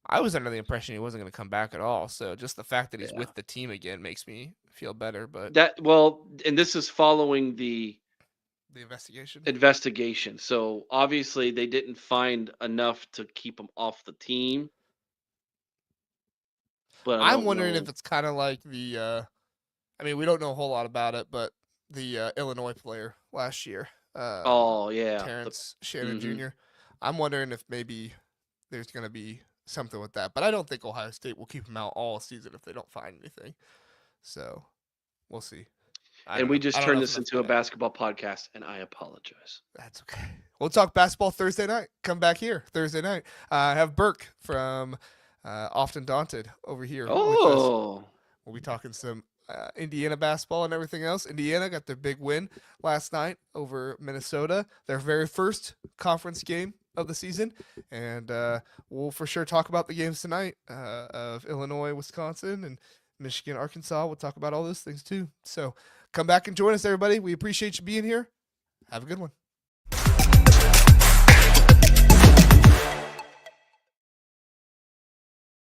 Speaker 1: I was under the impression he wasn't going to come back at all. So just the fact that he's
Speaker 2: Yeah.
Speaker 1: with the team again makes me feel better. But
Speaker 2: And this is following the
Speaker 1: the investigation.
Speaker 2: investigation. So obviously they didn't find enough to keep him off the team. But I
Speaker 1: I'm
Speaker 2: don't
Speaker 1: wondering
Speaker 2: know.
Speaker 1: if it's kind of like the. I mean, we don't know a whole lot about it, but the Illinois player last year,
Speaker 2: Oh yeah.
Speaker 1: Terrence Shannon
Speaker 2: Mm-hmm.
Speaker 1: Jr. I'm wondering if maybe there's going to be something with that, but I don't think Ohio State will keep him out all season if they don't find anything. So we'll see. I
Speaker 2: And
Speaker 1: don't
Speaker 2: we
Speaker 1: know. I
Speaker 2: just
Speaker 1: don't know
Speaker 2: turned
Speaker 1: if
Speaker 2: this
Speaker 1: enough
Speaker 2: into a
Speaker 1: can happen.
Speaker 2: basketball podcast, and I apologize.
Speaker 1: That's okay. We'll talk basketball Thursday night. Come back here Thursday night. Have Burke from Often Daunted over here with us.
Speaker 2: Oh,
Speaker 1: We'll be talking some Indiana basketball and everything else. Indiana got their big win last night over Minnesota, their very first conference game of the season. And we'll for sure talk about the games tonight of Illinois, Wisconsin, and Michigan, Arkansas. We'll talk about all those things too. So come back and join us, everybody. We appreciate you being here. Have a good one.